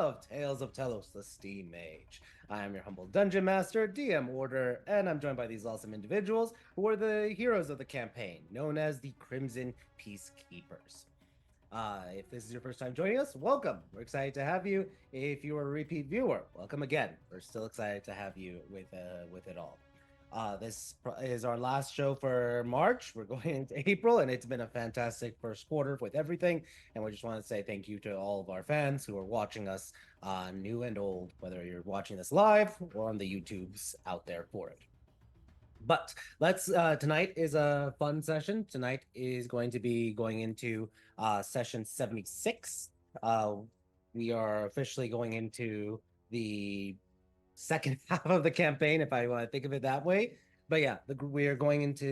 of Tales of Tellos, the Steam Mage. I am your humble dungeon master, DM Order, and I'm joined by these awesome individuals who are the heroes of the campaign, known as the Crimson Peacekeepers. If this is your first time joining us, welcome. We're excited to have you. If you are a repeat viewer, welcome again. We're still excited to have you with it all. This is our last show for March. We're going into April, and it's been a fantastic first quarter with everything. And we just want to say thank you to all of our fans who are watching us, new and old, whether you're watching this live or on the YouTubes out there for it. But tonight is a fun session. Tonight is going to be going into session 76. We are officially going into the second half of the campaign, if I want to think of it that way. But yeah, we are going into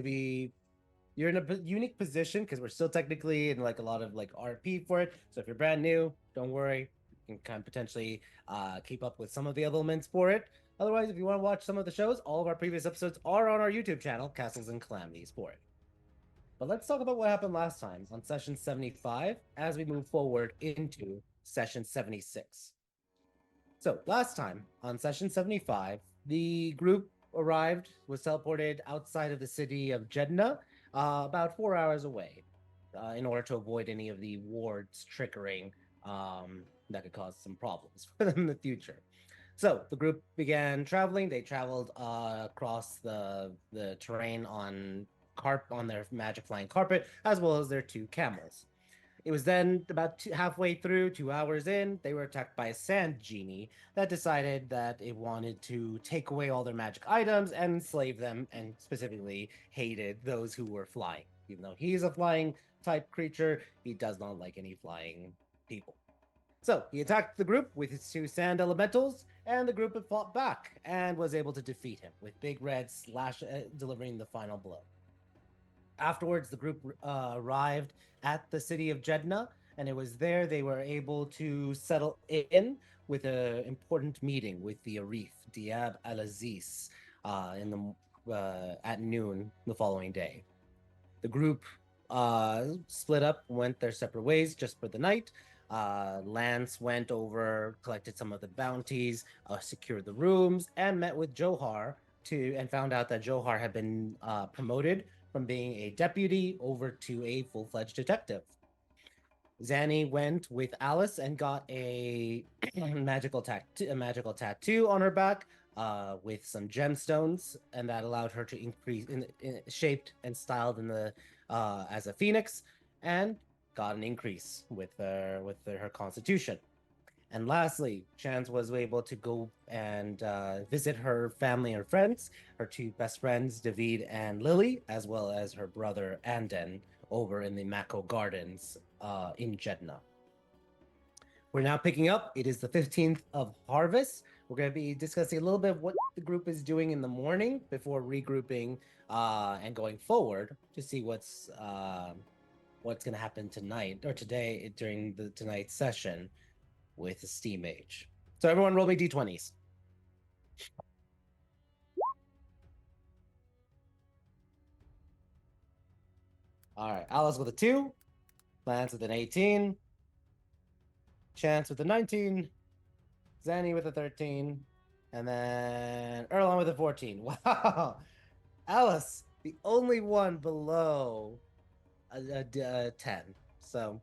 you're in a unique position because we're still technically in like a lot of like RP for it. So if you're brand new, don't worry, you can kind of potentially keep up with some of the elements for it. Otherwise, if you want to watch some of the shows, all of our previous episodes are on our YouTube channel, Castles and Calamities, for it. But let's talk about what happened last time on session 75 as we move forward into session 76. So last time on session 75, the group was teleported outside of the city of Jeddah, about 4 hours away, in order to avoid any of the wards triggering that could cause some problems for them in the future. So the group began traveling. They traveled across the terrain on their magic flying carpet, as well as their 2 camels. It was then about halfway through, 2 hours in, they were attacked by a sand genie that decided that it wanted to take away all their magic items and enslave them, and specifically hated those who were flying. Even though he's a flying type creature, he does not like any flying people. So he attacked the group with his 2 sand elementals, and the group had fought back and was able to defeat him, with Big Red delivering the final blow. Afterwards, the group arrived at the city of Jeddah, and it was there they were able to settle in with an important meeting with the Arif, Diab al-Aziz, at noon the following day. The group split up, went their separate ways just for the night. Lance went over, collected some of the bounties, secured the rooms, and met with Johar and found out that Johar had been promoted from being a deputy over to a full-fledged detective. Zanny went with Alice and got a magical tattoo on her back with some gemstones, and that allowed her to increase shaped and styled as a phoenix, and got an increase with her constitution. And lastly, Chance was able to go and visit her family and friends, her 2 best friends, David and Lily, as well as her brother Anden over in the Mako Gardens in Jeddah. We're now picking up. It is the 15th of Harvest. We're going to be discussing a little bit of what the group is doing in the morning before regrouping and going forward to see what's going to happen tonight or today during tonight's session with the Steam Mage. So everyone roll me d20s. All right, Alice with a 2, Lance with an 18, Chance with a 19, Zanny with a 13, and then Erlon with a 14. Wow. Alice, the only one below a 10. So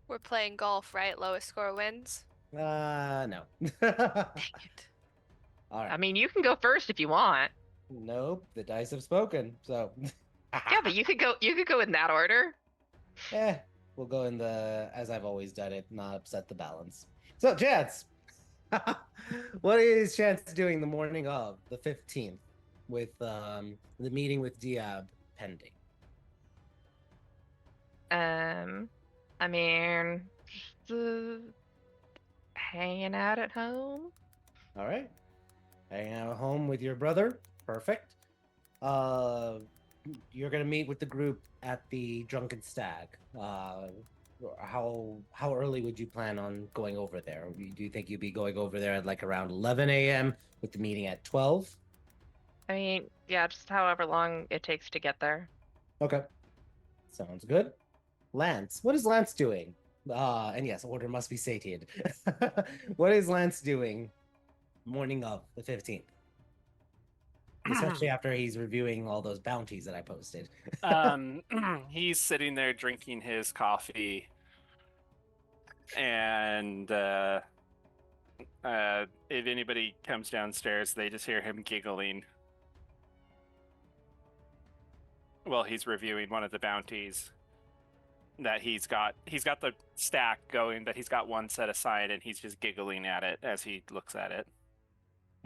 we're playing golf, right? Lowest score wins. No. Dang it. All right. I mean, you can go first if you want. Nope, the dice have spoken. So yeah, but you could go in that order. We'll go in as I've always done it, not upset the balance. So Chance, what is Chance doing the morning of the 15th with the meeting with Diab pending? I mean, hanging out at home. All right. Hanging out at home with your brother. Perfect. You're going to meet with the group at the Drunken Stag. How early would you plan on going over there? Do you think you'd be going over there at like around 11 a.m. with the meeting at 12? I mean, yeah, just however long it takes to get there. Okay. Sounds good. Lance, what is Lance doing And yes, order must be satiated. What is Lance doing morning of the 15th? Especially after he's reviewing all those bounties that I posted. He's sitting there drinking his coffee, and if anybody comes downstairs, they just hear him giggling. Well, he's reviewing one of the bounties that he's got the stack going, but he's got one set aside, and he's just giggling at it as he looks at it,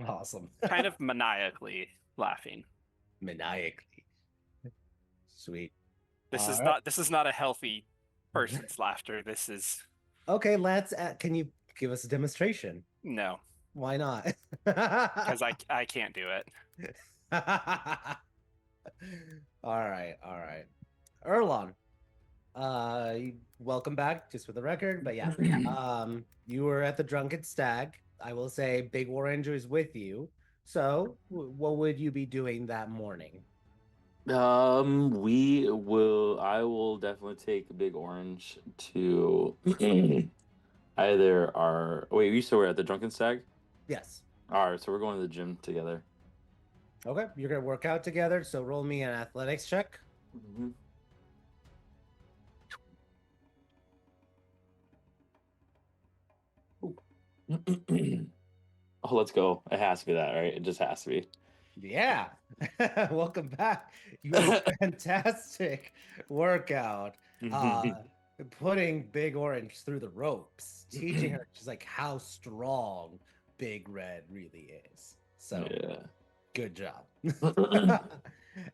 Awesome. kind of maniacally laughing. Maniacally. Sweet. This is Alright. not a healthy person's laughter. This is Okay, Lance, can you give us a demonstration? no, Why not? because I can't do it. All right. Erlon, welcome back, just for the record. But yeah, you were at the Drunken Stag. I will say Big Orange is with you. So, what would you be doing that morning? I will definitely take Big Orange to either our. Wait, you still were at the Drunken Stag? Yes. All right, so we're going to the gym together. Okay, you're gonna work out together. So roll me an athletics check. Mm-hmm. Oh, let's go. It has to be that, right? It just has to be. Yeah. Welcome back. You had a fantastic workout. Putting Big Orange through the ropes, teaching her just like how strong Big Red really is. So Yeah. good job.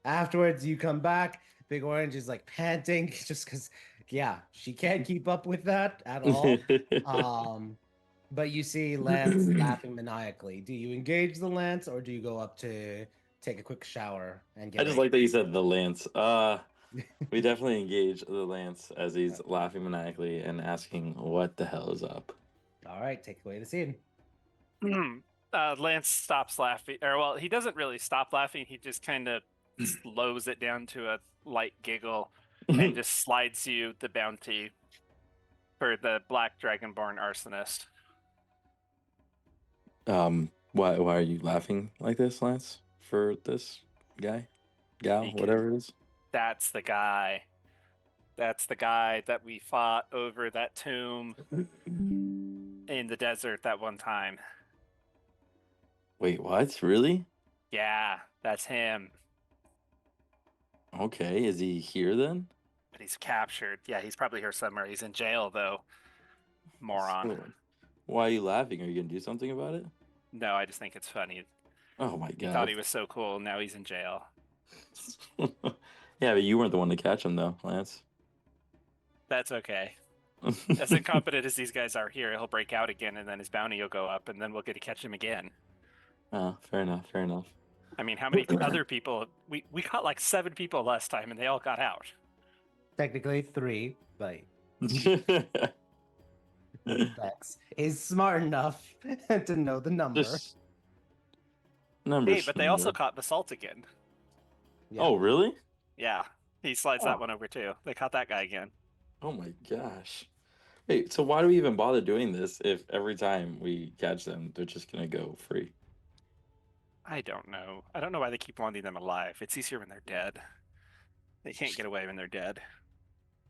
Afterwards, you come back. Big Orange is like panting just because, yeah, she can't keep up with that at all. But you see Lance laughing maniacally. Do you engage the Lance or do you go up to take a quick shower and get I just ready? like that you said the Lance. We definitely engage the Lance as he's laughing maniacally and asking what the hell is up. All right, take away the scene. Lance stops laughing, or well, he doesn't really stop laughing. He just kind of slows it down to a light giggle and just slides you the bounty for the Black Dragonborn Arsonist. Why are you laughing like this, Lance? For this guy? Gal, Because whatever it is? That's the guy. That's the guy that we fought over that tomb in the desert that one time. Wait, what? Really? Yeah, that's him. Okay, is he here then? But he's captured. Yeah, he's probably here somewhere. He's in jail, though. Moron. So, why are you laughing? Are you gonna do something about it? No, I just think it's funny. Oh my He god. thought he was so cool. Now he's in jail. Yeah, but you weren't the one to catch him though, Lance. That's okay. As incompetent as these guys are here, he'll break out again, and then his bounty will go up, and then we'll get to catch him again. Oh, fair enough. I mean, how many other people? We caught like 7 people last time, and they all got out. Technically 3, but Bex is smart enough to know the number. Just numbers. Hey, but they also caught Basalt again. Yeah. Oh, really? Yeah, he slides that one over too. They caught that guy again. Oh my gosh. Wait, so why do we even bother doing this if every time we catch them, they're just gonna go free? I don't know. I don't know why they keep wanting them alive. It's easier when they're dead. They can't get away when they're dead.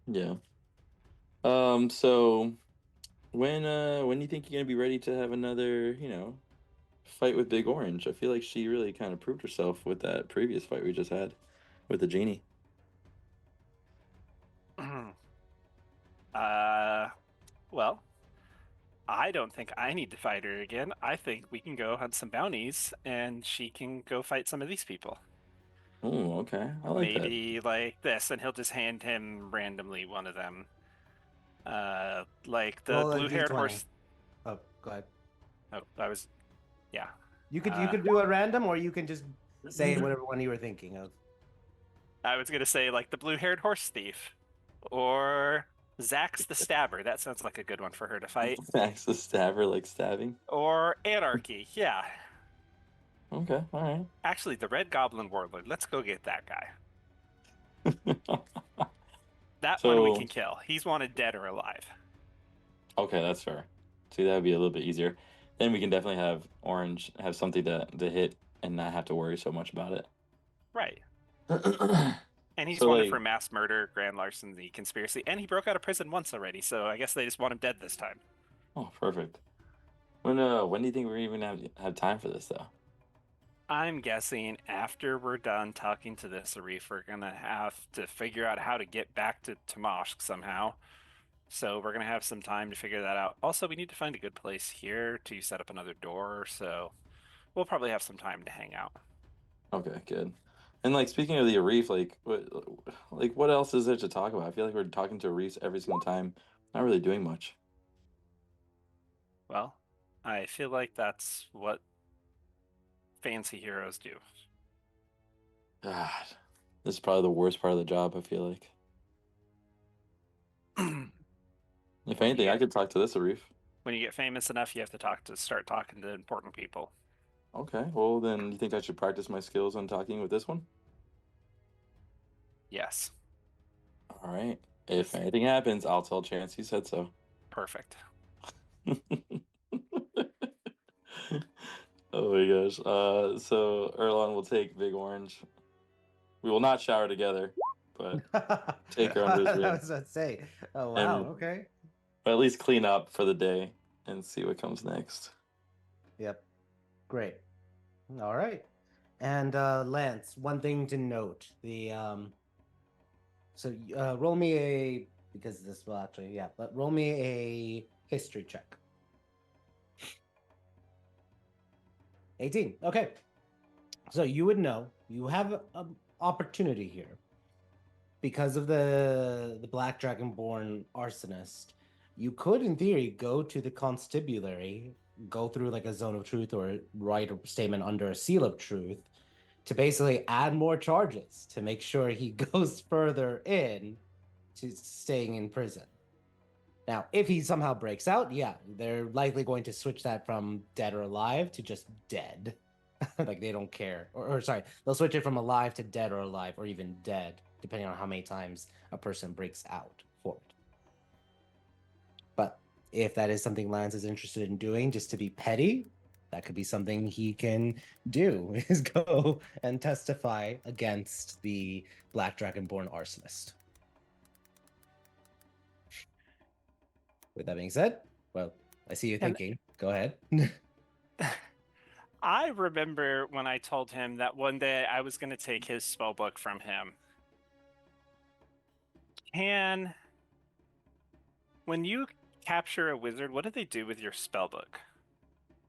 Yeah. So when do you think you're gonna be ready to have another, fight with Big Orange? I feel like she really kind of proved herself with that previous fight we just had with the genie. Well, I don't think I need to fight her again. I think we can go hunt some bounties, and she can go fight some of these people. Oh, okay. I like that. Maybe like this, and he'll just hand him randomly one of them. Like the Roll a blue-haired D20. horse. Oh, go ahead. Oh, yeah. You could do a random, or you can just say whatever one you were thinking of. I was gonna say like the blue-haired horse thief, or Zax the Stabber. That sounds like a good one for her to fight. Max the Stabber, like stabbing. Or Anarchy. Yeah. Okay, all right. Actually, the Red Goblin Warlord. Let's go get that guy. That one we can kill. He's wanted dead or alive. Okay, that's fair. See, that would be a little bit easier. Then we can definitely have Orange have something to hit and not have to worry so much about it. Right. And he's So wanted like, for mass murder, grand larceny, conspiracy, and he broke out of prison once already. So I guess they just want him dead this time. oh, perfect. When do you think we're even have time for this though? I'm guessing after we're done talking to this Arif, we're gonna have to figure out how to get back to Tamashk somehow. So we're gonna have some time to figure that out. Also, we need to find a good place here to set up another door. So we'll probably have some time to hang out. Okay, good. And like speaking of the Arif, what else is there to talk about? I feel like we're talking to Arifs every single time, not really doing much. Well, I feel like that's what fancy heroes do. God, this is probably the worst part of the job. I feel like. If anything, Yeah. I could talk to this Arif. When you get famous enough, you have to start talking to important people. Okay, well then, you think I should practice my skills on talking with this one? Yes, All right. If anything happens, I'll tell Chance you said so. perfect. Oh my gosh. So Erlon will take Big Orange. We will not shower together, but take her under his I wing. was about to say. Oh wow. And- Okay. at least clean up for the day and see what comes next. Yep. Great. All right. And Lance, one thing to note: roll me a because this will actually but roll me a history check. 18. Okay. So you would know you have an opportunity here because of the Black Dragonborn arsonist. You could, in theory, go to the constabulary, go through like a zone of truth or write a statement under a seal of truth to basically add more charges to make sure he goes further in to staying in prison. Now, if he somehow breaks out, yeah, they're likely going to switch that from dead or alive to just dead. Like they don't care. Or sorry, they'll switch it from alive to dead or alive or even dead, depending on how many times a person breaks out for it. But if that is something Lance is interested in doing just to be petty, that could be something he can do, is go and testify against the Black Dragonborn arsonist. With that being said, well, I see you And- thinking. Go ahead. I remember when I told him that one day I was going to take his spell book from him. When you capture a wizard, what do they do with your spell book?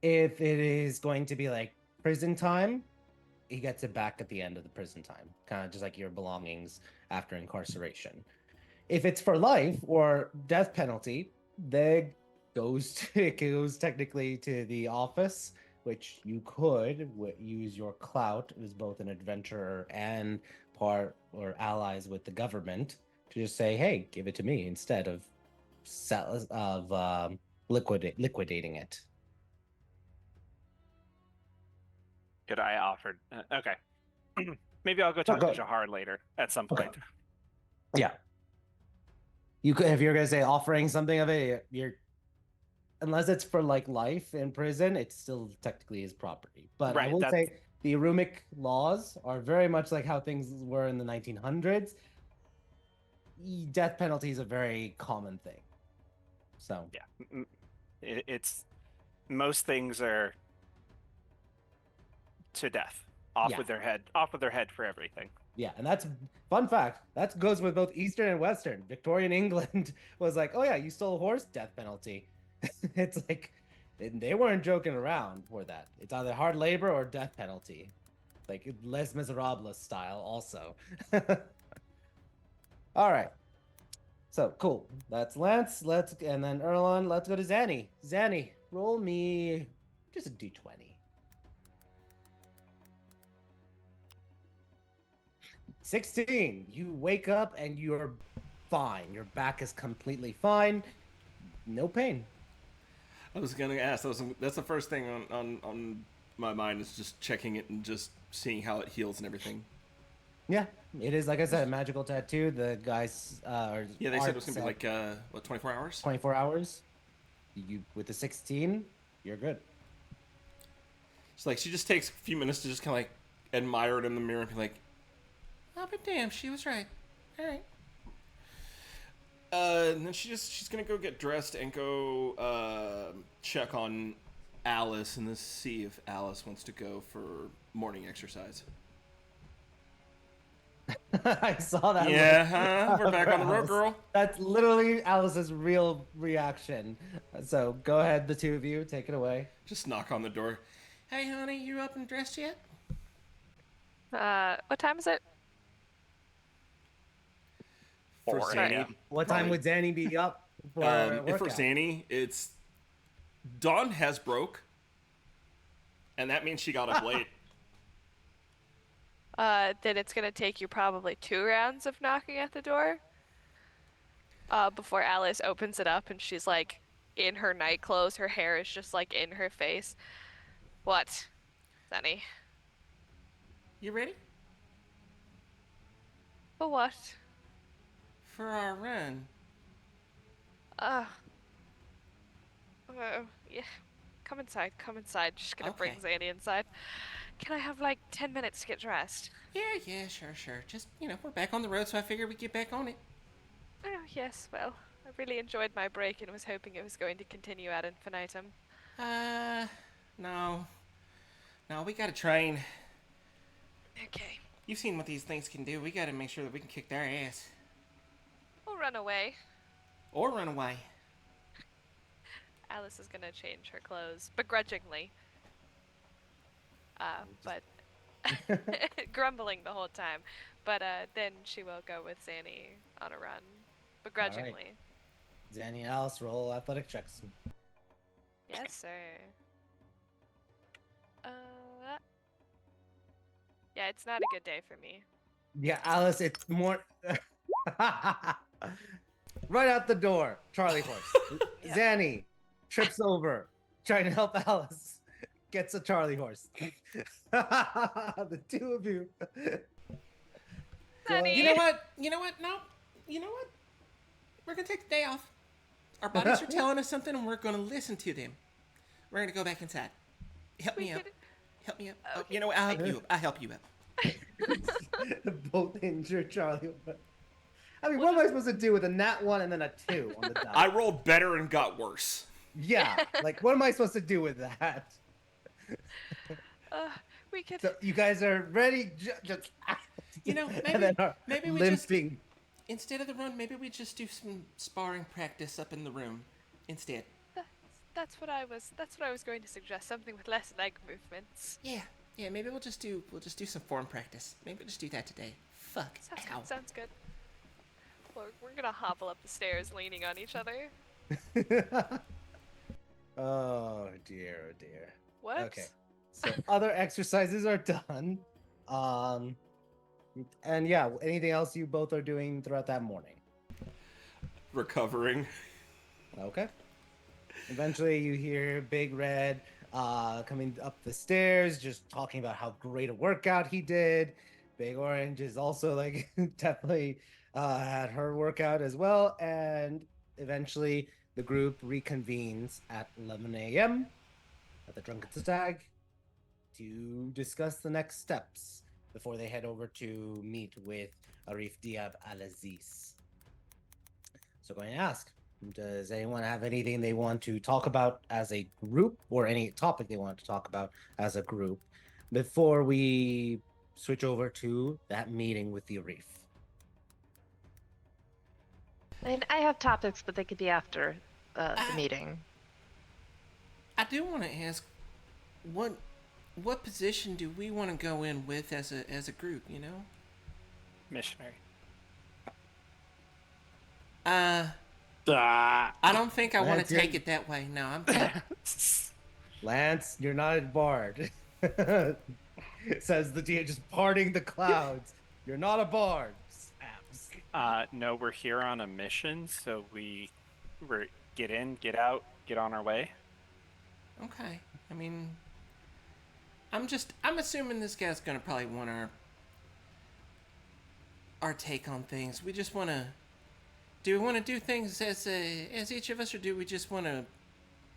If it is going to be like prison time, he gets it back at the end of the prison time, kind of just like your belongings after incarceration. If it's for life or death penalty, it goes technically to the office, which you could use your clout as both an adventurer and part or allies with the government to just say, "Hey, give it to me," instead of liquidating it. Good, I offered. Okay. Maybe I'll go talk go to Jahar later at some Okay. point. Yeah. You could, if you're gonna say offering something of it, you're unless it's for like life in prison, it's still technically his property. But I Right, will that's- say the Arumic laws are very much like how things were in the 1900s. Death penalty is a very common thing. So Yeah. It's most things are to death. Off Yeah. with their head for everything. yeah, and that's fun fact. That goes with both Eastern and Western. Victorian England was like, oh yeah, you stole a horse, death penalty. It's like they weren't joking around for that. It's either hard labor or death penalty. Like Les Miserables style also. All right. So cool. That's Lance. And then Erlon. Let's go to Zanny. Zanny, roll me just a d20. 16. You wake up and you're fine. Your back is completely fine. No pain. I was gonna ask. That's the first thing on my mind is just checking it and just seeing how it heals and everything. Yeah, it is, like I said, a magical tattoo. The guys Yeah, they said it was gonna be like 24 hours. 24 hours. You with the 16, you're good. It's like she just takes a few minutes to just kind of like admire it in the mirror and be like, "Oh, but damn, she was right. All right." And then she's gonna go get dressed and go check on Alice and see if Alice wants to go for morning exercise. I saw that. Yeah, look. huh? We're back on the road, Alice. girl. That's literally Alice's real reaction. So go ahead, the two of you, take it away. Just knock on the door. Hey, honey, you up and dressed yet? What time is it? For 4 Zanny, a.m. What time probably- would Danny be up for? If for workout? Zanny, it's dawn has broke, and that means she got up late. Then it's gonna take you probably 2 rounds of knocking at the door. Before Alice opens it up and she's like in her night clothes, her hair is just like in her face. What, Sunny? You ready For what? for our run? Uh. Yeah. Come inside. Come inside. Just gonna bring Okay. Zanny inside. Can I have like 10 minutes to get dressed? Yeah, sure. Just, we're back on the road, so I figured we'd get back on it. Oh, yes, well, I really enjoyed my break and was hoping it was going to continue ad infinitum. No, we gotta train. Okay. You've seen what these things can do. We gotta make sure that we can kick their ass. We'll run away. Or run away. Alice is gonna change her clothes, begrudgingly. But grumbling the whole time. But then she will go with Zanny on a run, begrudgingly. Danny and Alice roll athletic checks. Yes, sir. Yeah, it's not a good day for me. Yeah, Alice, it's more. Right out the door, Charlie horse. Yeah. Zanny trips over, trying to help Alice. Gets a Charlie horse. The two of you. Zanny! You know what? No. You know what? We're gonna take the day off. Our bodies are telling us something, and we're gonna listen to them. We're gonna go back inside. Help me up. Help me up. Oh, you know what? I'll help you up. I'll help you up. Both injured Charlie. I mean, what am I supposed to do with a nat 1 and then a 2 on the die? I rolled better and got worse. Yeah, like what am I supposed to do with that? We could. So you guys are ready? Just and then are maybe we limping. Instead of the run, maybe we just do some sparring practice up in the room instead. That's what I was going to suggest. Something with less leg movements. Yeah. Maybe we'll just do some form practice. Maybe we'll just do that today. Fuck. Ow. Sounds good. We're gonna hobble up the stairs, leaning on each other. Oh dear. What? Okay. So other exercises are done. And yeah, anything else you both are doing throughout that morning? Recovering. Okay. Eventually you hear Big Red coming up the stairs, just talking about how great a workout he did. Big Orange is also like definitely had her workout as well. And eventually the group reconvenes at 11 a.m. at the Drunken Stag to discuss the next steps before they head over to meet with Arif Diab Al-Aziz. So going to ask, does anyone have anything they want to talk about as a group or any topic they want to talk about as a group before we switch over to that meeting with the Arif? I have topics, but they could be after the meeting. I do want to ask, what position do we want to go in with as a group? Missionary. I don't think I want Lance, to take it that way. No, I'm good. Lance, you're not a bard. Says the deer, just parting the clouds. You're not a bard. Snaps. No, we're here on a mission, so we're get in, get out, get on our way. Okay. I mean, I'm assuming this guy's gonna probably want our take on things. We just want to. Do we want to do things as each of us, or do we just want to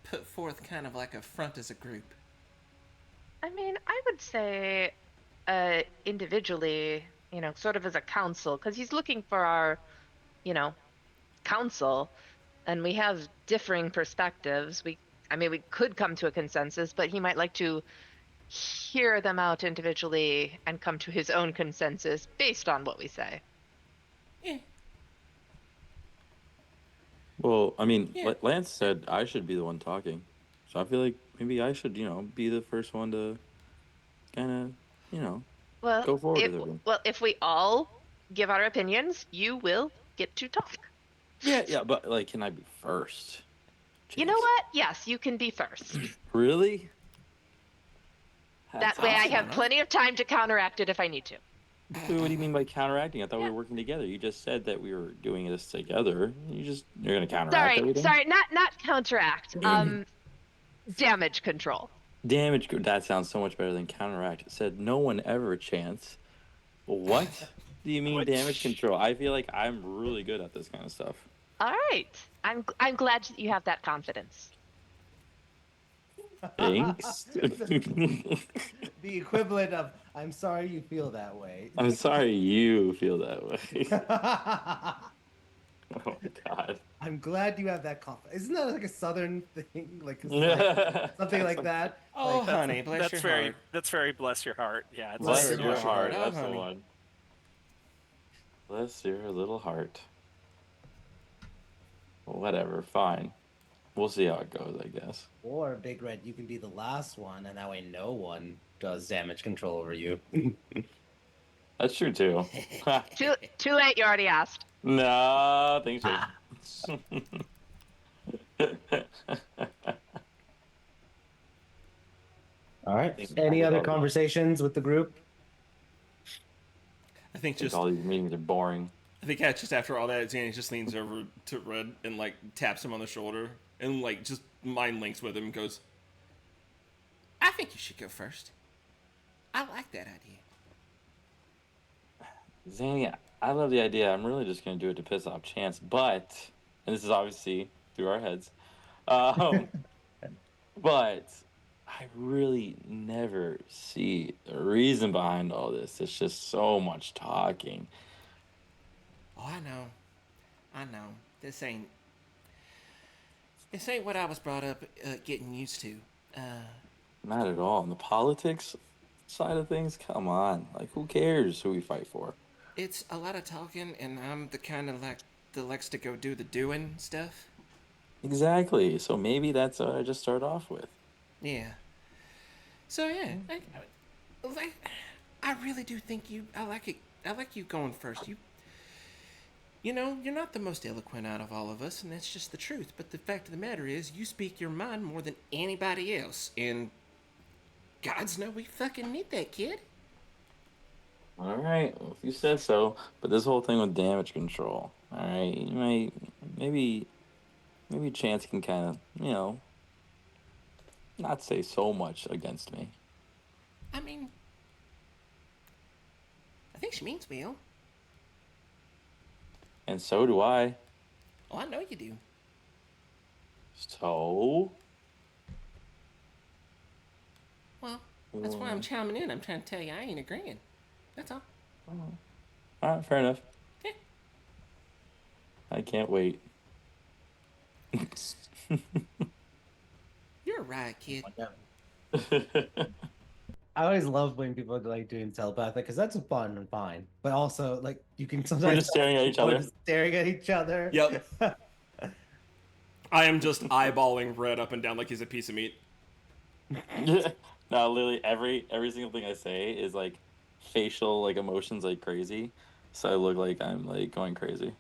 put forth kind of like a front as a group? I mean, I would say individually, sort of as a council, because he's looking for our, you know, council, and we have differing perspectives. We could come to a consensus, but he might like to hear them out individually and come to his own consensus based on what we say. Yeah. Well, I mean, Yeah. Lance said I should be the one talking, so I feel like maybe I should, be the first one to kind of, Well, go forward with everything. if we all give our opinions, you will get to talk. Yeah, but like, can I be first? You know Jeez. what? Yes, you can be first. Really? That way I have plenty of time to counteract it if I need to. Wait, what do you mean by counteracting? I thought we Yeah. were working together. You just said that we were doing this together. You're gonna counteract everything? Sorry, not counteract. Damage control. Damage. That sounds so much better than counteract. It said no one ever chance. What do you mean What? damage control? I feel like I'm really good at this kind of stuff. All right. I'm glad that you have that confidence. Thanks. The equivalent of "I'm sorry you feel that way." I'm sorry you feel that way. Oh God. I'm glad you have that confidence. Isn't that like a southern thing, like Yeah. something like that? Oh, Like, honey, bless your heart. That's very bless your heart. Yeah, it's Bless Bless your your heart. heart. That's Oh, the honey. one. Bless your little heart. Whatever. Fine. We'll see how it goes, I guess. or Big Red, you can be the last one, and that way no one does damage control over you. That's true too. Too late. You already asked. No, thanks. All right. Thanks. Any other conversations with the group? I think just all these meetings are boring. I think just after all that, Zanny just leans over to Red and like taps him on the shoulder and like just mind links with him and goes, "I think you should go first. I like that idea." Zanny, I love the idea. I'm really just gonna do it to piss off Chance, but and this is obviously through our heads. But I really never see the reason behind all this. It's just so much talking. Oh, I know. This ain't what I was brought up getting used to. Not at all. On the politics side of things, come on. Like, who cares who we fight for? It's a lot of talking, and I'm the kind of like that likes to go do the doing stuff. Exactly. So maybe that's what I just start off with. Yeah. So yeah, I really do think I like it. I like you going first. You're not the most eloquent out of all of us, and that's just the truth. But the fact of the matter is, you speak your mind more than anybody else, and gods know we fucking need that, kid. All right. Well, if you said so. But this whole thing with damage control. All right. You might maybe Chance can kind of not say so much against me. I mean, I think she means well. And so do I. Oh, I know you do. So? Well, that's why I'm chiming in. I'm trying to tell you I ain't agreeing. That's all. All right, fair enough. Yeah. I can't wait. You're right, kid. I always love when people like doing telepathic because that's fun and fine, but also like you can sometimes We're just staring at each we're other. just staring at each other. Yep. I am just eyeballing Red up and down like he's a piece of meat. No, literally every single thing I say is like facial like emotions like crazy, so I look like I'm like going crazy.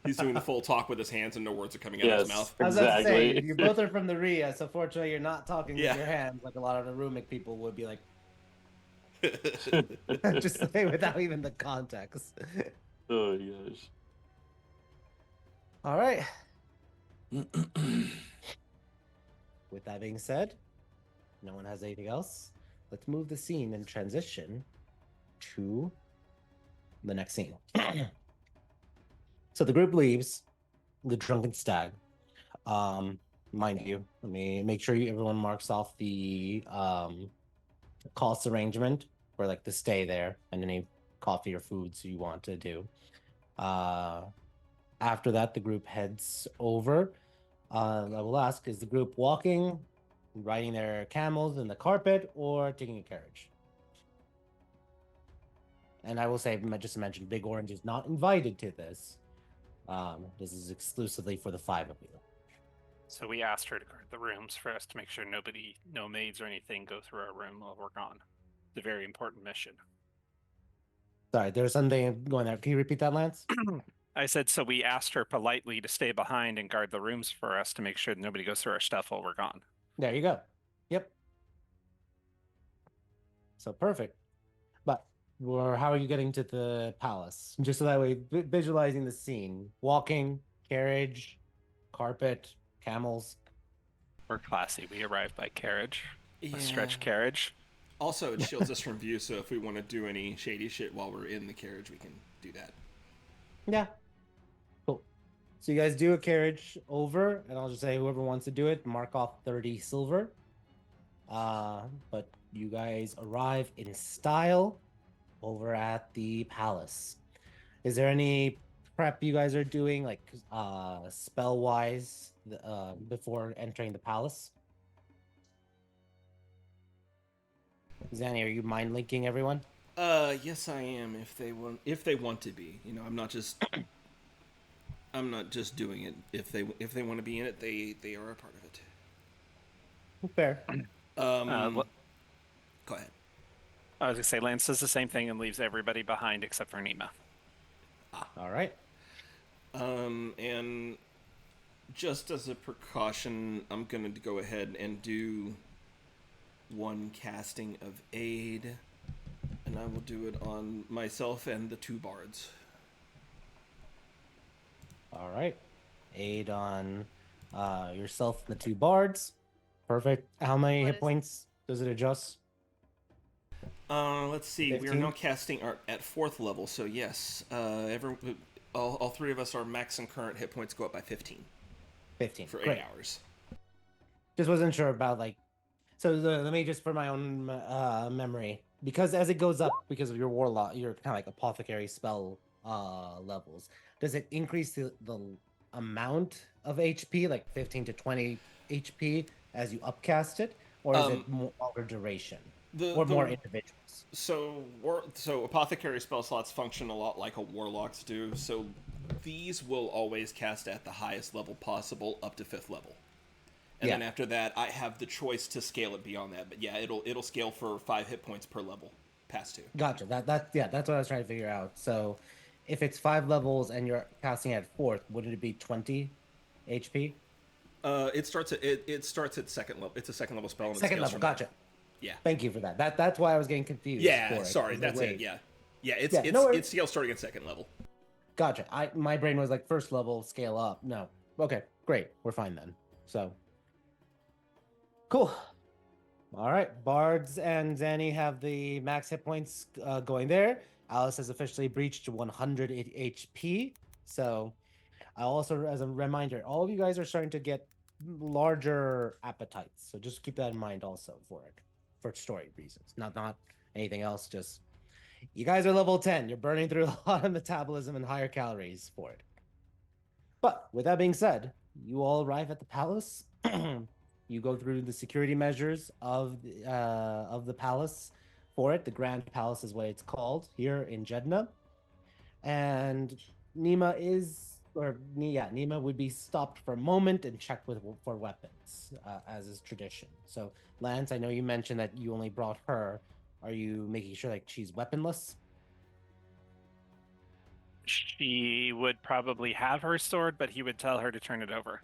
He's doing the full talk with his hands and no words are coming out of his mouth. I was about to say, Exactly. you both are from the RIA, so fortunately you're not talking Yeah. with your hands like a lot of the Rumic people would be like, just say without even the context. Oh gosh. All right. With that being said, no one has anything else. Let's move the scene and transition to the next scene. So the group leaves the drunken stag. mind you. Let me make sure everyone marks off the cost arrangement for like the stay there and any coffee or foods you want to do. After that, the group heads over. I will ask: is the group walking, riding their camels in the carpet, or taking a carriage? And I will say, just to mention, Big Orange is not invited to this. This is exclusively for the 5 of you. So we asked her to guard the rooms for us to make sure no maids or anything go through our room while we're gone. It's a very important mission. Sorry, there's something going there. Can you repeat that, Lance? I said, so we asked her politely to stay behind and guard the rooms for us to make sure that nobody goes through our stuff while we're gone. There you go. Yep. So perfect. But how are you getting to the palace? Just so that way, visualizing the scene. Walking, carriage, carpet, camels. We're classy. We arrived by carriage. Yeah. A stretch carriage. Also, it shields us from view, so if we want to do any shady shit while we're in the carriage, we can do that. Yeah. Cool. So you guys do a carriage over, and I'll just say whoever wants to do it, mark off 30 silver. But you guys arrive in style over at the palace. Is there any prep you guys are doing, like spell wise, before entering the palace? Zanny, are you mind linking everyone? Yes, I am. If they want to be, I'm not just doing it. If they want to be in it, they are a part of it. Fair. Go ahead. I was gonna say Lance does the same thing and leaves everybody behind except for Nima. All right. And just as a precaution, I'm gonna go ahead and do one casting of aid, and I will do it on myself and the 2 bards. All right. Aid on yourself and the 2 bards. Perfect. How many hit points does it adjust? Let's see. 15? We are now casting at 4th level, so yes. All 3 of us, our max and current hit points go up by 15. 15. For 8 Great. hours. Just wasn't sure about let me just for my own memory, because as it goes up because of your warlock, your kind of like apothecary spell levels, does it increase the amount of HP, like 15 to 20 HP as you upcast it, or is it more longer duration more individuals? So apothecary spell slots function a lot like a warlock's do. So these will always cast at the highest level possible, up to 5th level. And then after that, I have the choice to scale it beyond that. But yeah, it'll scale for 5 hit points per level, past 2. Gotcha. That's what I was trying to figure out. So, if it's 5 levels and you're casting at 4th, wouldn't it be 20 HP? It starts at 2nd level. It's a 2nd level spell. And Second level. Gotcha. Yeah. Thank you for that. That's why I was getting confused. Yeah. Sorry. That's it. Yeah. Yeah. It's scale starting at 2nd level. Gotcha. My brain was like 1st level, scale up. No. Okay. Great. We're fine then. So. Cool. All right. Bards and Zanny have the max hit points going there. Alice has officially breached 100 HP. So, I also, as a reminder, all of you guys are starting to get larger appetites. So just keep that in mind also for story reasons. Not anything else. Just you guys are level 10. You're burning through a lot of metabolism and higher calories for it. But with that being said, you all arrive at the palace. You go through the security measures of the palace for it. The Grand Palace is what it's called here in Jeddah. And Nima would be stopped for a moment and checked for weapons, as is tradition. So, Lance, I know you mentioned that you only brought her. Are you making sure like she's weaponless? She would probably have her sword, but he would tell her to turn it over.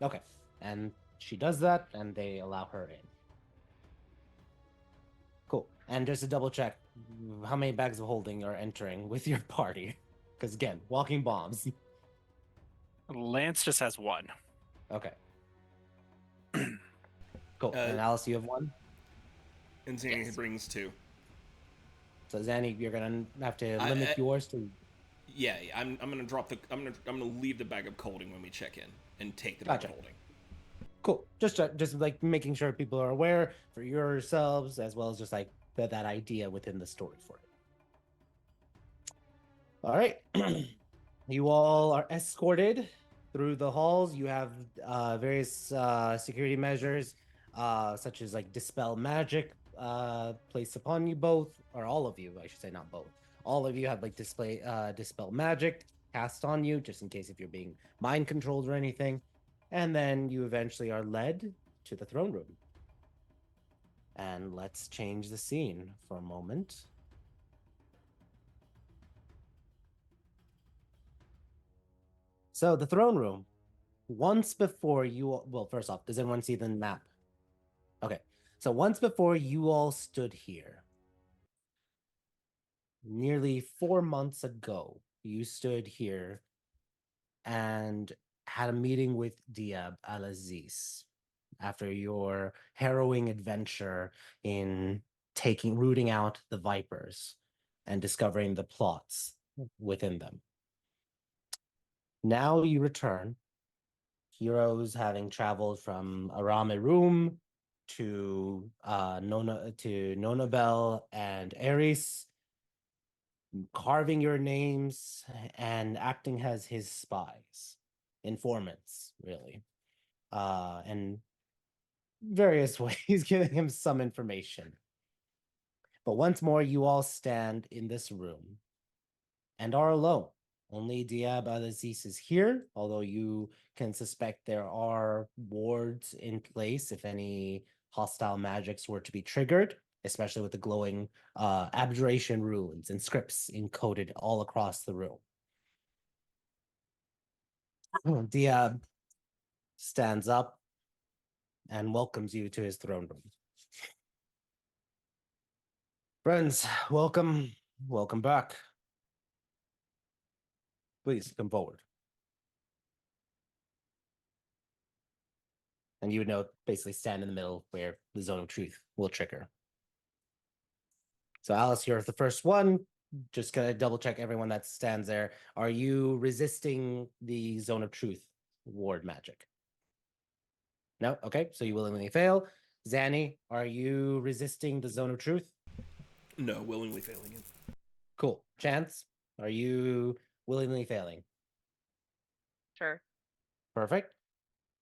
Okay, and she does that, and they allow her in. Cool. And just to double check, how many bags of holding are entering with your party? Because again, walking bombs. Lance just has 1. Okay. Cool. And Alice, you have 1? And Zanny brings 2. So Zanny, you're gonna have to limit yours to. Yeah, I'm gonna drop I'm gonna leave the bag of holding when we check in and take the bag of holding. Cool. Just like making sure people are aware for yourselves as well as just like that idea within the story for it. All right. You all are escorted through the halls. You have various security measures, such as like dispel magic placed upon you both, or all of you, I should say, not both. All of you have like dispel magic cast on you, just in case if you're being mind controlled or anything. And then you eventually are led to the throne room. And let's change the scene for a moment. So the throne room. Once before you, well, first off, does anyone see the map? Okay, so once before you all stood here, nearly 4 months ago, you stood here and had a meeting with Diab Al-Aziz after your harrowing adventure in rooting out the Vipers and discovering the plots within them. Now you return, heroes having traveled from Aramerum to Nonabel and Ares, carving your names and acting as his spies, informants, really, and various ways, giving him some information. But once more, you all stand in this room and are alone. Only Diab Al-Aziz is here, although you can suspect there are wards in place if any hostile magics were to be triggered, especially with the glowing abjuration runes and scripts encoded all across the room. Diab stands up and welcomes you to his throne room. Friends, welcome back. Please come forward. And you would know, basically stand in the middle where the zone of truth will trigger. So Alice, you're the first one. Just gonna double check everyone that stands there. Are you resisting the zone of truth ward magic? No? Okay, so you willingly fail. Zanny, are you resisting the zone of truth? No, willingly failing it. Cool. Chance, are you willingly failing? Sure. Perfect.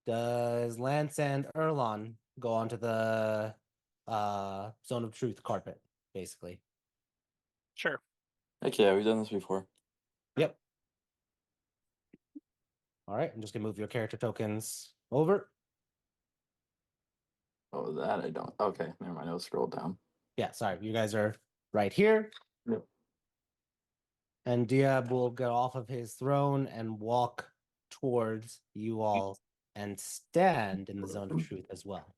Does Lance and Erlon go onto the zone of truth carpet, basically? Sure. Heck yeah, we've done this before. Yep. All right, I'm just gonna move your character tokens over. Oh, that I don't. Okay, never mind. I'll scroll down. Yeah, sorry, you guys are right here. Yep. And Diab will get off of his throne and walk towards you all and stand in the zone of truth as well.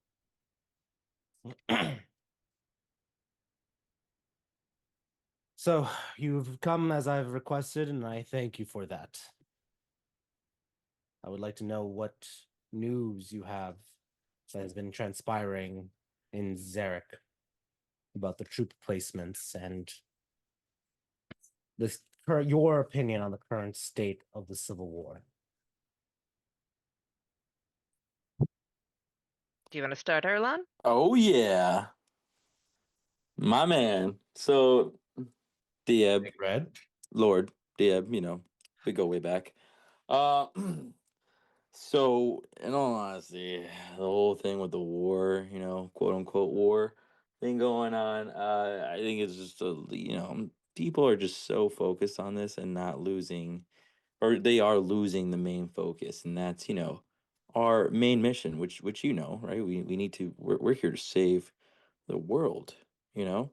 So you've come as I've requested, and I thank you for that. I would like to know what news you have that has been transpiring in Zarek about the troop placements and your opinion on the current state of the Civil War. Do you want to start, Erlon? Oh yeah, my man. So Diab, Big Red. Lord Diab, we go way back. Uh, so in all honesty, the whole thing with the war, quote unquote war thing going on, I think it's just people are just so focused on this and not losing, or they are losing the main focus, and that's our main mission, which right? We need to. We're here to save the world, you know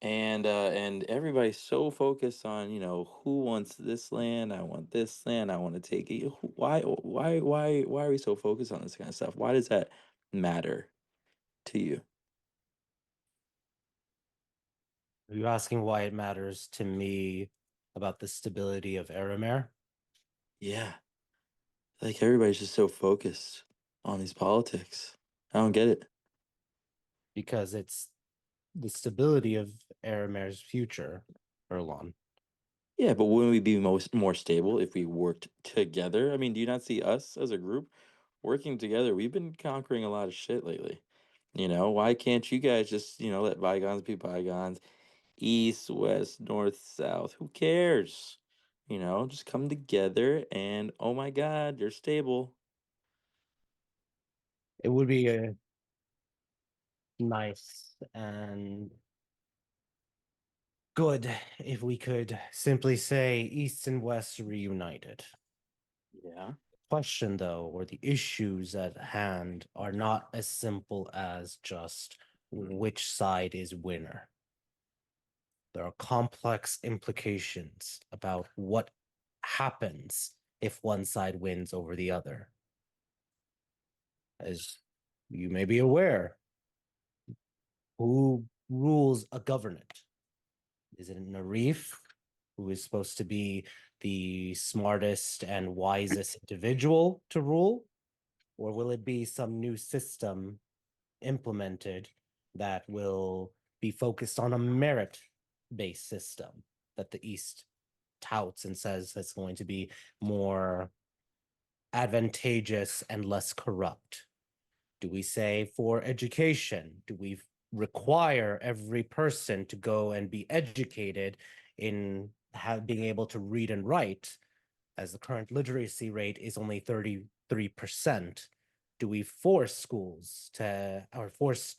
and everybody's so focused on who wants this land. I want this land. I want to take it. Why are we so focused on this kind of stuff? Why does that matter to you? Are you asking why it matters to me about the stability of Aramir? Yeah, like everybody's just so focused on these politics. I don't get it. Because it's the stability of Aramir's future, Erlon. Yeah, but wouldn't we be more stable if we worked together? I mean, do you not see us as a group working together. We've been conquering a lot of shit lately. Why can't you guys just, let bygones be bygones? East, west, north, south, who cares? Just come together and oh my God, you're stable. It would be nice and good if we could simply say East and West reunited. Yeah. Question, though, or the issues at hand are not as simple as just which side is winner. There are complex implications about what happens if one side wins over the other. As you may be aware, who rules a government? Is it Narif, who is supposed to be the smartest and wisest individual to rule? Or will it be some new system implemented that will be focused on a merit-based system that the East touts and says that's going to be more advantageous and less corrupt? Do we say for education? Do we require every person to go and be educated in being able to read and write, as the current literacy rate is only 33%? Do we force schools to, or force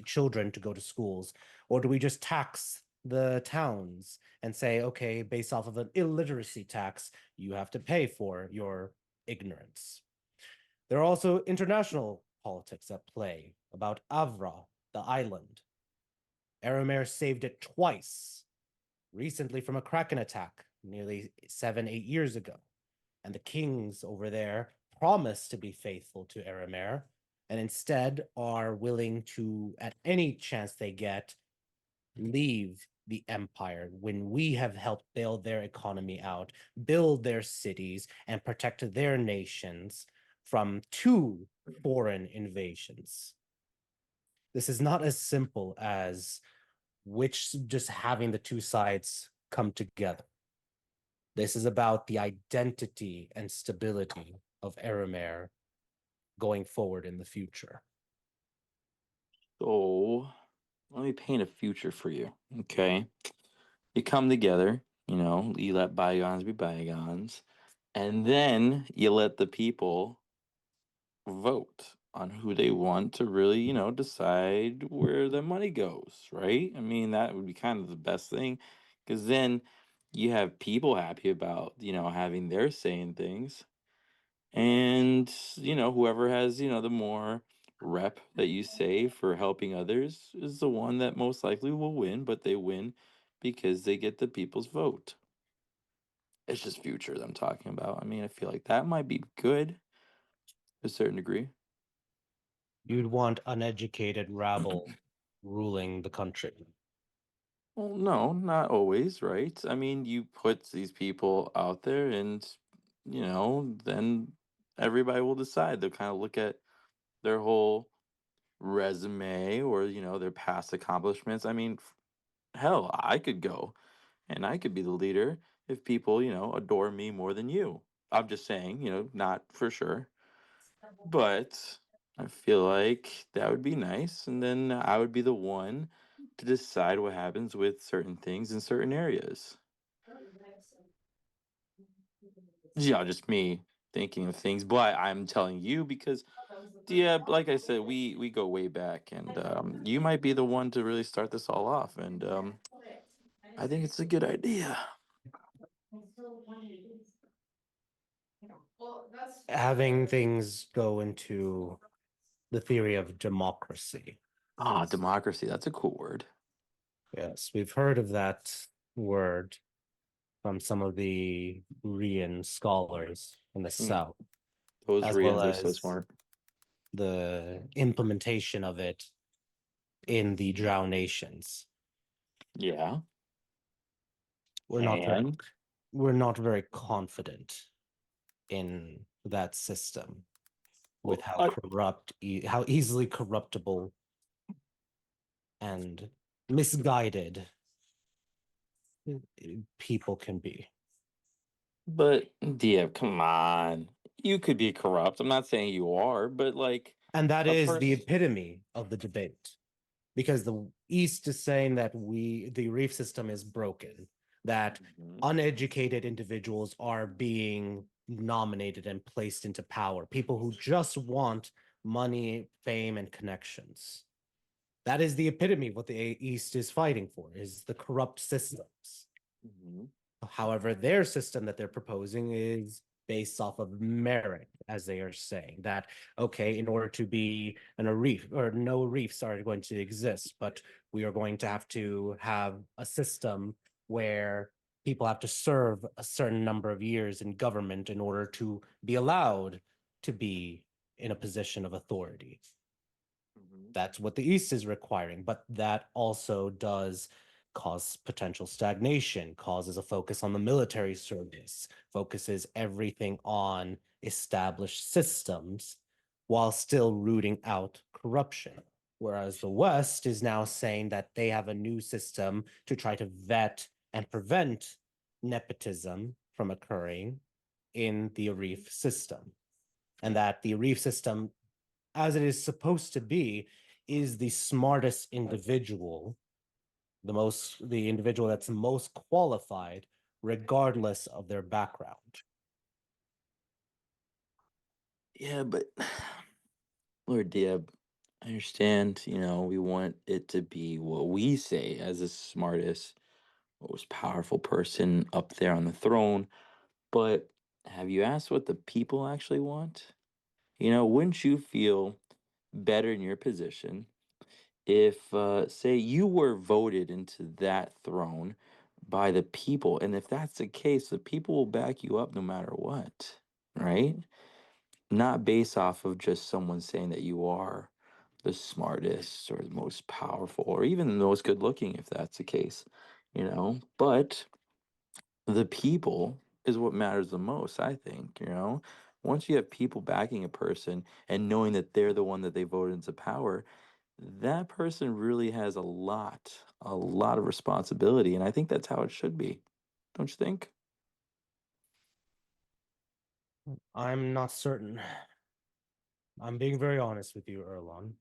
children to go to schools? Or do we just tax the towns and say, okay, based off of an illiteracy tax, you have to pay for your ignorance? There are also international politics at play about Avra, the island. Aramir saved it twice, recently from a Kraken attack nearly 7-8 years ago. And the kings over there promise to be faithful to Aramir and instead are willing to, at any chance they get, leave the empire when we have helped build their economy out, build their cities, and protect their nations from 2 foreign invasions. This is not as simple as just having the 2 sides come together. This is about the identity and stability of Aramir going forward in the future. So let me paint a future for you. Okay. You come together, you let bygones be bygones, and then you let the people vote on who they want to really, decide where the money goes, right? I mean, that would be kind of the best thing because then you have people happy about, having their say in things. And, whoever has, the more rep that you say for helping others is the one that most likely will win, but they win because they get the people's vote. It's just future that I'm talking about. I mean, I feel like that might be good to a certain degree. You'd want uneducated rabble ruling the country. Well, no, not always, right? I mean, you put these people out there and, then everybody will decide. They'll kind of look at their whole resume or, their past accomplishments. I mean, hell, I could go and I could be the leader if people, adore me more than you. I'm just saying, not for sure. But I feel like that would be nice. And then I would be the one to decide what happens with certain things in certain areas. Yeah, just me thinking of things. But I'm telling you because, yeah, like I said, we go way back. And you might be the one to really start this all off. And I think it's a good idea. Having things go into the theory of democracy. Ah, democracy. That's a cool word. Yes, we've heard of that word from some of the Rian scholars in the South, Those as well Rians are so as smart. the implementation of it in the Drow nations. Yeah. We're not very, And we're not very confident in that system with well, how how easily corruptible and misguided people can be. but yeah, come on. you could be corrupt. I'm not saying you are, but like And that a is the person. epitome of the debate. Because the East is saying that the reef system is broken, that uneducated individuals are being nominated and placed into power, people who just want money, fame, and connections. That is the epitome of what the East is fighting for, is the corrupt systems. Mhm. However, their system that they're proposing is based off of merit, as they are saying that, okay, in order to be a reef, or no reefs are going to exist, but we are going to have a system where people have to serve a certain number of years in government in order to be allowed to be in a position of authority. That's what the East is requiring, but that also does cause potential stagnation, causes a focus on the military service, focuses everything on established systems while still rooting out corruption. Whereas the West is now saying that they have a new system to try to vet and prevent nepotism from occurring in the Arif system. And that the Arif system, as it is supposed to be, is the smartest individual, the individual that's most qualified, regardless of their background. Yeah, but Lord Diab, I understand, we want it to be what we say as the smartest, most powerful person up there on the throne. But have you asked what the people actually want? Wouldn't you feel better in your position if, say, you were voted into that throne by the people? And if that's the case, the people will back you up no matter what, right? Not based off of just someone saying that you are the smartest or the most powerful or even the most good looking, if that's the case, but the people is what matters the most, I think. Once you have people backing a person and knowing that they're the one that they voted into power, that person really has a lot of responsibility. And I think that's how it should be. Don't you think? I'm not certain. I'm being very honest with you, Erlon.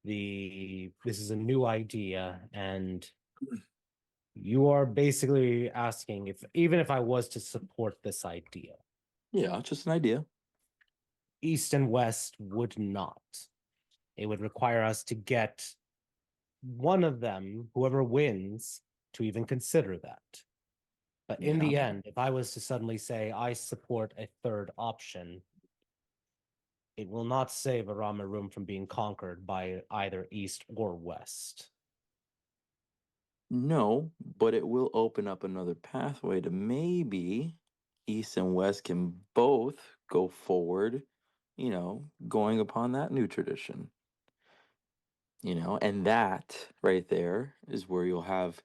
This is a new idea, and you are basically asking if even if I was to support this idea, Yeah, it's just an idea. East and West would not. It would require us to get one of them, whoever wins, to even consider that. But in Yeah. the end, if I was to suddenly say I support a third option, it will not save Aramarum from being conquered by either East or West. No, but it will open up another pathway to maybe East and West can both go forward, going upon that new tradition. And that right there is where you'll have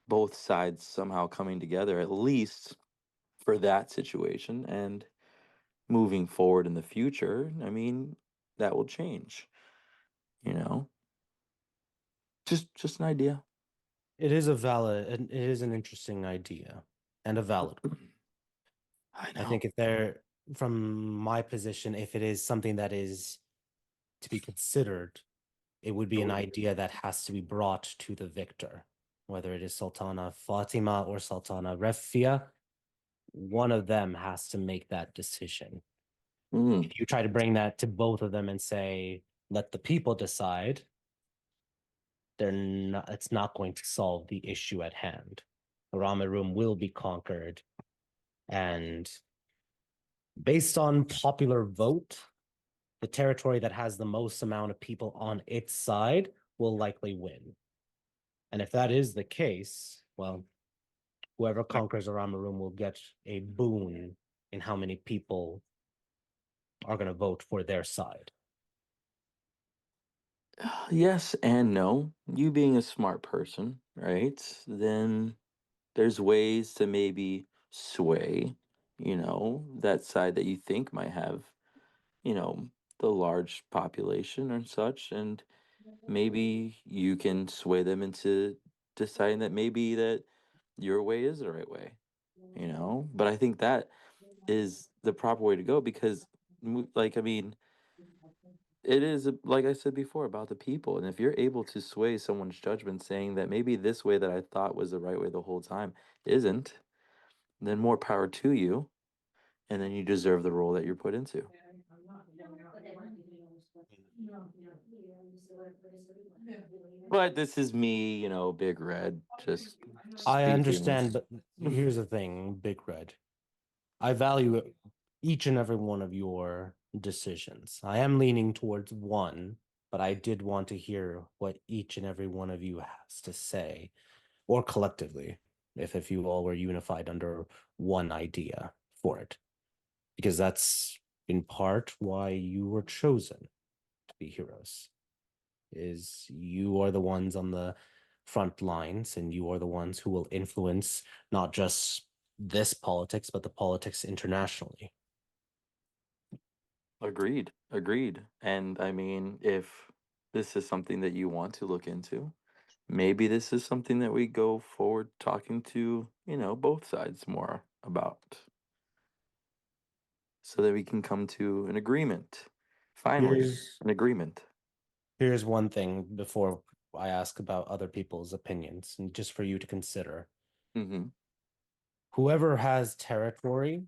both sides somehow coming together, at least for that situation. And moving forward in the future, I mean, that will change, you know? Just an idea. It is an interesting idea and a valid one. I I know. think if there, from my position, if it is something that is to be considered, it would be an idea that has to be brought to the victor, whether it is Sultana Fatima or Sultana Refia. One of them has to make that decision. Mm. If you try to bring that to both of them and say, let the people decide, it's not going to solve the issue at hand. Ramarum will be conquered, and based on popular vote, the territory that has the most amount of people on its side will likely win. And if that is the case, well, whoever conquers Aramarum will get a boon in how many people are going to vote for their side. Yes and no. You being a smart person, right? Then there's ways to maybe sway, that side that you think might have, you know, the large population and such, and maybe you can sway them into deciding that maybe that your way is the right way. But I think that is the proper way to go because, like, I mean, it is, like I said before, about the people. And if you're able to sway someone's judgment saying that maybe this way that I thought was the right way the whole time isn't, then more power to you. And then you deserve the role that you're put into. But this is me, Big Red, just I speaking. understand, but here's the thing, Big Red. I value each and every one of your decisions. I am leaning towards one, but I did want to hear what each and every one of you has to say, or collectively, if you all were unified under one idea for it. Because that's in part why you were chosen to be heroes. Is you are the ones on the front lines, and you are the ones who will influence not just this politics, but the politics internationally. Agreed. Agreed. And I mean, if this is something that you want to look into, maybe this is something that we go forward talking to, both sides more about so that we can come to an agreement. Finally, Here's an agreement. here's one thing before I ask about other people's opinions, and just for you to consider. Mm-hmm. Whoever has territory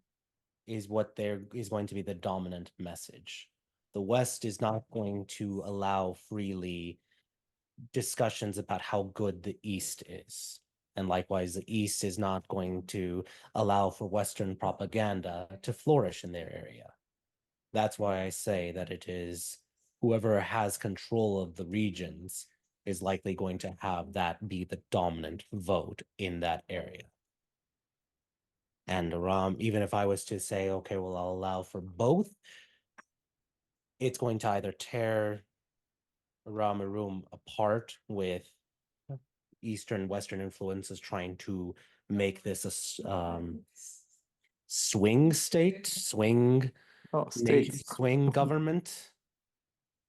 is what there is going to be the dominant message. The West is not going to allow freely discussions about how good the East is. And likewise, the East is not going to allow for Western propaganda to flourish in their area. That's why I say that it is whoever has control of the regions is likely going to have that be the dominant vote in that area. And even if I was to say, okay, well, I'll allow for both, it's going to either tear Ramarum apart with Eastern Western influences trying to make this a swing state, swing Oh, nation, states. swing government,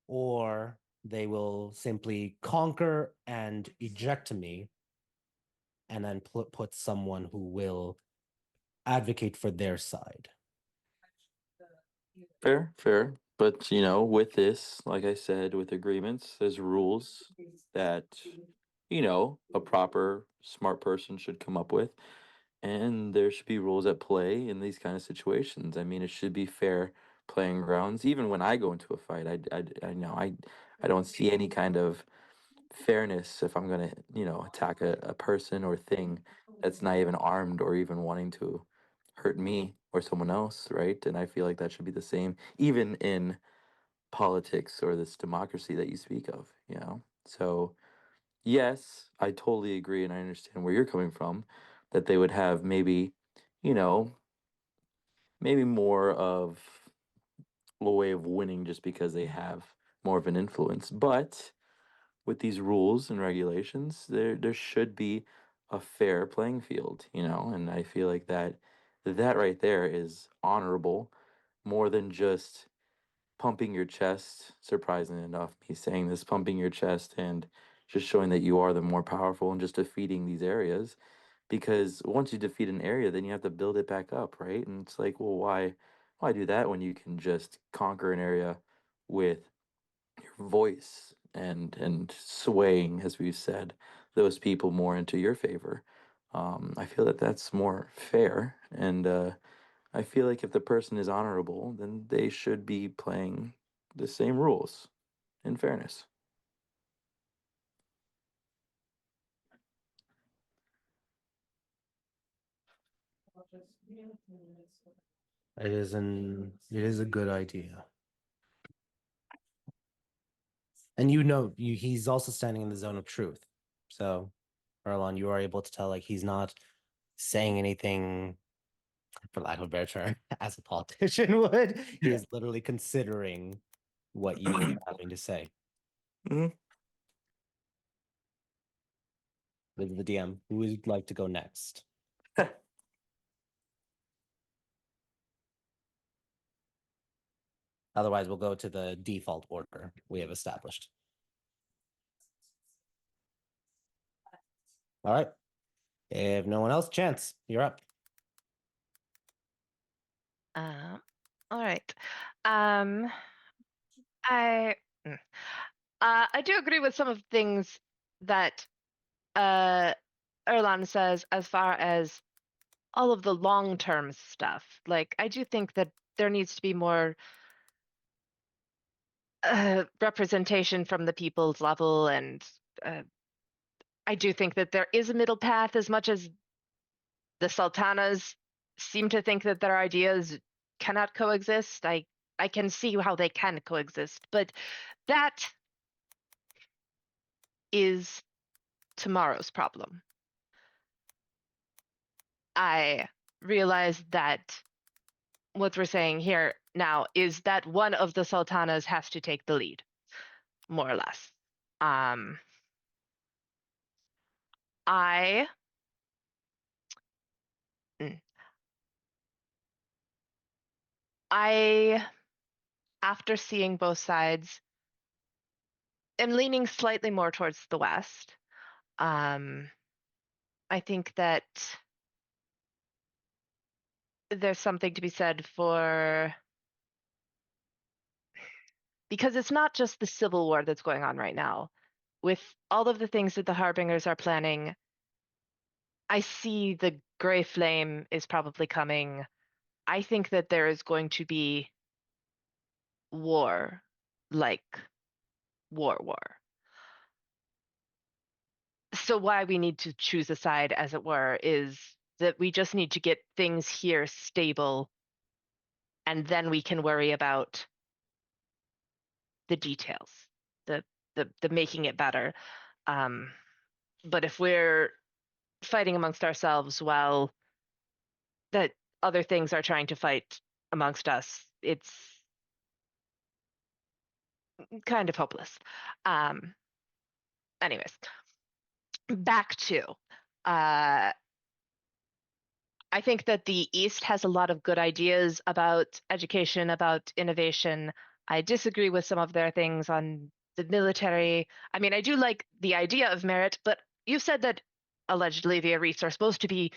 or they will simply conquer and eject me and then put someone who will advocate for their side. Fair, fair. But, with this, like I said, with agreements, there's rules that, a proper, smart person should come up with. And there should be rules at play in these kind of situations. I mean, it should be fair playing grounds. Even when I go into a fight, I know I don't see any kind of fairness if I'm gonna, attack a person or thing that's not even armed or even wanting to hurt me or someone else, right? And I feel like that should be the same, even in politics or this democracy that you speak of. So yes, I totally agree, and I understand where you're coming from, that they would have you know, maybe more of a way of winning just because they have more of an influence. But with these rules and regulations, there should be a fair playing field, and I feel like that right there is honorable more than just pumping your chest. Surprisingly enough, me saying this, pumping your chest and just showing that you are the more powerful and just defeating these areas. Because once you defeat an area, then you have to build it back up, right? And it's like, well, why do that when you can just conquer an area with your voice and swaying, as we've said, those people more into your favor? I feel that that's more fair, and I feel like if the person is honorable, then they should be playing the same rules in fairness. It is a good idea. And he's also standing in the zone of truth. So, Erlon, you are able to tell like he's not saying anything, for lack of a better term, as a politician would. He is literally considering what you are having to say. Mhm. With the DM, who would like to go next? Otherwise, we'll go to the default order we have established. All right. If no one else, Chance, you're up. All right. Um, I mm, I do agree with some of the things that Erlan says as far as all of the long-term stuff. Like, I do think that there needs to be more representation from the people's level, and I do think that there is a middle path. As much as the sultanas seem to think that their ideas cannot coexist, I can see how they can coexist, but that is tomorrow's problem. I realize that what we're saying here now is that one of the sultanas has to take the lead, more or less. I mm, I after seeing both sides am leaning slightly more towards the west. I think that there's something to be said for, because it's not just the civil war that's going on right now. With all of the things that the Harbingers are planning, I see the Gray Flame is probably coming. I think that there is going to be war, like war. So why we need to choose a side, as it were, is that we just need to get things here stable, and then we can worry about the details, the the making it better. But if we're fighting amongst ourselves while that other things are trying to fight amongst us, it's kind of hopeless. Anyways, back to I think that the East has a lot of good ideas about education, about innovation. I disagree with some of their things on the military. I mean, I do like the idea of merit, but you said that allegedly the elites are supposed to be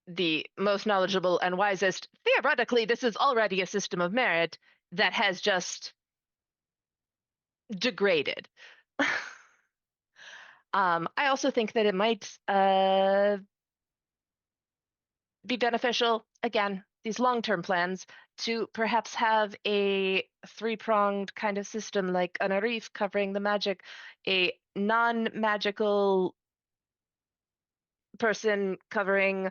the most knowledgeable and wisest. Theoretically, this is already a system of merit that has just degraded. I also think that it might be beneficial, again, these long-term plans, to perhaps have a three-pronged kind of system, like an Arif covering the magic, a non-magical person covering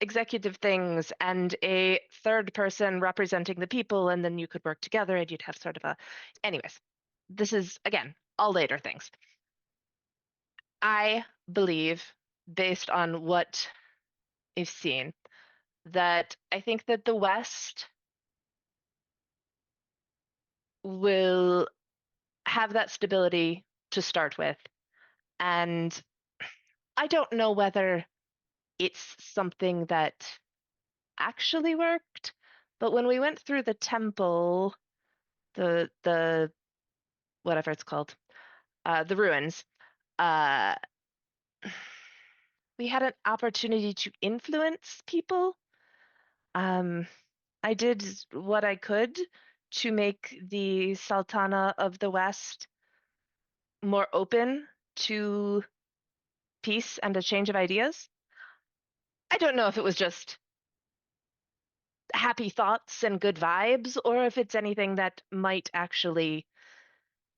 executive things, and a third person representing the people, and then you could work together and you'd have sort of a... Anyways, this is, again, all later things. I believe, based on what I've seen, that I think that the West will have that stability to start with. And I don't know whether it's something that actually worked, but when we went through the temple, the whatever it's called, the ruins, uh, we had an opportunity to influence people. I did what I could to make the Sultana of the West more open to peace and a change of ideas. I don't know if it was just happy thoughts and good vibes, or if it's anything that might actually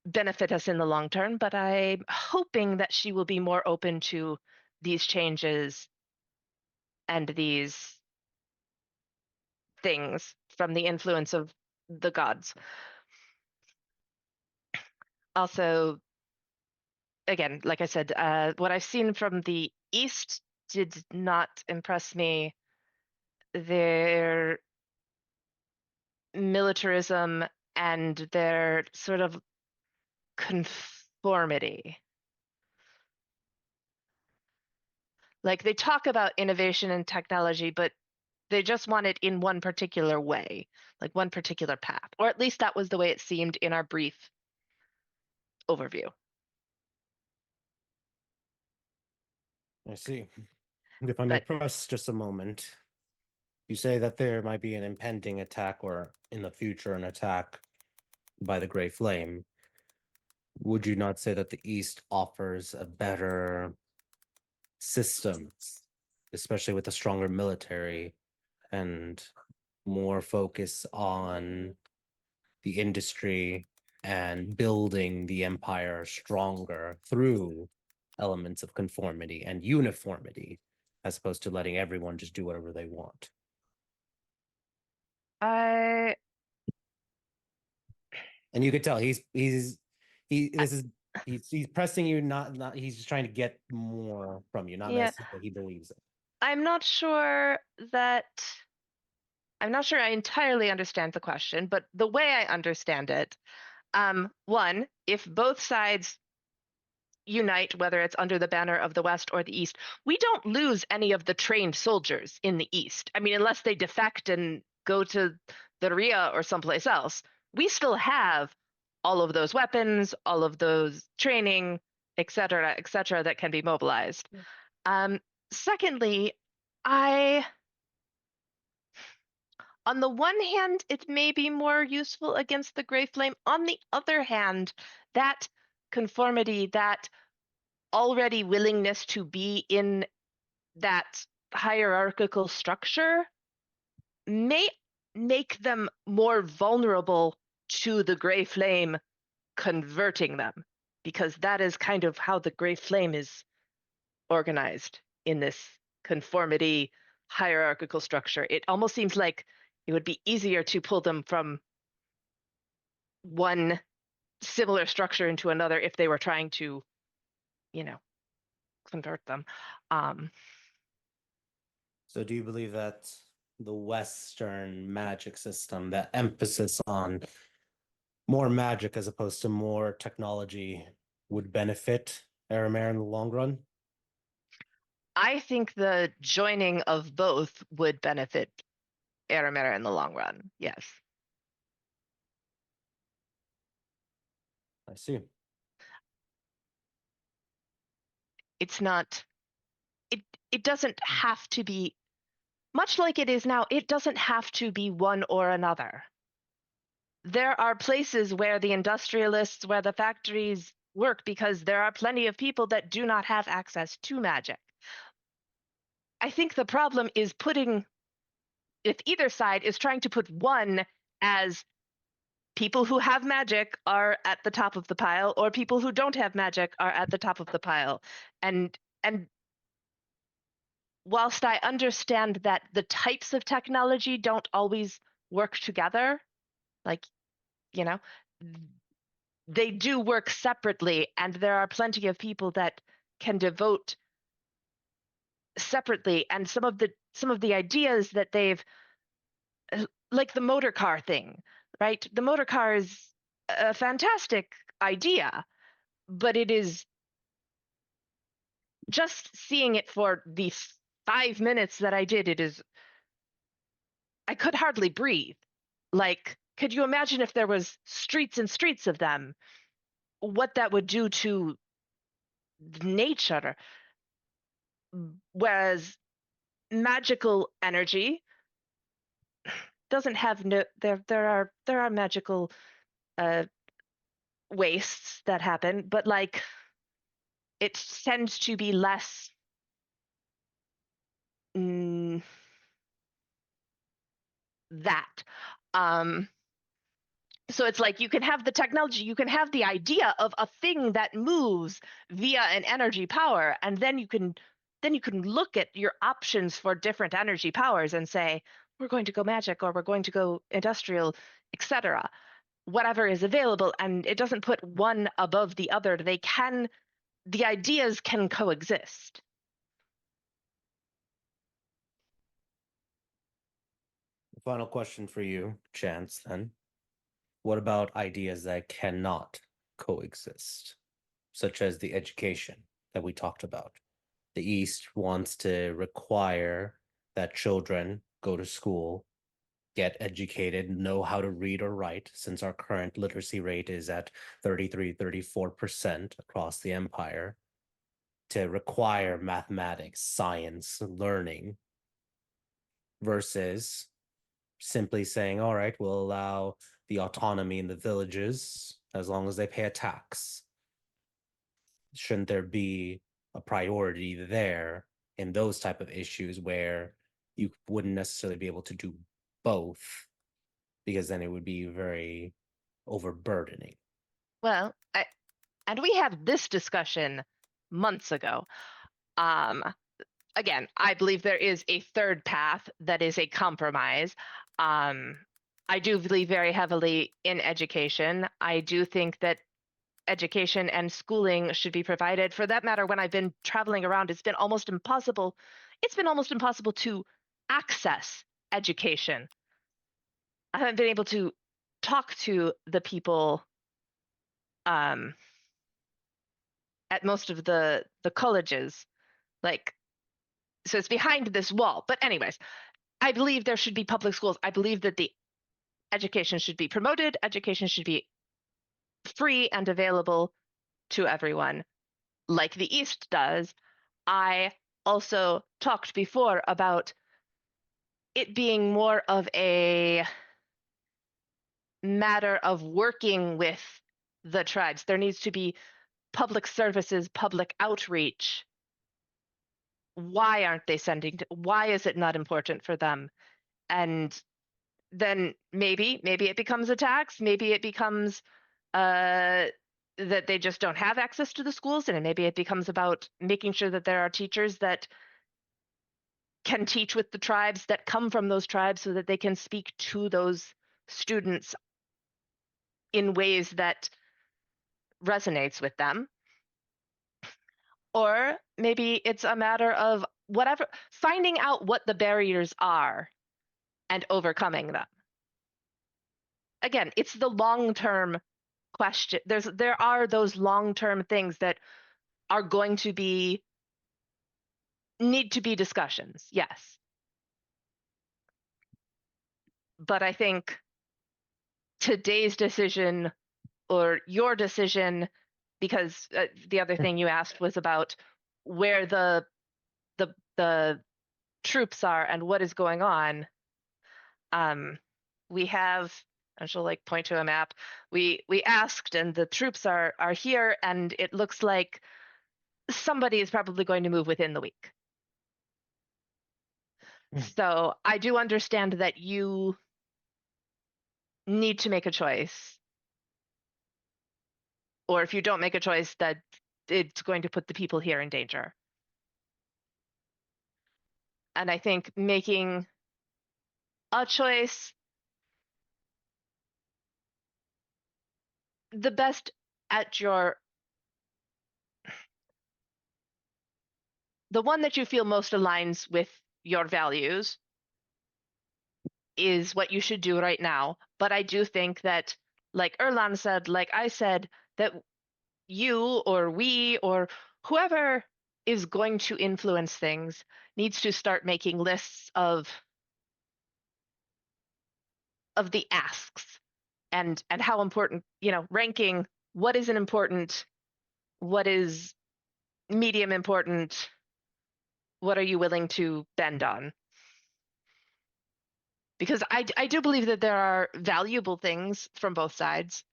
benefit us in the long term, but I'm hoping that she will be more open to these changes and these things from the influence of the gods. Also, again, like I said, what I've seen from the East did not impress me. Their militarism and their sort of conformity. Like, they talk about innovation and technology, but they just want it in one particular way, like one particular path. Or at least that was the way it seemed in our brief overview. I see. If I may But press just a moment. You say that there might be an impending attack, or in the future, an attack by the Grey Flame. Would you not say that the East offers a better system, especially with a stronger military and more focus on the industry and building the empire stronger through elements of conformity and uniformity, as opposed to letting everyone just do whatever they want? I And you could tell he's pressing you, not he's just trying to get more from you, not Yeah. necessarily he believes it. I'm not sure that I'm not sure I entirely understand the question, but the way I understand it, one, if both sides unite, whether it's under the banner of the West or the East, we don't lose any of the trained soldiers in the East. I mean, unless they defect and go to the Ria or someplace else, we still have all of those weapons, all of those training, et cetera, that can be mobilized. Secondly, on the one hand, it may be more useful against the Grey Flame. On the other hand, that conformity, that already willingness to be in that hierarchical structure may make them more vulnerable to the Grey Flame converting them, because that is kind of how the Grey Flame is organized in this conformity hierarchical structure. It almost seems like it would be easier to pull them from one similar structure into another if they were trying to, convert them. So do you believe that the Western magic system, that emphasis on more magic as opposed to more technology, would benefit Aramare in the long run? I think the joining of both would benefit Aramera in the long run. Yes. I see. It's not it doesn't have to be, much like it is now, it doesn't have to be one or another. There are places where the industrialists, where the factories work because there are plenty of people that do not have access to magic. I think the problem is if either side is trying to put one as people who have magic are at the top of the pile, or people who don't have magic are at the top of the pile. And whilst I understand that the types of technology don't always work together, like, they do work separately, and there are plenty of people that can devote separately. And some of the ideas that they've, like the motor car thing, right? The motor car is a fantastic idea, but it is just seeing it for the 5 minutes that I did, I could hardly breathe. Like, could you imagine if there was streets and streets of them, what that would do to nature? Whereas magical energy doesn't have no, there are magical uh wastes that happen, but like it tends to be less that. So it's like you can have the technology, you can have the idea of a thing that moves via an energy power, and then you can look at your options for different energy powers and say, we're going to go magic, or we're going to go industrial, etc. Whatever is available, and it doesn't put one above the other. The ideas can coexist. Final question for you, Chance, then. What about ideas that cannot coexist, such as the education that we talked about? The East wants to require that children go to school, get educated, know how to read or write, since our current literacy rate is at 33-34% across the empire, to require mathematics, science, learning. versus simply saying, all right, we'll allow the autonomy in the villages as long as they pay a tax. Shouldn't there be a priority there in those type of issues where you wouldn't necessarily be able to do both, because then it would be very overburdening? Well, and we had this discussion months ago. Again, I believe there is a third path that is a compromise. I do believe very heavily in education. I do think that education and schooling should be provided. For that matter, when I've been traveling around, it's been almost impossible. It's been almost impossible to access education. I haven't been able to talk to the people at most of the colleges. Like, so it's behind this wall. But anyways, I believe there should be public schools. I believe that the education should be promoted. Education should be free and available to everyone, like the East does. I also talked before about it being more of a matter of working with the tribes. There needs to be public services, public outreach. Why aren't they sending? Why is it not important for them? And then maybe it becomes a tax. Maybe it becomes that they just don't have access to the schools, and maybe it becomes about making sure that there are teachers that can teach with the tribes that come from those tribes so that they can speak to those students in ways that resonates with them. Or maybe it's a matter of whatever, finding out what the barriers are and overcoming them. Again, it's the long-term question. There are those long-term things that are going to need to be discussions, yes. But I think today's decision, or your decision, because the other thing you asked was about where the troops are and what is going on. We have, I shall like point to a map. We asked, and the troops are here, and it looks like somebody is probably going to move within the week. So I do understand that you need to make a choice. Or if you don't make a choice, that it's going to put the people here in danger. And I think making a choice, the best at the one that you feel most aligns with your values is what you should do right now. But I do think that, like Erlan said, like I said, that you or we or whoever is going to influence things needs to start making lists of the asks and how important, ranking what is an important, what is medium important, what are you willing to bend on? Because I do believe that there are valuable things from both sides.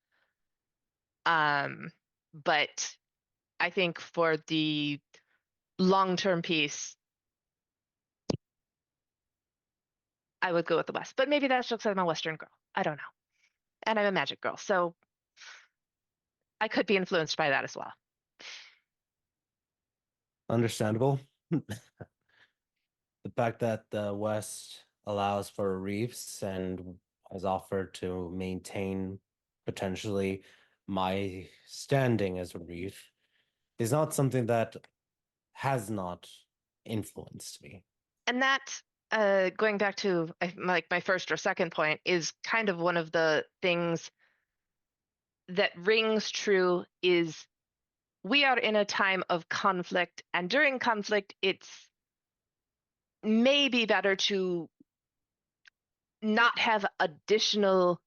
But I think for the long-term piece, I would go with the West. But maybe that's just because I'm a Western girl. I don't know. And I'm a magic girl, so I could be influenced by that as well. Understandable. The fact that the West allows for reefs and has offered to maintain potentially my standing as a reef is not something that has not influenced me. And that, going back to like my first or second point, is kind of one of the things that rings true is we are in a time of conflict, and during conflict, it's maybe better to not have additional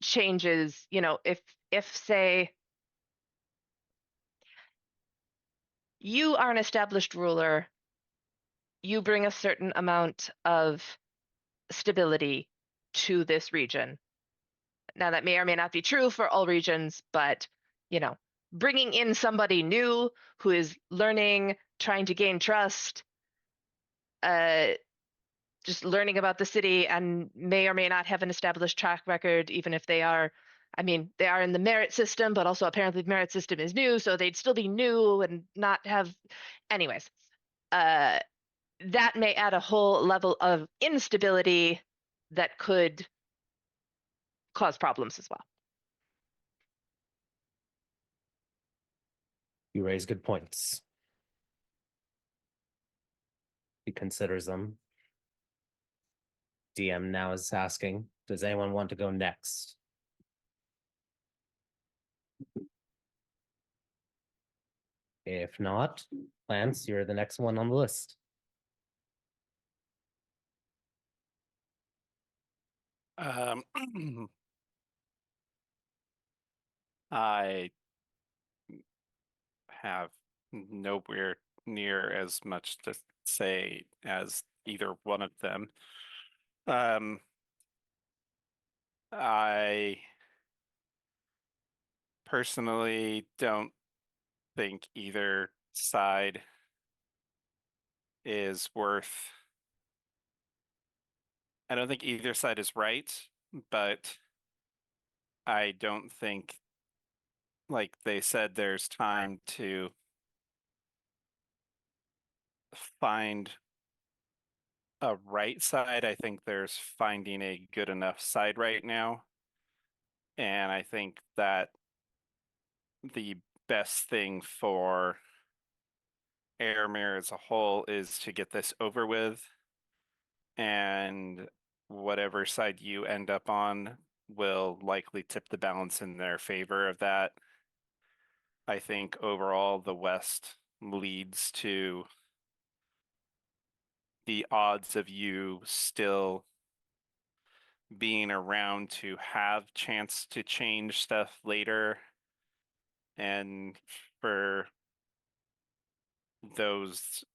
changes. If say you are an established ruler you bring a certain amount of stability to this region. Now, that may or may not be true for all regions, but, bringing in somebody new who is learning, trying to gain trust, just learning about the city and may or may not have an established track record, even if they are, they are in the merit system, but also apparently the merit system is new, so they'd still be new and not have, anyways. That may add a whole level of instability that could cause problems as well. You raise good points. He considers them. DM now is asking, does anyone want to go next? If not, Lance, you're the next one on the list. I have nowhere near as much to say as either one of them. I personally don't think either side is worth. I don't think either side is right, but I don't think, like they said, there's time to find a right side. I think there's finding a good enough side right now. And I think that the best thing for Airmere as a whole is to get this over with. And whatever side you end up on will likely tip the balance in their favor of that. I think overall the West leads to the odds of you still being around to have chance to change stuff later, and for those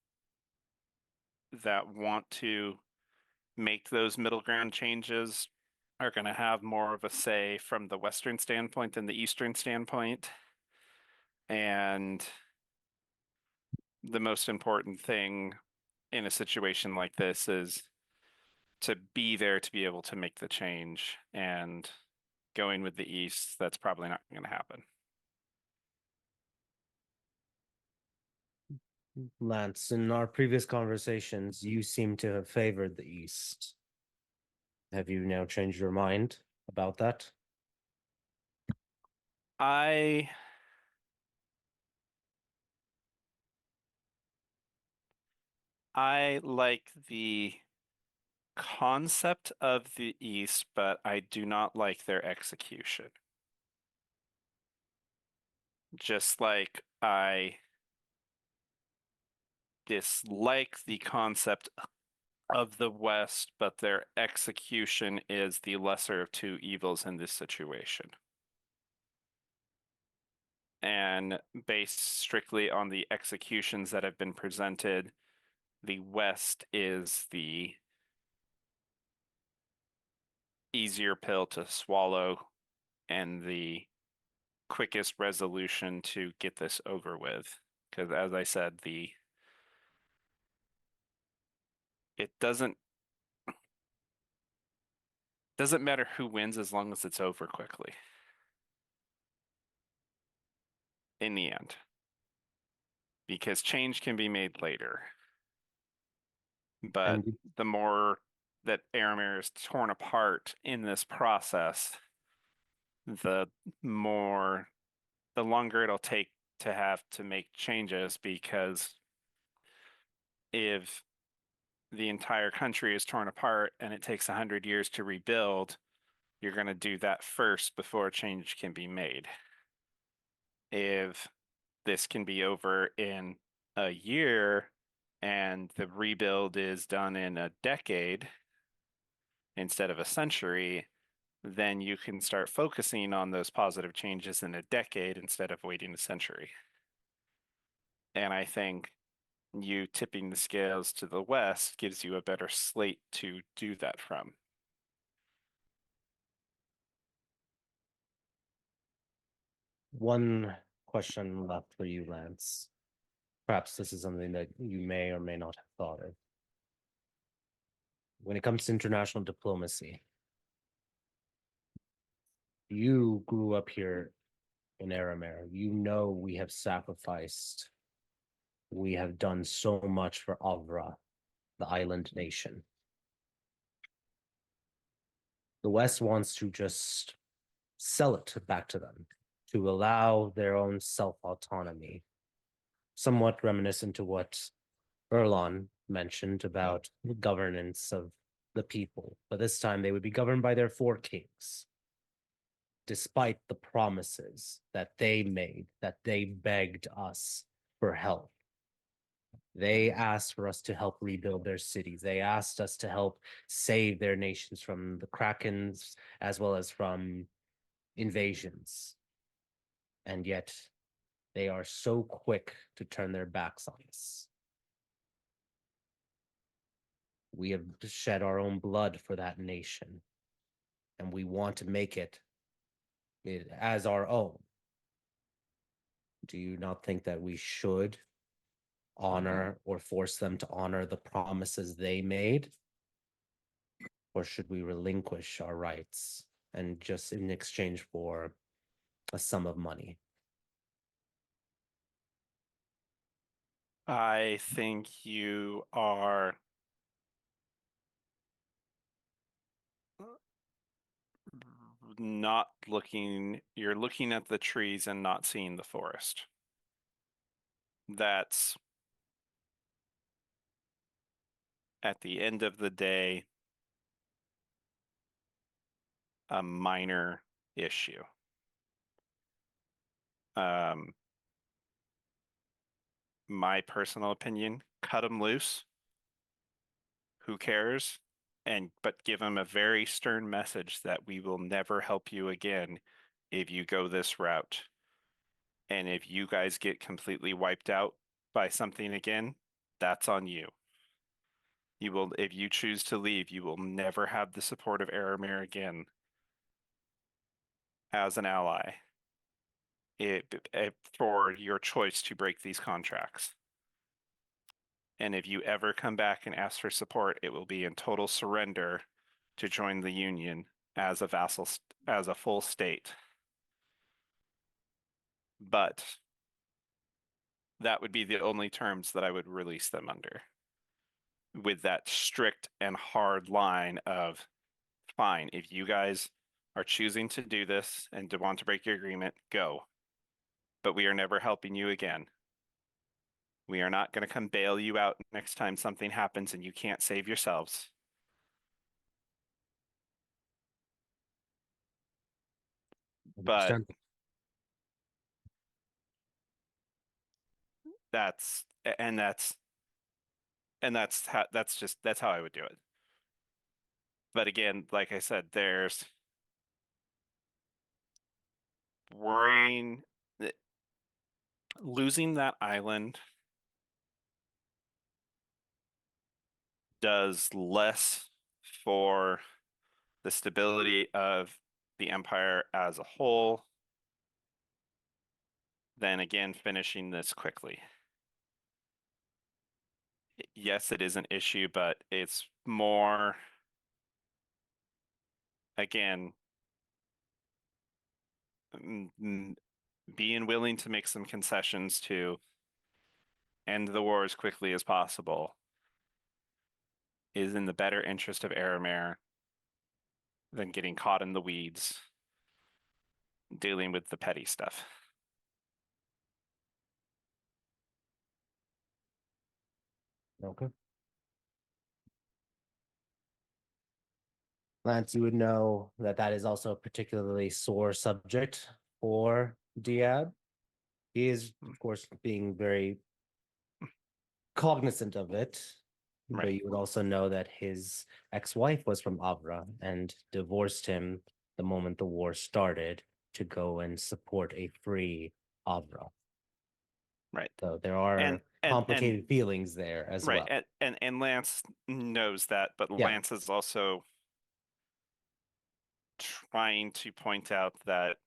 that want to make those middle ground changes are going to have more of a say from the Western standpoint than the Eastern standpoint. And the most important thing in a situation like this is to be there to be able to make the change. And going with the East, that's probably not going to happen. Lance, in our previous conversations, you seem to have favored the East. Have you now changed your mind about that? I like the concept of the East, but I do not like their execution. Just like I dislike the concept of the West, but their execution is the lesser of two evils in this situation. And based strictly on the executions that have been presented, the West is the easier pill to swallow and the quickest resolution to get this over with. Because as I said, it doesn't matter who wins as long as it's over quickly in the end, because change can be made later. But the more that Aramir is torn apart in this process, the longer it'll take to have to make changes, because if the entire country is torn apart and it takes 100 years to rebuild, you're going to do that first before change can be made. If this can be over in a year and the rebuild is done in a decade instead of a century, then you can start focusing on those positive changes in a decade instead of waiting a century. And I think you tipping the scales to the west gives you a better slate to do that from. One question left for you, Lance. Perhaps this is something that you may or may not have thought of. When it comes to international diplomacy, you grew up here in Aramere. You know we have sacrificed. We have done so much for Avra, the island nation. The West wants to just sell it back to them, to allow their own self-autonomy, somewhat reminiscent to what Erlon mentioned about the governance of the people. But this time they would be governed by their four kings, despite the promises that they made, that they begged us for help. They asked for us to help rebuild their cities. They asked us to help save their nations from the Krakens as well as from invasions. And yet they are so quick to turn their backs on us. We have shed our own blood for that nation, and we want to make it as our own. Do you not think that we should honor or force them to honor the promises they made? Or should we relinquish our rights and just in exchange for a sum of money? I think you are not looking, you're looking at the trees and not seeing the forest. That's, at the end of the day, a minor issue. My personal opinion, cut them loose. Who cares? But give them a very stern message that we will never help you again if you go this route. And if you guys get completely wiped out by something again, that's on you. You will, if you choose to leave, you will never have the support of Aramir again as an ally for your choice to break these contracts. And if you ever come back and ask for support, it will be in total surrender to join the Union as a vassal, as a full state. But that would be the only terms that I would release them under, with that strict and hard line of, fine, if you guys are choosing to do this and to want to break your agreement, go. But we are never helping you again. We are not going to come bail you out next time something happens and you can't save yourselves. But that's how I would do it. But again, like I said, there's worrying that losing that island does less for the stability of the empire as a whole than, again, finishing this quickly. Yes, it is an issue, but it's more, again, being willing to make some concessions to end the war as quickly as possible is in the better interest of Aramir than getting caught in the weeds dealing with the petty stuff. Okay. Lance, you would know that that is also a particularly sore subject for Diab. He is, of course, being very cognizant of it, but Right. you would also know that his ex-wife was from Avra and divorced him the moment the war started to go and support a free Avra. Right. So there are And complicated feelings there as right. well. And Lance knows that, but Yeah. Lance is also trying to point out that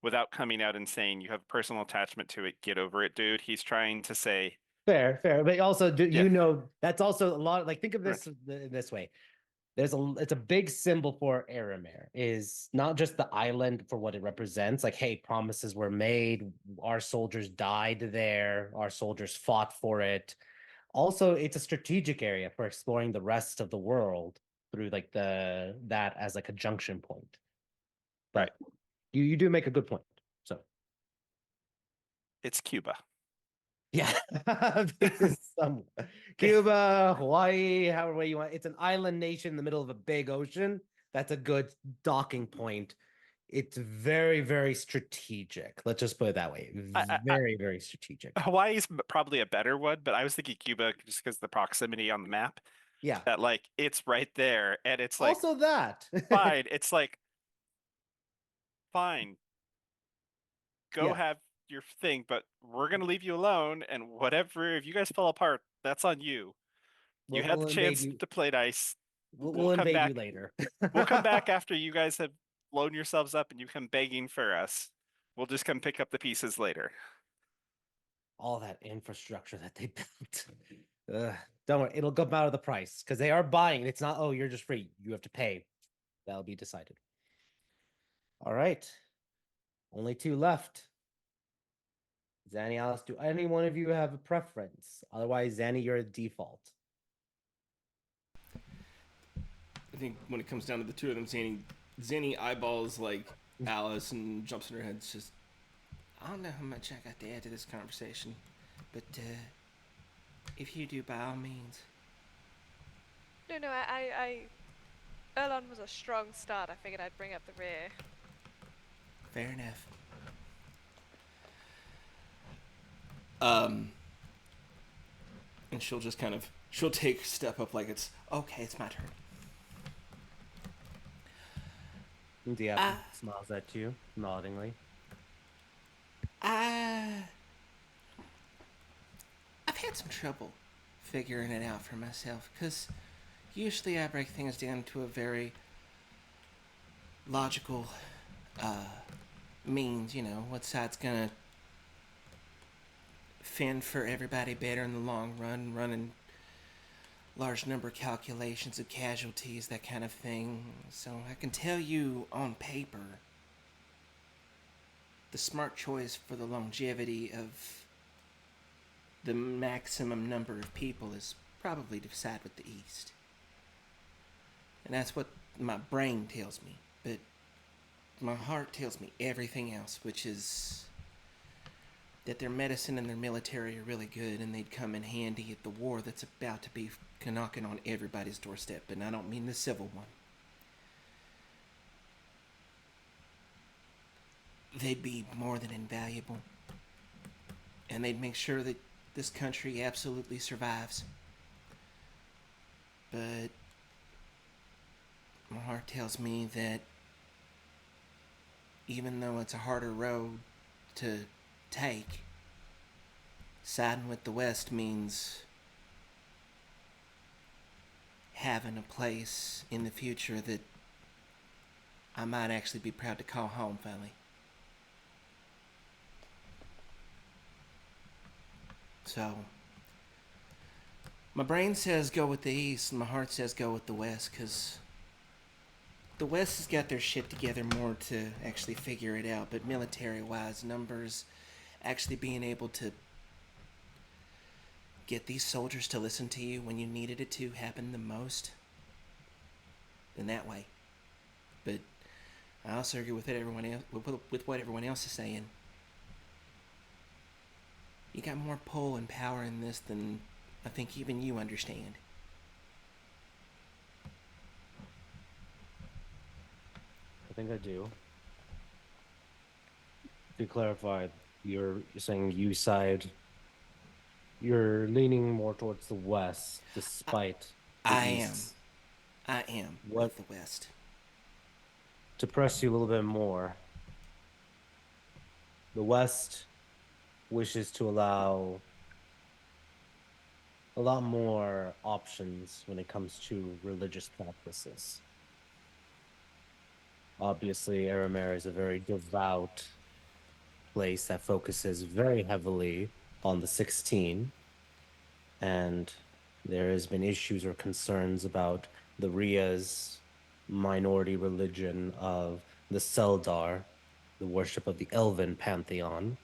without coming out and saying you have personal attachment to it, get over it, dude. He's trying to say, Fair, but also, do Yeah. you know that's also a lot? Like, think of Right. this this way. It's a big symbol for Aramir. Is not just the island for what it represents. Like, hey, promises were made. Our soldiers died there. Our soldiers fought for it. Also, it's a strategic area for exploring the rest of the world through like that as like a junction point. But you do make a good point. So it's Cuba. yeah, Cuba, Hawaii, however way you want. It's an island nation in the middle of a big ocean. That's a good docking point. It's very, very strategic. Let's just put it that way. Very, very strategic. Hawaii's probably a better one, but I was thinking Cuba just because the proximity on the map. Yeah. That like it's right there, and it's like Also that. fine. It's like fine. Go Yeah. have your thing, but we're gonna leave you alone. And whatever, if you guys fall apart, that's on you. You had the chance to play nice. We'll come invade back. you later. We'll come back after you guys have blown yourselves up and you come begging for us. We'll just come pick up the pieces later. All that infrastructure that they built. Don't worry, it'll come out of the price because they are buying. It's not, oh, you're just free. You have to pay. That'll be decided. All right. Only two left. Zanny, Alice, do any one of you have a preference? Otherwise, Zanny, you're a default. I think when it comes down to the two of them, Zanny eyeballs like Alice and jumps in her head. It's just, I don't know how much I got to add to this conversation, but if you do, by all means. No, Erlon was a strong start. I figured I'd bring up the rear. Fair enough. And she'll just she'll take a step up like it's, okay, it's my turn. Diablo smiles at you, noddingly. I've had some trouble figuring it out for myself, because usually I break things down to a very logical means, what side's gonna fend for everybody better in the long run, running large number calculations of casualties, that kind of thing. So I can tell you on paper, the smart choice for the longevity of the maximum number of people is probably to side with the East. And that's what my brain tells me. But my heart tells me everything else, which is that their medicine and their military are really good, and they'd come in handy at the war that's about to be knocking on everybody's doorstep. And I don't mean the civil one. They'd be more than invaluable. And they'd make sure that this country absolutely survives. But my heart tells me that even though it's a harder road to take, siding with the West means having a place in the future that I might actually be proud to call home, finally. So, my brain says go with the East, and my heart says go with the West, because the West has got their shit together more to actually figure it out, but military-wise, numbers, actually being able to get these soldiers to listen to you when you needed it to happen the most, in that way. But I also agree with what everyone else is saying. You got more pull and power in this than I think even you understand. I think I do. To clarify, you're saying you're leaning more towards the West, despite I am with the West. To press you a little bit more, the West wishes to allow a lot more options when it comes to religious practices. Obviously, Aramere is a very devout place that focuses very heavily on the 16, and there has been issues or concerns about the Ria's minority religion of the Seldar, the worship of the Elven pantheon.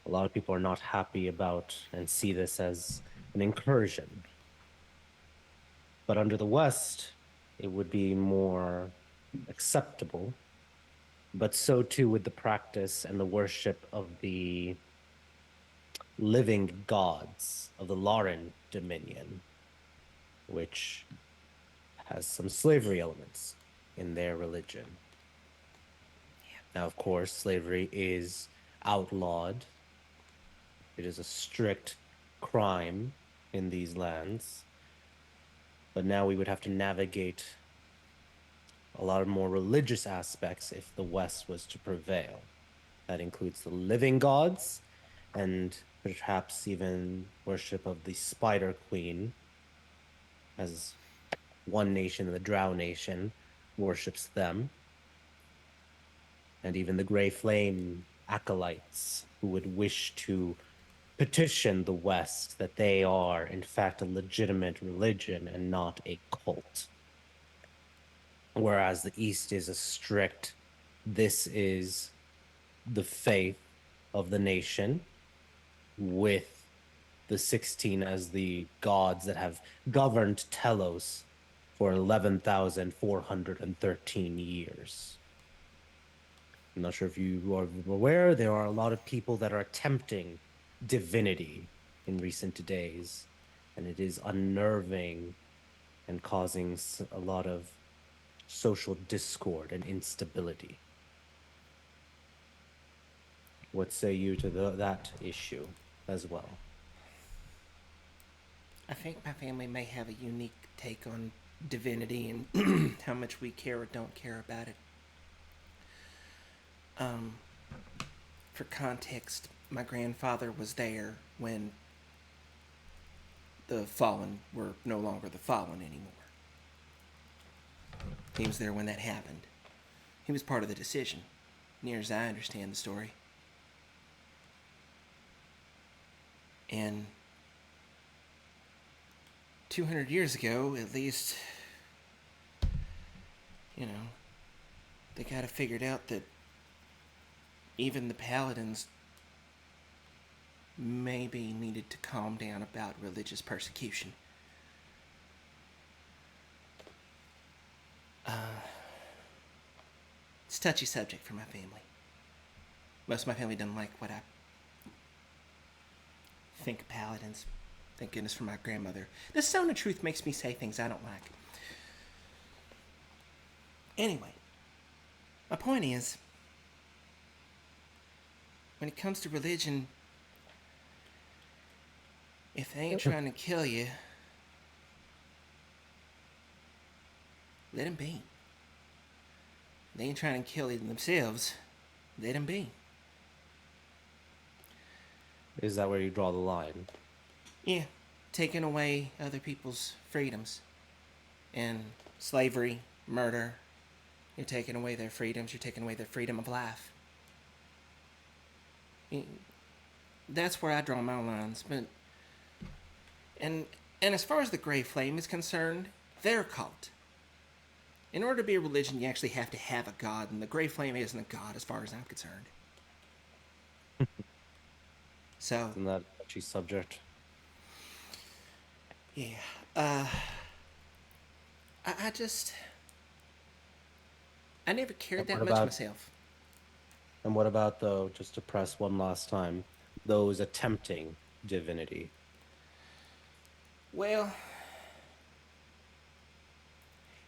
A lot of people are not happy about and see this as an incursion. But under the West, it would be more acceptable. But so too with the practice and the worship of the living gods of the Lauren Dominion, which has some slavery elements in their religion. Now, of course, slavery is outlawed. It is a strict crime in these lands. But now we would have to navigate a lot of more religious aspects if the West was to prevail. That includes the living gods and perhaps even worship of the Spider Queen, as one nation, the Drow Nation, worships them. And even the Grey Flame acolytes who would wish to petition the West that they are, in fact, a legitimate religion and not a cult. Whereas the East is a strict, this is the faith of the nation, with the 16 as the gods that have governed Tellos for 11,413 years. I'm not sure if you are aware, there are a lot of people that are attempting divinity in recent days, and it is unnerving and causing a lot of social discord and instability. What say you to that issue as well? I think my family may have a unique take on divinity and how much we care or don't care about it. For context, my grandfather was there when the fallen were no longer the fallen anymore. He was there when that happened. He was part of the decision, near as I understand the story. And 200 years ago, at least, you know, they kind of figured out that even the paladins maybe needed to calm down about religious persecution. It's a touchy subject for my family. Most of my family doesn't like what I think of paladins. Thank goodness for my grandmother. The Stone of Truth makes me say things I don't like. Anyway, my point is, when it comes to religion, if they ain't trying to kill you, let them be. They ain't trying to kill you themselves, let them be. Is that where you draw the line? Yeah, taking away other people's freedoms. And slavery, murder, you're taking away their freedoms, you're taking away their freedom of life. That's where I draw my lines. But and as far as the Grey Flame is concerned, they're a cult. In order to be a religion, you actually have to have a god, and the Grey Flame isn't a god as far as I'm concerned. So, Isn't that a touchy subject? yeah. I never cared that much myself. And what about, though, just to press one last time, those attempting divinity? Well,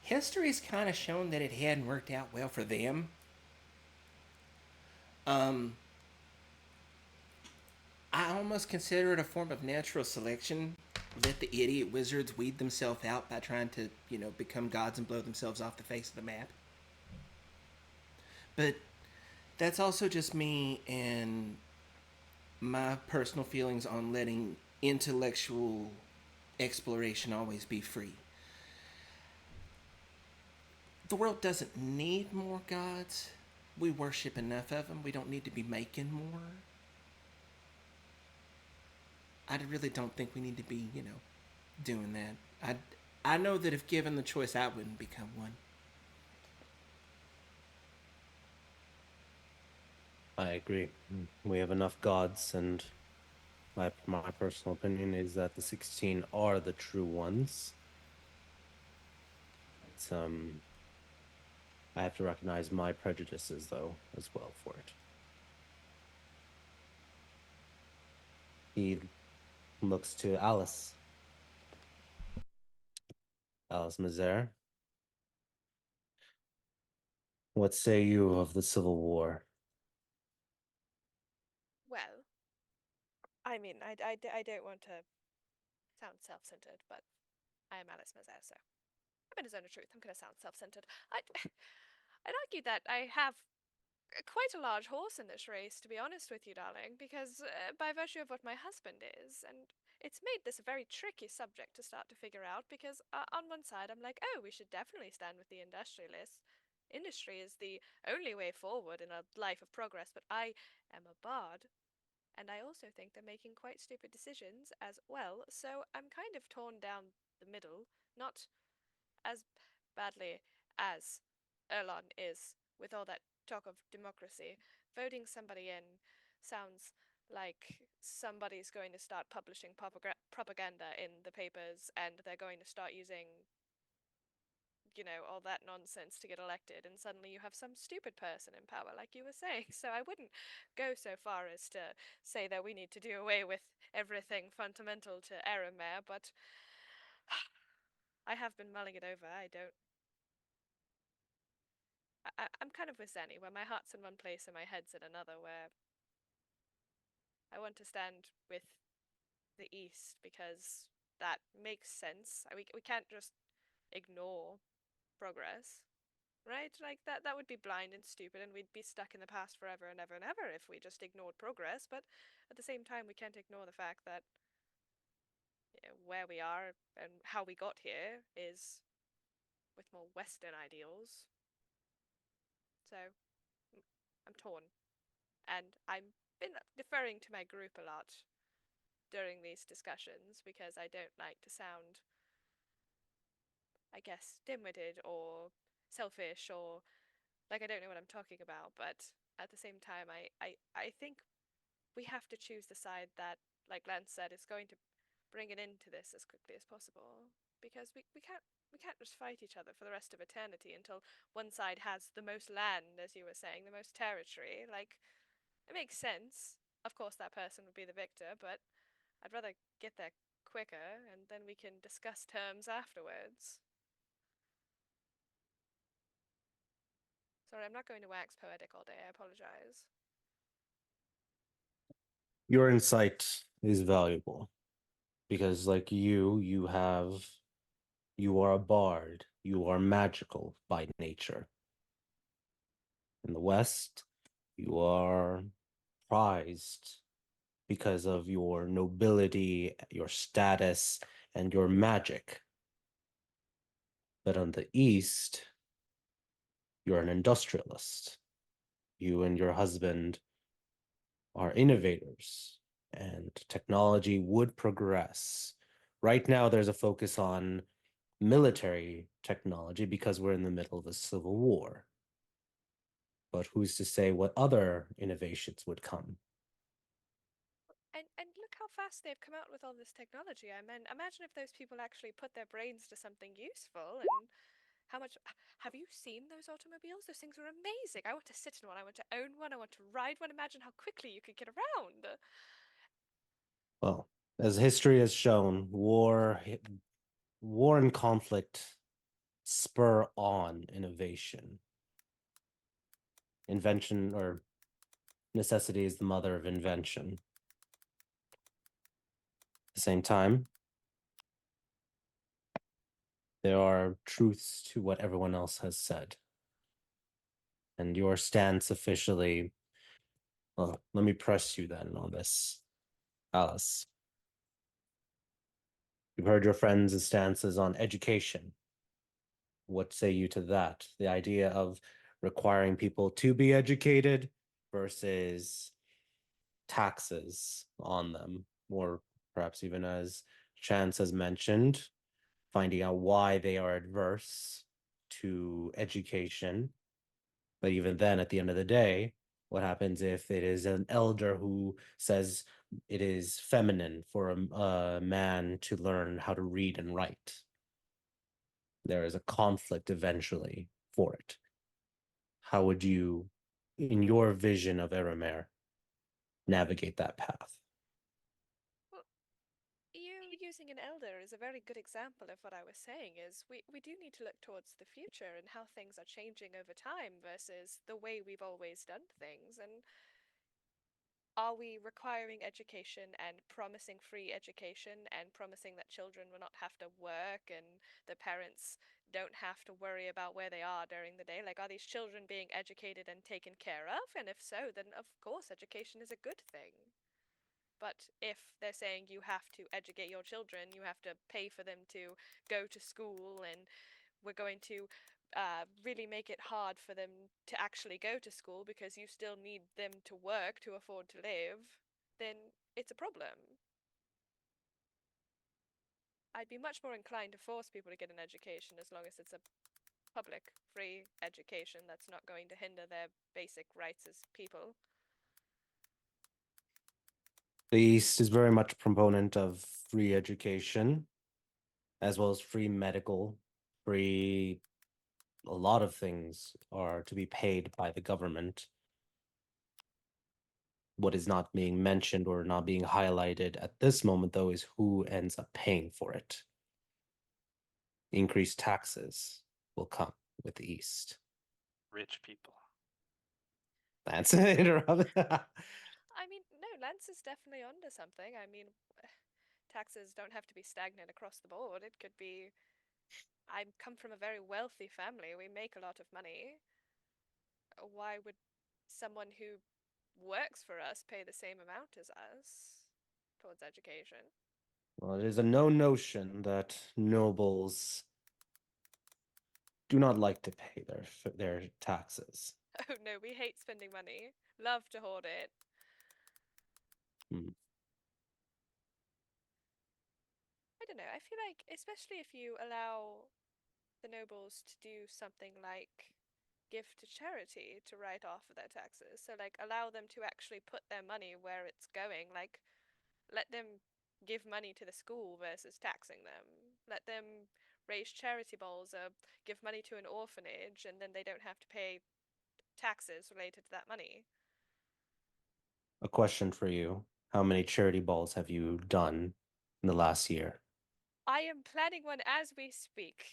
history's kind of shown that it hadn't worked out well for them. I almost consider it a form of natural selection. Let the idiot wizards weed themselves out by trying to, become gods and blow themselves off the face of the map. But that's also just me and my personal feelings on letting intellectual exploration always be free. The world doesn't need more gods. We worship enough of them. We don't need to be making more. I really don't think we need to be, doing that. I know that if given the choice, I wouldn't become one. I agree. We have enough gods, and my personal opinion is that the 16 are the true ones. It's, I have to recognize my prejudices, though, as well for it. He looks to Alice. Alice Mazer. What say you of the Civil War? Well, I mean, I don't want to sound self-centered, but I am Alice Mazer, so I'm in a zone of truth. I'm going to sound self-centered. I'd argue that I have quite a large horse in this race, to be honest with you, darling, because by virtue of what my husband is, and it's made this a very tricky subject to start to figure out, because on one side I'm like, oh, we should definitely stand with the industrialists. Industry is the only way forward in a life of progress, but I am a bard, and I also think they're making quite stupid decisions as well, so I'm kind of torn down the middle, not as badly as Erlon is, with all that talk of democracy. Voting somebody in sounds like somebody's going to start publishing propaganda in the papers, and they're going to start using, all that nonsense to get elected, and suddenly you have some stupid person in power, like you were saying. So I wouldn't go so far as to say that we need to do away with everything fundamental to Aramare, but I have been mulling it over. I'm kind of with Zanny, where my heart's in one place and my head's in another, where I want to stand with the East because that makes sense. We can't just ignore progress, right? Like that would be blind and stupid, and we'd be stuck in the past forever and ever and ever if we just ignored progress. But at the same time, we can't ignore the fact that where we are and how we got here is with more Western ideals. So I'm torn, and I'm been deferring to my group a lot during these discussions because I don't like to sound, I guess, dim-witted or selfish or like I don't know what I'm talking about. But at the same time, I think we have to choose the side that, like Lance said, is going to bring it into this as quickly as possible, because we can't just fight each other for the rest of eternity until one side has the most land, as you were saying, the most territory. Like, it makes sense. Of course, that person would be the victor, but I'd rather get there quicker, and then we can discuss terms afterwards. Sorry, I'm not going to wax poetic all day. I apologize. Your insight is valuable because, like you are a bard. You are magical by nature. In the West, you are prized because of your nobility, your status, and your magic. But on the East, you're an industrialist. You and your husband are innovators, and technology would progress. Right now, there's a focus on military technology because we're in the middle of a civil war. But who's to say what other innovations would come? And look how fast they've come out with all this technology. I mean, imagine if those people actually put their brains to something useful, and how much. Have you seen those automobiles? Those things are amazing. I want to sit in one. I want to own one. I want to ride one. Imagine how quickly you could get around. Well, as history has shown, war and conflict spur on innovation. Invention or necessity is the mother of invention. At the same time, there are truths to what everyone else has said. And your stance officially Well, let me press you then on this, Alice. You've heard your friends' stances on education. What say you to that? The idea of requiring people to be educated versus taxes on them, or perhaps even as Chance has mentioned, finding out why they are adverse to education. But even then, at the end of the day, what happens if it is an elder who says it is feminine for a man to learn how to read and write? There is a conflict eventually for it. How would you, in your vision of Eremer, navigate that path? Well, you using an elder is a very good example of what I was saying is we do need to look towards the future and how things are changing over time versus the way we've always done things. And are we requiring education and promising free education and promising that children will not have to work and the parents don't have to worry about where they are during the day? Like, are these children being educated and taken care of? And if so, then of course education is a good thing. But if they're saying you have to educate your children, you have to pay for them to go to school, and we're going to really make it hard for them to actually go to school because you still need them to work to afford to live, then it's a problem. I'd be much more inclined to force people to get an education as long as it's a public, free education that's not going to hinder their basic rights as people. The East is very much a proponent of free education, as well as free medical, free. A lot of things are to be paid by the government. What is not being mentioned or not being highlighted at this moment, though, is who ends up paying for it. Increased taxes will come with the East. Rich people. That's interrupt. I mean, no, Lance is definitely onto something. I mean, taxes don't have to be stagnant across the board. It could be, I come from a very wealthy family. We make a lot of money. Why would someone who works for us pay the same amount as us towards education? Well, it is a known notion that nobles do not like to pay their taxes. Oh no, we hate spending money. Love to hoard it. Hmm. I don't know. I feel like, especially if you allow the nobles to do something like give to charity to write off of their taxes. So, like, allow them to actually put their money where it's going. Like, let them give money to the school versus taxing them. Let them raise charity balls or give money to an orphanage, and then they don't have to pay taxes related to that money. A question for you. How many charity balls have you done in the last year? I am planning one as we speak,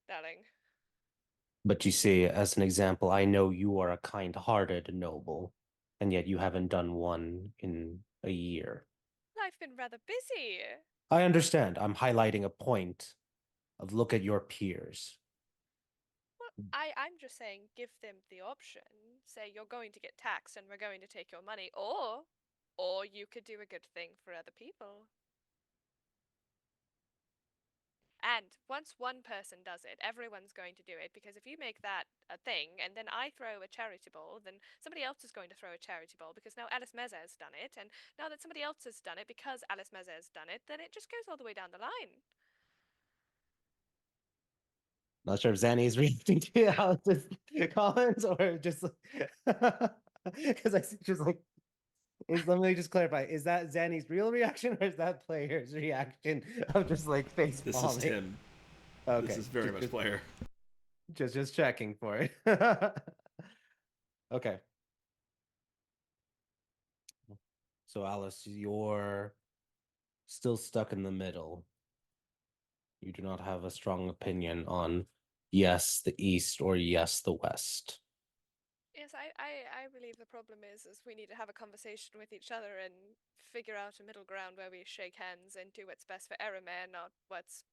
darling. But you see, as an example, I know you are a kind-hearted noble, and yet you haven't done one in a year. I've been rather busy. I understand. I'm highlighting a point of look at your peers. Well, I'm just saying give them the option. Say you're going to get taxed and we're going to take your money, or you could do a good thing for other people. And once one person does it, everyone's going to do it, because if you make that a thing and then I throw a charity ball, then somebody else is going to throw a charity ball because now Alice Meza has done it, and now that somebody else has done it because Alice Meza has done it, then it just goes all the way down the line. Not sure if Zanny is reacting to Alice's comments or just because I see just like let me just clarify: is that Zanny's real reaction or is that player's reaction of just like face This palming? is Tim. Okay, This is very much player. Just checking for it. Okay. So Alice, you're still stuck in the middle. You do not have a strong opinion on yes, the East or yes, the West. Yes, I believe the problem is we need to have a conversation with each other and figure out a middle ground where we shake hands and do what's best for Eramer, not what's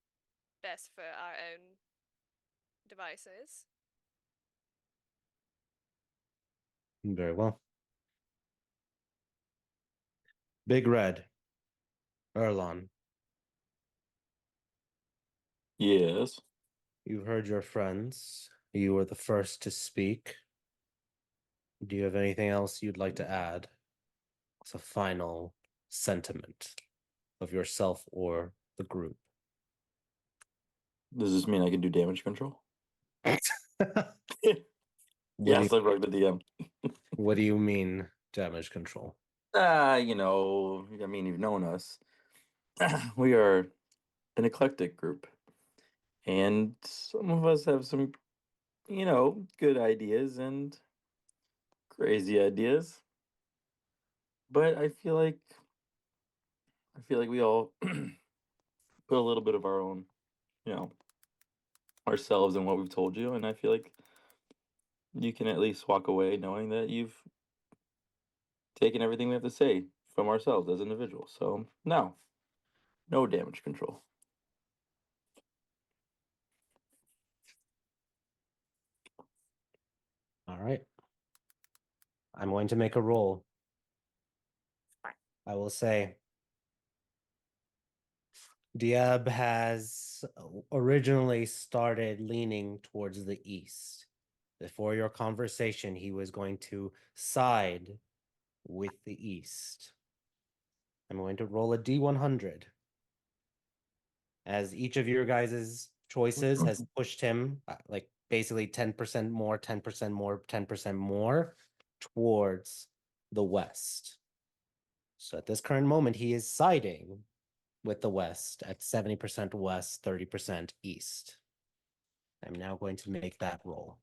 best for our own devices. Very well. Big Red. Erlon, Yes. you've heard your friends. You were the first to speak. Do you have anything else you'd like to add? It's a final sentiment of yourself or the group. Does this mean I can do damage control? What Yes, do I broke the DM. what do you mean damage control? You know, I mean, you've known us. We are an eclectic group, and some of us have some, good ideas and crazy ideas. But I feel like we all put a little bit of our own, you know, ourselves in what we've told you, and I feel like you can at least walk away knowing that you've taken everything we have to say from ourselves as individuals. So no damage control. All right. I'm going to make a roll. I will say Diab has originally started leaning towards the east. Before your conversation, he was going to side with the east. I'm going to roll a D100. As each of your guys' choices has pushed him like basically 10% more, 10% more, 10% more towards the west. So at this current moment, he is siding with the west at 70% west, 30% east. I'm now going to make that roll.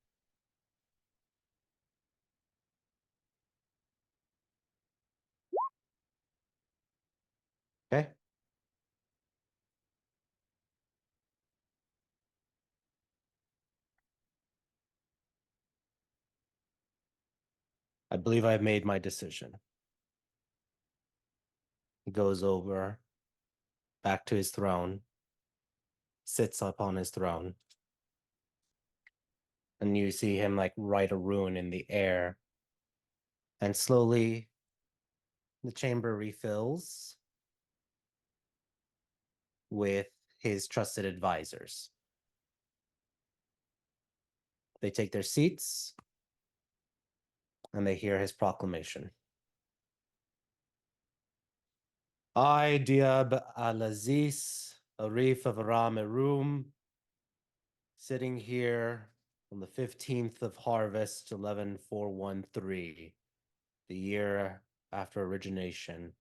Okay. I believe I've made my decision. He goes over back to his throne, sits up on his throne, and you see him like write a rune in the air. And slowly the chamber refills with his trusted advisors. They take their seats and they hear his proclamation. I, Diab al-Aziz, Arif of Aram-Erum, sitting here on the 15th of harvest, 11413, the year after origination,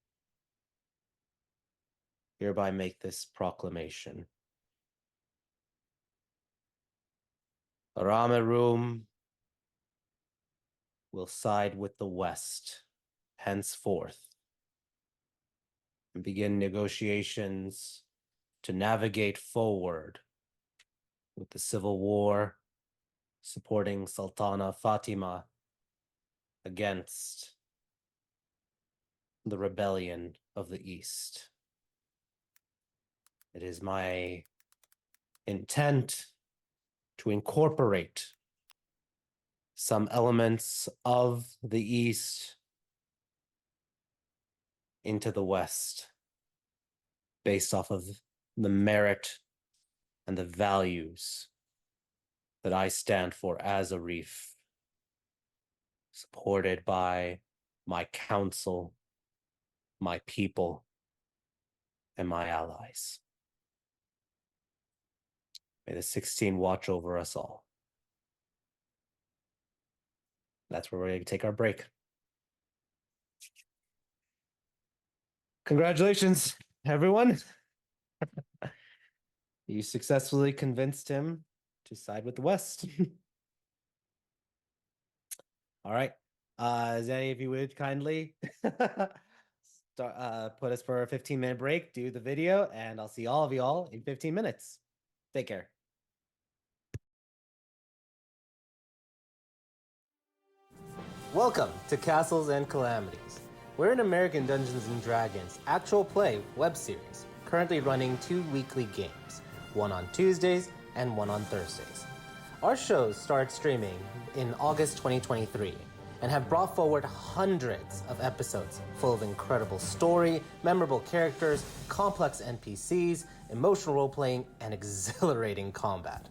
hereby make this proclamation. Aram-Erum will side with the West henceforth and begin negotiations to navigate forward with the civil war supporting Sultana Fatima against the rebellion of the East. It is my intent to incorporate some elements of the East into the West based off of the merit and the values that I stand for as a reef, supported by my council, my people, and my allies. May the 16 watch over us all. That's where we're going to take our break. Congratulations, everyone. You successfully convinced him to side with the West. All right. As any of you would kindly put us for a 15-minute break, do the video, and I'll see all of y'all in 15 minutes. Take care. Welcome to Castles and Calamities. We're an American Dungeons & Dragons actual play web series, currently running 2 weekly games, one on Tuesdays and one on Thursdays. Our shows started streaming in August 2023, and have brought forward hundreds of episodes full of incredible story, memorable characters, complex NPCs, emotional role-playing, and exhilarating combat.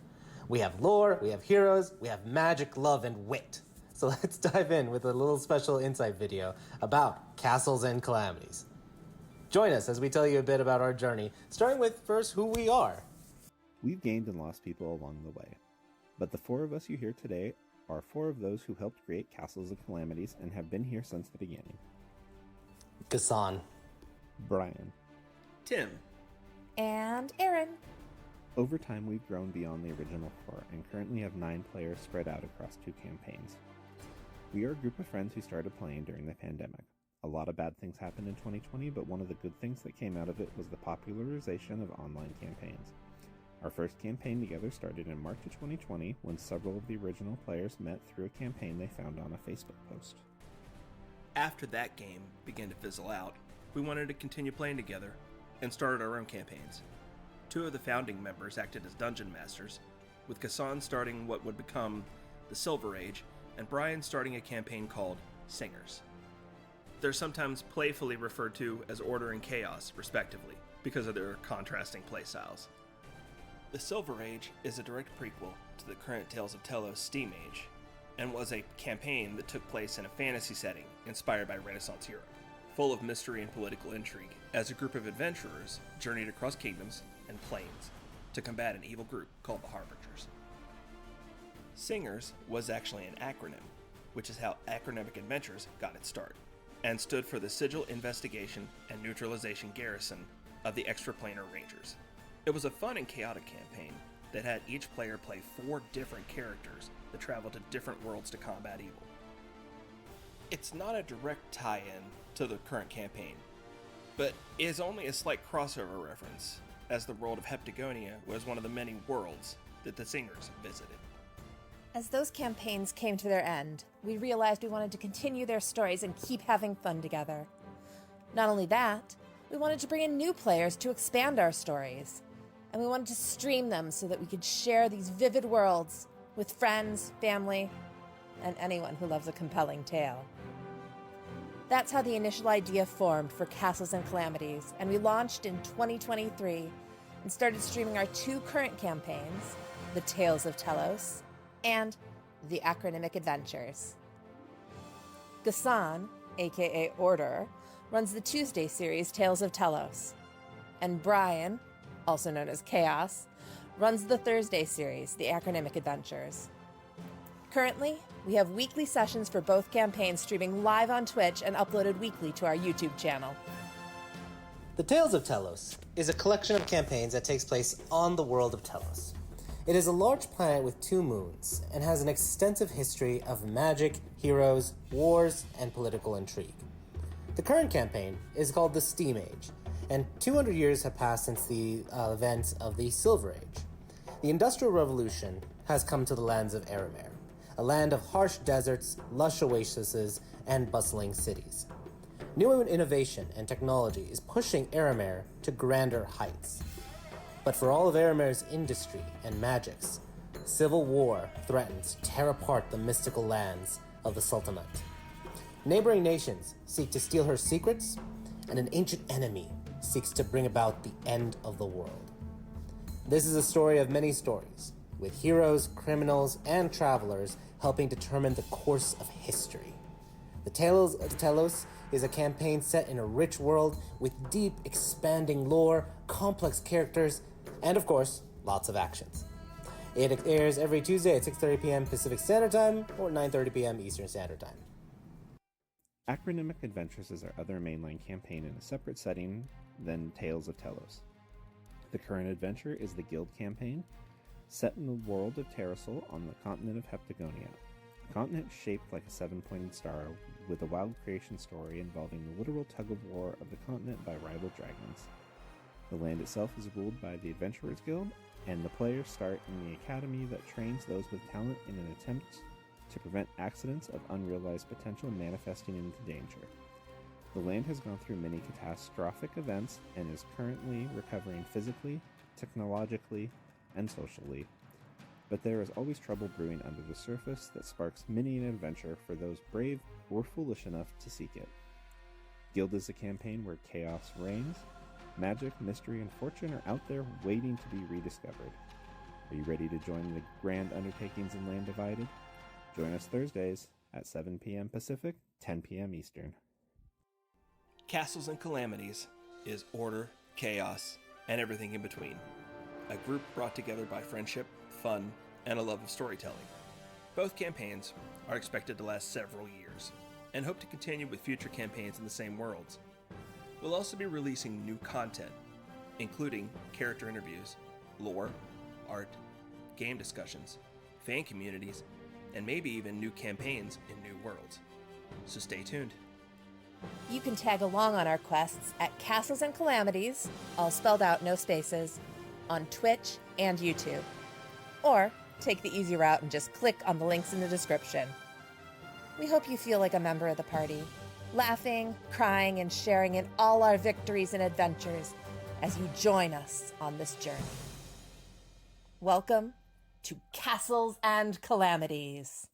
We have lore, we have heroes, we have magic, love, and wit. So let's dive in with a little special insight video about Castles and Calamities. Join us as we tell you a bit about our journey, starting with first who we are. We've gained and lost people along the way, but the four of us you hear today are four of those who helped create Castles and Calamities and have been here since the beginning. Gassan. Brian. Tim. And Aaron. Over time, we've grown beyond the original four and currently have 9 players spread out across 2 campaigns. We are a group of friends who started playing during the pandemic. A lot of bad things happened in 2020, but one of the good things that came out of it was the popularization of online campaigns. Our first campaign together started in March of 2020 when several of the original players met through a campaign they found on a Facebook post. After that game began to fizzle out, we wanted to continue playing together and started our own campaigns. 2 of the founding members acted as dungeon masters, with Gassan starting what would become the Silver Age and Brian starting a campaign called Singers. They're sometimes playfully referred to as Order and Chaos, respectively, because of their contrasting playstyles. The Silver Age is a direct prequel to the current Tales of Tellos Steam Age, and was a campaign that took place in a fantasy setting inspired by Renaissance Europe, full of mystery and political intrigue, as a group of adventurers journeyed across kingdoms and plains to combat an evil group called the Harbingers. Singers was actually an acronym, which is how Acronymic Adventures got its start, and stood for the Sigil Investigation and Neutralization Garrison of the Extraplanar Rangers. It was a fun and chaotic campaign that had each player play 4 different characters that traveled to different worlds to combat evil. It's not a direct tie-in to the current campaign, but is only a slight crossover reference, as the world of Heptagonia was one of the many worlds that the Singers visited. As those campaigns came to their end, we realized we wanted to continue their stories and keep having fun together. Not only that, we wanted to bring in new players to expand our stories, and we wanted to stream them so that we could share these vivid worlds with friends, family, and anyone who loves a compelling tale. That's how the initial idea formed for Castles and Calamities, and we launched in 2023 and started streaming our 2 current campaigns, The Tales of Tellos and The Acronymic Adventures. Gassan, aka Order, runs the Tuesday series Tales of Tellos, and Brian, also known as Chaos, runs the Thursday series The Acronymic Adventures. Currently, we have weekly sessions for both campaigns streaming live on Twitch and uploaded weekly to our YouTube channel. The Tales of Tellos is a collection of campaigns that takes place on the world of Tellos. It is a large planet with 2 moons and has an extensive history of magic, heroes, wars, and political intrigue. The current campaign is called the Steam Age, and 200 years have passed since the events of the Silver Age. The Industrial Revolution has come to the lands of Eremer, a land of harsh deserts, lush oases, and bustling cities. New innovation and technology is pushing Eremer to grander heights. But for all of Eremer's industry and magics, civil war threatens to tear apart the mystical lands of the Sultanate. Neighboring nations seek to steal her secrets, and an ancient enemy seeks to bring about the end of the world. This is a story of many stories, with heroes, criminals, and travelers helping determine the course of history. The Tales of Tellos is a campaign set in a rich world with deep, expanding lore, complex characters, and of course, lots of actions. It airs every Tuesday at 6:30 p.m. Pacific Standard Time or 9:30 p.m. Eastern Standard Time. Acronymic Adventures is our other mainline campaign in a separate setting than Tales of Tellos. The current adventure is the Guild campaign, set in the world of Terrasol on the continent of Heptagonia. A continent shaped like a 7-pointed star with a wild creation story involving the literal tug-of-war of the continent by rival dragons. The land itself is ruled by the Adventurers Guild, and the players start in the academy that trains those with talent in an attempt to prevent accidents of unrealized potential manifesting into danger. The land has gone through many catastrophic events and is currently recovering physically, technologically, and socially. but there is always trouble brewing under the surface that sparks many an adventure for those brave or foolish enough to seek it. Guild is a campaign where chaos reigns. Magic, mystery, and fortune are out there waiting to be rediscovered. Are you ready to join the grand undertakings in Land Divided? Join us Thursdays at 7 p.m. Pacific, 10 p.m. Eastern. Castles and Calamities is order, chaos, and everything in between. A group brought together by friendship, fun, and a love of storytelling. Both campaigns are expected to last several years, and hope to continue with future campaigns in the same worlds. We'll also be releasing new content, including character interviews, lore, art, game discussions, fan communities, and maybe even new campaigns in new worlds. So stay tuned. You can tag along on our quests at Castles and Calamities, all spelled out, no spaces, on Twitch and YouTube. Or take the easy route and just click on the links in the description. We hope you feel like a member of the party, laughing, crying, and sharing in all our victories and adventures as you join us on this journey. Welcome to Castles and Calamities.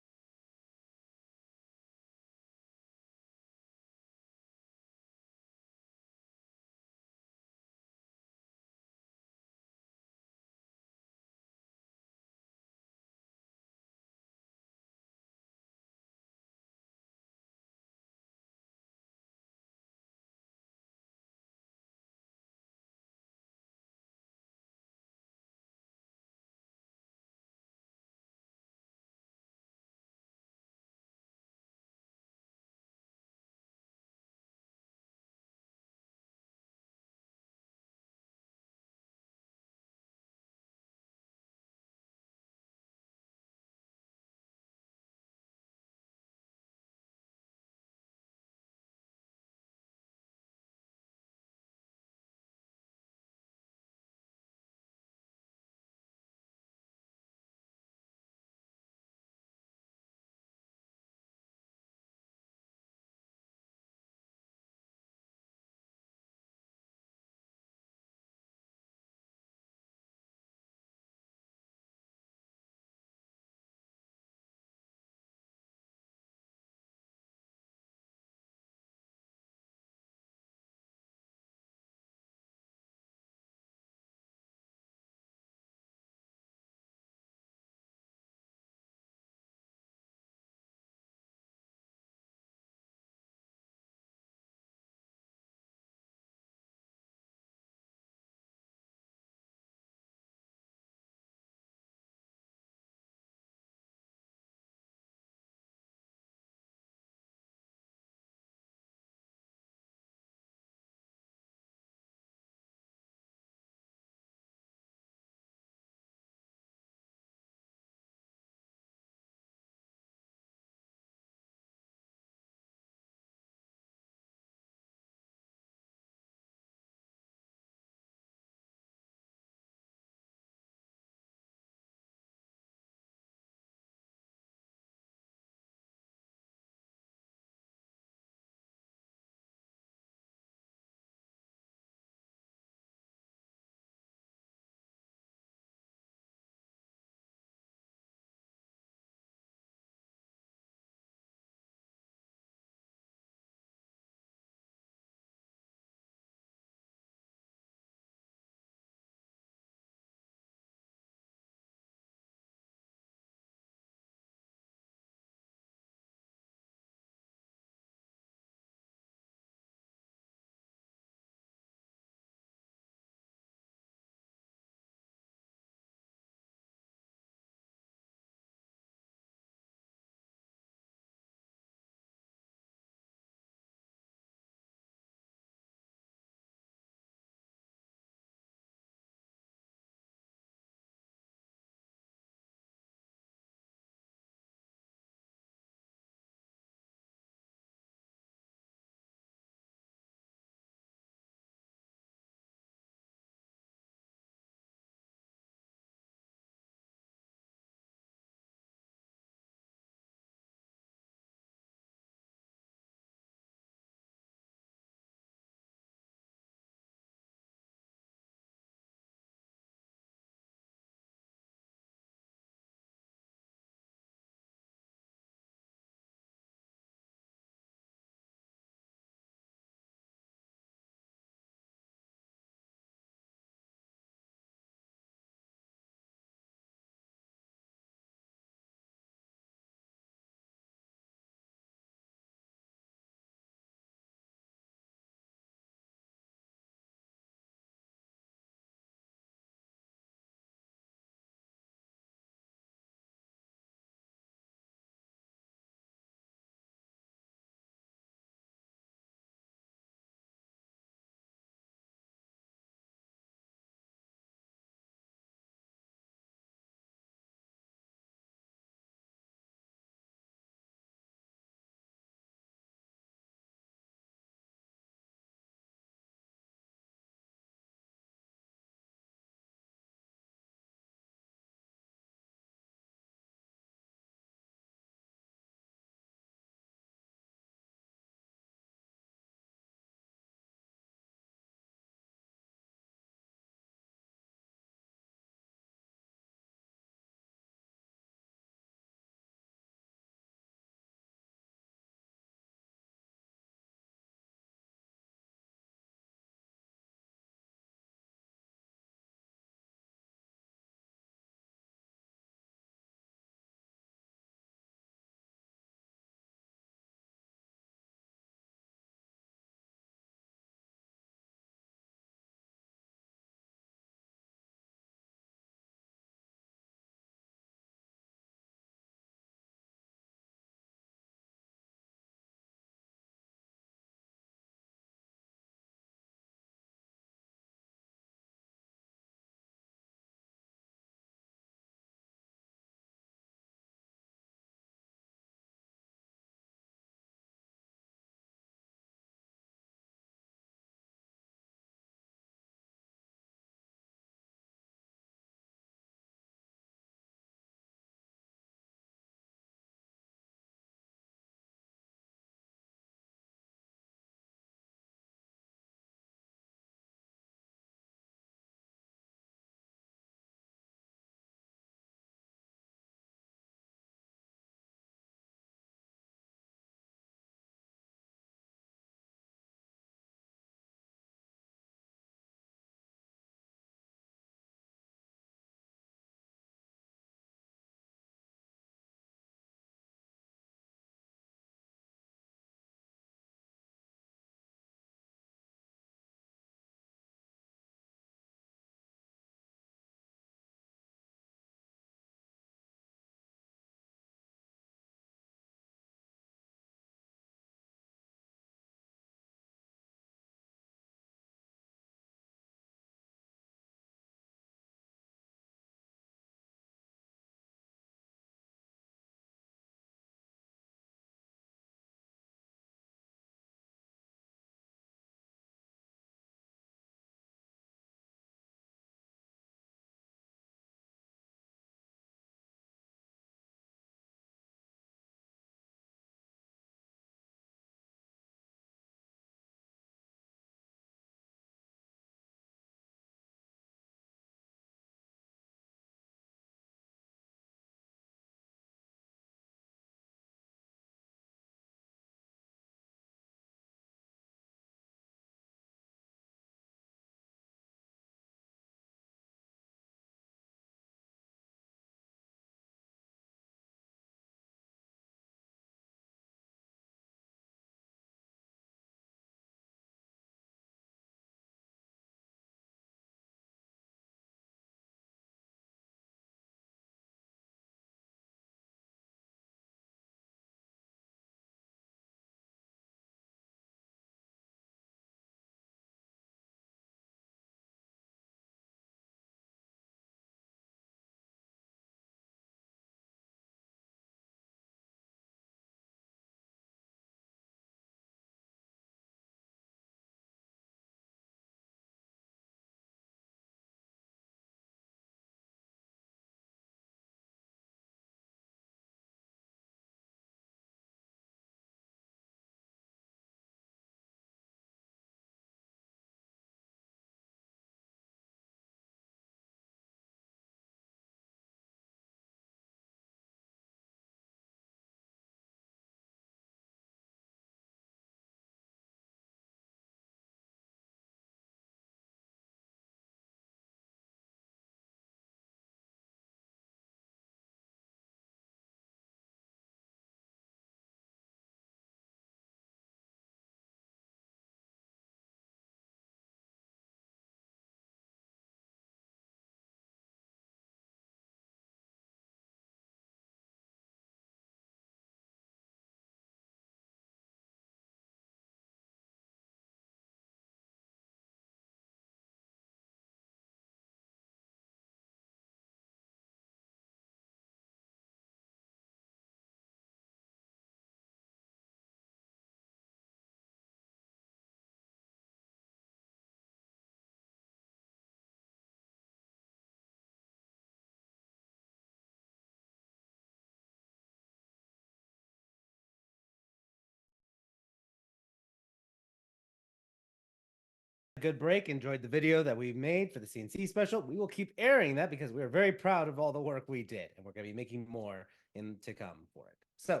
good break, enjoyed the video that we made for the CNC special, we will keep airing that because we're very proud of all the work we did, and we're going to be making more to come for it. So,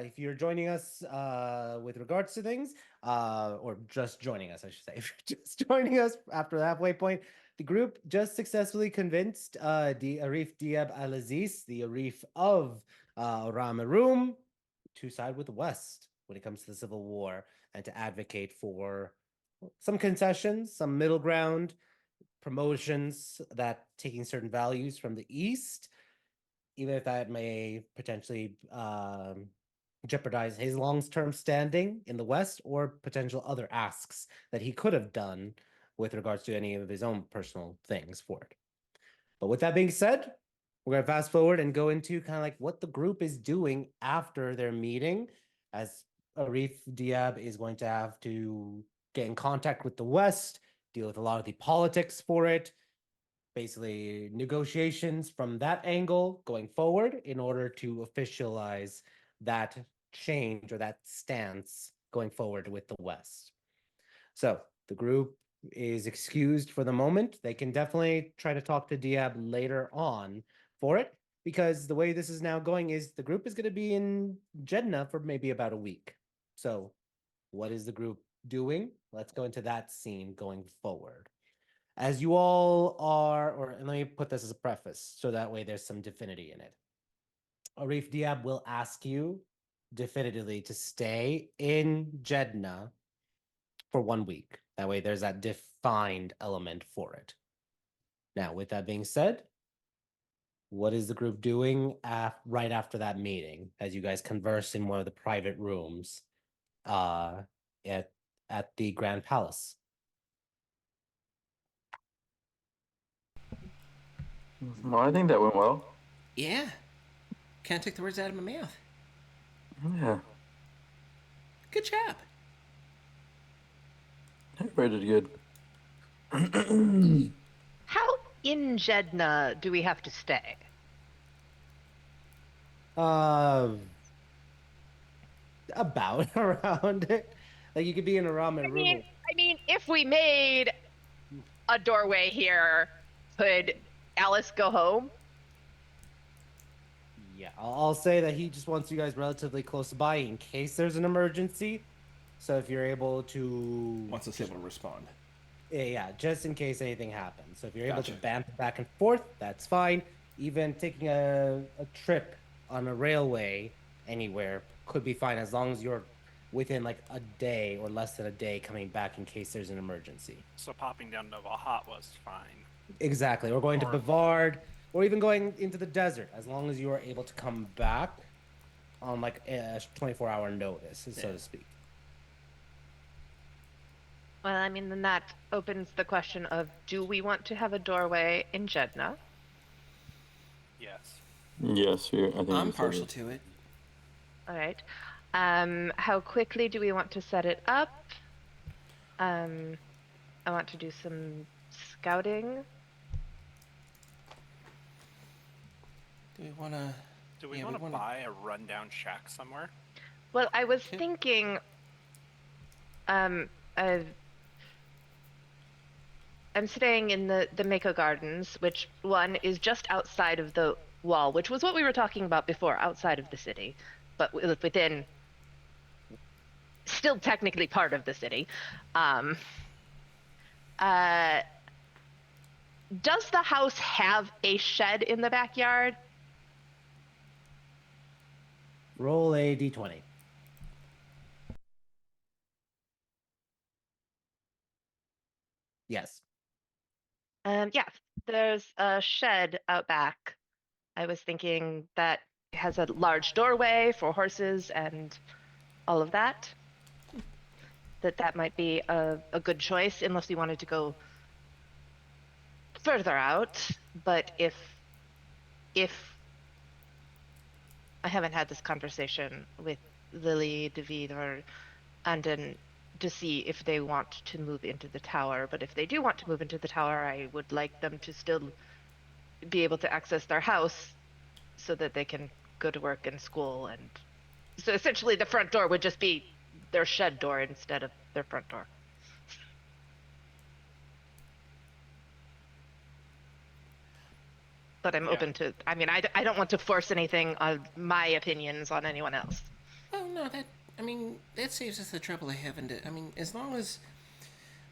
if you're joining us with regards to things, or just joining us, I should say, if you're just joining us after the halfway point, the group just successfully convinced the Arif Diab Al-Aziz, the Arif of Ramarum, to side with the West when it comes to the Civil War and to advocate for some concessions, some middle ground, promotions that taking certain values from the East, even if that may potentially jeopardize his long-term standing in the West or potential other asks that he could have done with regards to any of his own personal things for it. But with that being said, we're going to fast forward and go into kind of like what the group is doing after their meeting, as Arif Diab is going to have to get in contact with the West, deal with a lot of the politics for it, basically negotiations from that angle going forward in order to officialize that change or that stance going forward with the West. So the group is excused for the moment. They can definitely try to talk to Diab later on for it, because the way this is now going is the group is going to be in Jeddah for maybe about a week. So what is the group doing? Let's go into that scene going forward. As you all are, or let me put this as a preface so that way there's some definity in it. Arif Diab will ask you definitively to stay in Jeddah for 1 week. That way there's that defined element for it. Now, with that being said, what is the group doing right after that meeting as you guys converse in one of the private rooms at the Grand Palace? Well, I think that went well. Yeah. Can't take the words out of my mouth. Yeah. Good job. Everybody did good. How in Jeddah do we have to stay? About around it. Like you could be in a ramen room. I mean, if we made a doorway here, could Alice go home? Yeah, I'll say that he just wants you guys relatively close by in case there's an emergency. So if you're able to... Wants us able to respond. Yeah, just in case anything happens. So if you're able Gotcha. to bamf back and forth, that's fine. Even taking a trip on a railway anywhere could be fine, as long as you're within like a day or less than a day coming back in case there's an emergency. So popping down to Vahat was fine. Exactly. Or going to Bavard, or even going into the desert, as long as you are able to come back on like a 24-hour notice, so to speak. Well, I mean, then that opens the question of, do we want to have a doorway in Jeddah? Yes. Yes, I think I'm partial to it. All right. How quickly do we want to set it up? I want to do some scouting. Do we want to... Do we want to buy a rundown shack somewhere? Well, I was thinking, I'm staying in the Mako Gardens, which one is just outside of the wall, which was what we were talking about before, outside of the city, but within, still technically part of the city. Does the house have a shed in the backyard? Roll a d20. Yes. Yeah, there's a shed out back. I was thinking that has a large doorway for horses and all of that. That might be a good choice, unless we wanted to go further out. But if I haven't had this conversation with Lily, David, or Andon to see if they want to move into the tower, but if they do want to move into the tower, I would like them to still be able to access their house so that they can go to work and school. And so essentially the front door would just be their shed door instead of their front door. but I'm Yeah. open to. I mean, I don't want to force anything on my opinions on anyone else. Oh no, that saves us the trouble of having to. I mean, as long as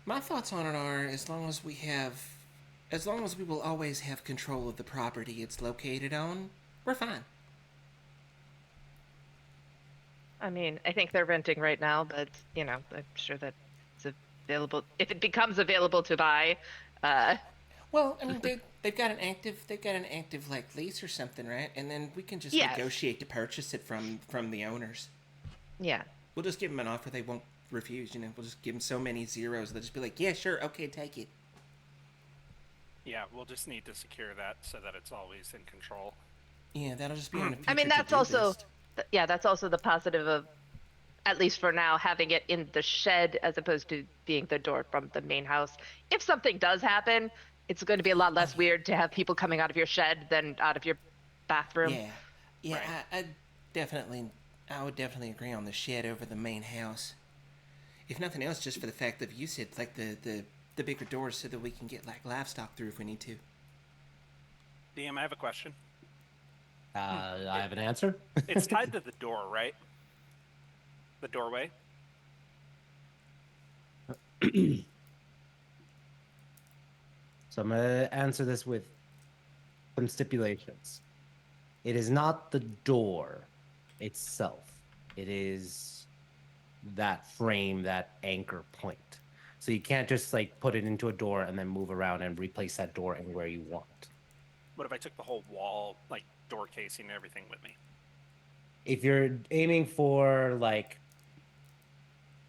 my thoughts on it are, as long as we will always have control of the property it's located on, we're fine. I mean, I think they're renting right now, but I'm sure that it's available if it becomes available to buy. Well, I mean, they've got an active like lease or something, right? And then we can just Yes. negotiate to purchase it from the owners. Yeah. We'll just give them an offer they won't refuse. We'll just give them so many zeros they'll just be like, yeah, sure, okay, take it. Yeah, we'll just need to secure that so that it's always in control. Yeah, that'll just be on a future I mean, that's to-do also list. that's also the positive of, at least for now, having it in the shed as opposed to being the door from the main house. If something does happen, it's going to be a lot less weird to have people coming out of your shed than out of your bathroom. Yeah, Right. I would definitely agree on the shed over the main house. If nothing else, just for the fact that you said like the bigger doors so that we can get like livestock through if we need to. DM, I have a question. I have an answer. It's tied to the door, right? The doorway? So I'm going to answer this with some stipulations. It is not the door itself. It is that frame, that anchor point. So you can't just like put it into a door and then move around and replace that door anywhere you want. What if I took the whole wall, like door casing and everything with me? If you're aiming for like,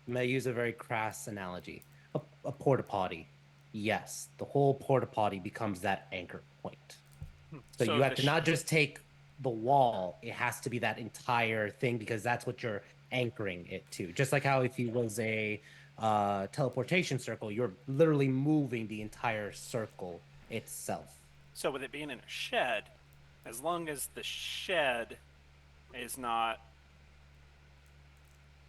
I'm going to use a very crass analogy, a porta potty. Yes, the whole porta potty becomes that anchor point. So you have to not just take the wall, it has to be that entire thing because that's what you're anchoring it to. Just like how if it was a teleportation circle, you're literally moving the entire circle itself. So with it being in a shed, as long as the shed is not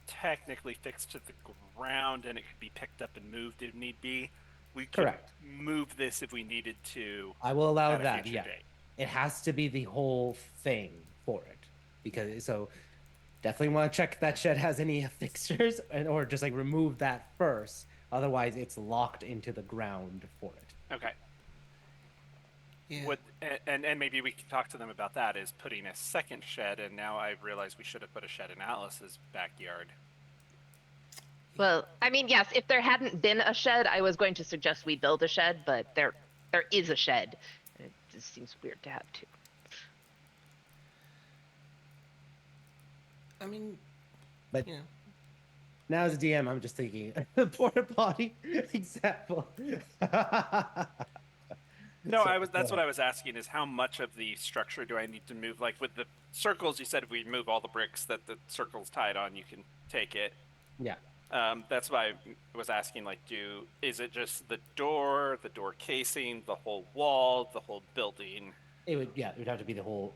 technically fixed to the ground and it could be picked up and moved if need be, we could Correct. move this if we needed to. I will allow at a that, future yeah. date. It has to be the whole thing for it. Because so definitely want to check if that shed has any fixtures or just like remove that first. Otherwise it's locked into the ground for it. Okay. Yeah. And maybe we can talk to them about that, is putting a second shed, and now I realize we should have put a shed in Atlas's backyard. Well, I mean, yes, if there hadn't been a shed, I was going to suggest we build a shed, but there is a shed. It just seems weird to have two. I mean, But you know, now as a DM, I'm just thinking the porta potty example. No, So, that's what I was asking, is how much of the structure do I need to move? Like with the circles, you said if we move all the bricks that the circle's tied on, you can take it. Yeah. That's why I was asking, like, is it just the door casing, the whole wall, the whole building? It would have to be the whole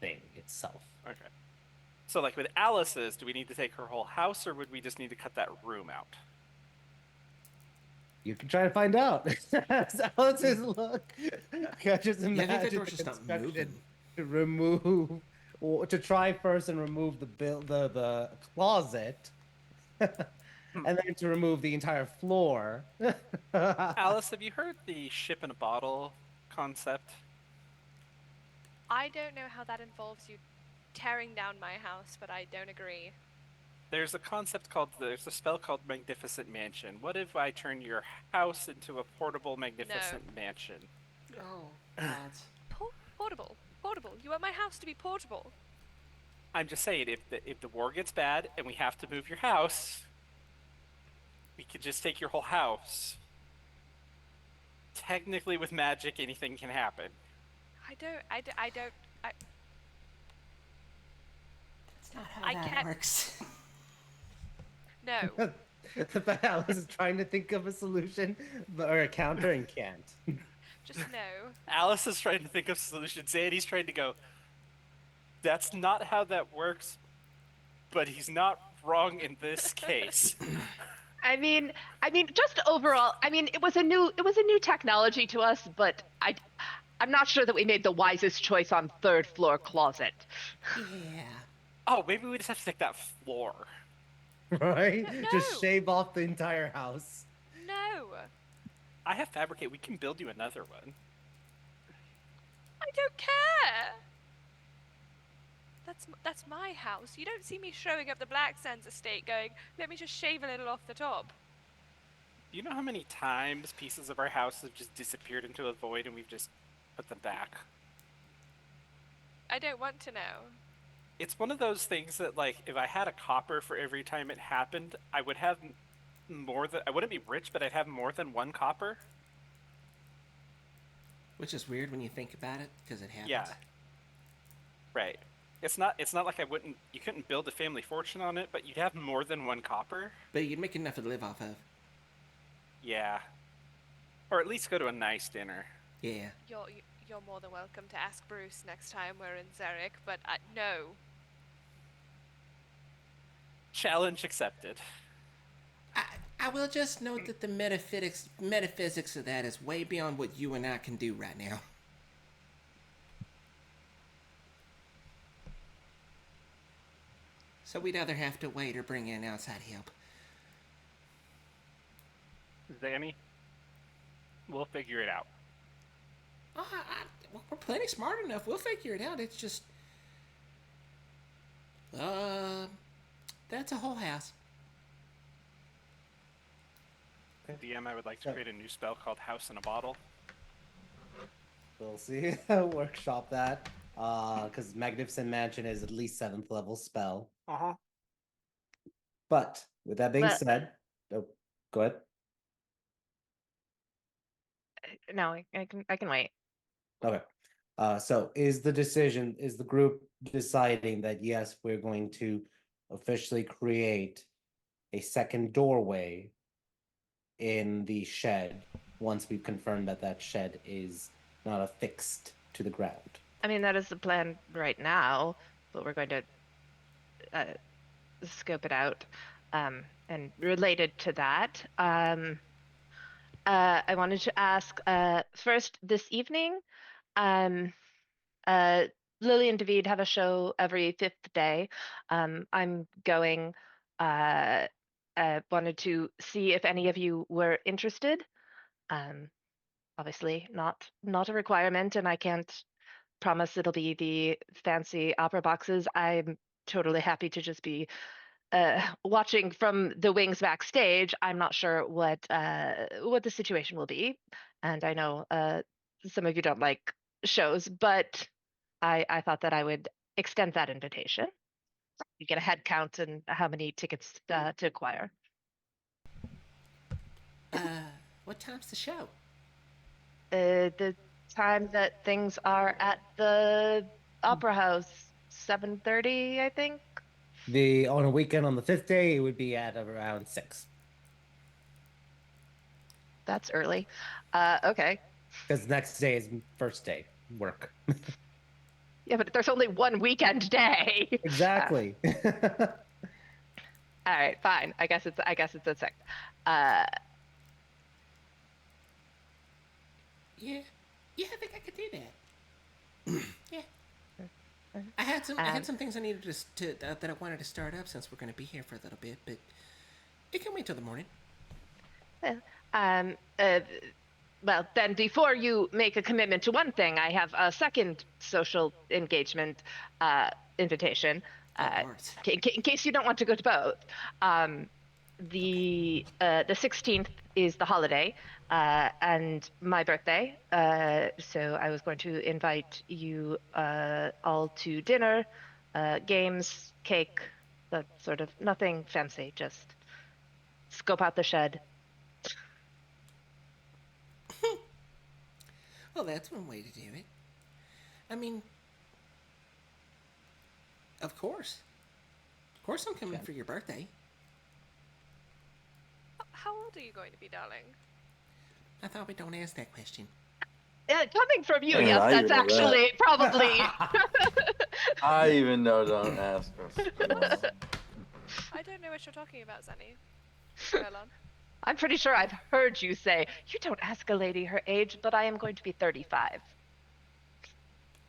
thing itself. Okay. So like with Alice's, do we need to take her whole house, or would we just need to cut that room out? You can try to find out. Let's just look. I just I think that imagine door's just not construction moving. to remove, or to try first and remove the closet, and then to remove the entire floor. Alice, have you heard the ship in a bottle concept? I don't know how that involves you tearing down my house, but I don't agree. There's a spell called Magnificent Mansion. What if I turn your house into a portable Magnificent Mansion? oh, God. Portable. You want my house to be portable? I'm just saying, if the war gets bad and we have to move your house, we could just take your whole house. Technically, with magic, anything can happen. That's not how I that can't- works. No. Alice is trying to think of a solution or a counter and can't. Just no. Alice is trying to think of solutions. Zandy's trying to go, that's not how that works, but he's not wrong in this case. I mean, just overall, I mean, it was a new technology to us, but I I'm not sure that we made the wisest choice on third floor closet. Yeah. Oh, maybe we just have to take that floor. Right? No. Just shave off the entire house. No. I have fabricate. We can build you another one. I don't care. That's my house. You don't see me showing up the Black Sands estate going, let me just shave a little off the top. Do you know how many times pieces of our house have just disappeared into a void and we've just put them back? I don't want to know. It's one of those things that, like, if I had a copper for every time it happened, I would have more than... I wouldn't be rich, but I'd have more than one copper. Which is weird when you think about it, because it happens. Yeah. Right. It's not like I wouldn't... You couldn't build a family fortune on it, but you'd have more than one copper. But you'd make enough to live off of. Yeah. Or at least go to a nice dinner. Yeah. You're more than welcome to ask Bruce next time we're in Zarek, but no. Challenge accepted. I will just note that the metaphysics of that is way beyond what you and I can do right now. So we'd either have to wait or bring in outside help. Zanny, we'll figure it out. Oh, we're plenty smart enough. We'll figure it out. It's just... that's a whole house. DM, I would like to create a new spell called House in a Bottle. We'll see. Workshop that. Because Magnificent Mansion is at least 7th level spell. Uh-huh. But with that being But- said, oh, go ahead. No, I can wait. Okay. So is the group deciding that yes, we're going to officially create a second doorway in the shed once we've confirmed that that shed is not affixed to the ground? I mean, that is the plan right now, but we're going to scope it out. And related to that, I wanted to ask first this evening, Lily and David have a show every 5th day. I'm going. Wanted to see if any of you were interested. Obviously, not a requirement, and I can't promise it'll be the fancy opera boxes. I'm totally happy to just be watching from the wings backstage. I'm not sure what the situation will be, and I know some of you don't like shows, but I thought that I would extend that invitation. You get a head count and how many tickets to acquire. What time's the show? The time that things are at the Opera House, 7:30, I think. On a weekend on the 5th day, it would be at around 6. That's early. Okay. Because next day is first day work. Yeah, but there's only one weekend day. Exactly. All right, fine. I guess it's at 6. Yeah, I think I could do that. Yeah. I had some things I needed that I wanted to start up since we're going to be here for a little bit, but it can wait till the morning. Well, then before you make a commitment to one thing, I have a second social engagement invitation. In case you don't want to go to both. The 16th is the holiday, and my birthday. So I was going to invite you all to dinner, games, cake, that sort of nothing fancy. Just scope out the shed. Well, that's one way to do it. I mean, of course. Of course I'm coming for your birthday. How old are you going to be, darling? I thought we don't ask that question. Coming from you, Yeah, yes, I that's even know actually probably. I even know don't ask us. I don't know what you're talking about, Zanny. Merlon. I'm pretty sure I've heard you say, you don't ask a lady her age, but I am going to be 35.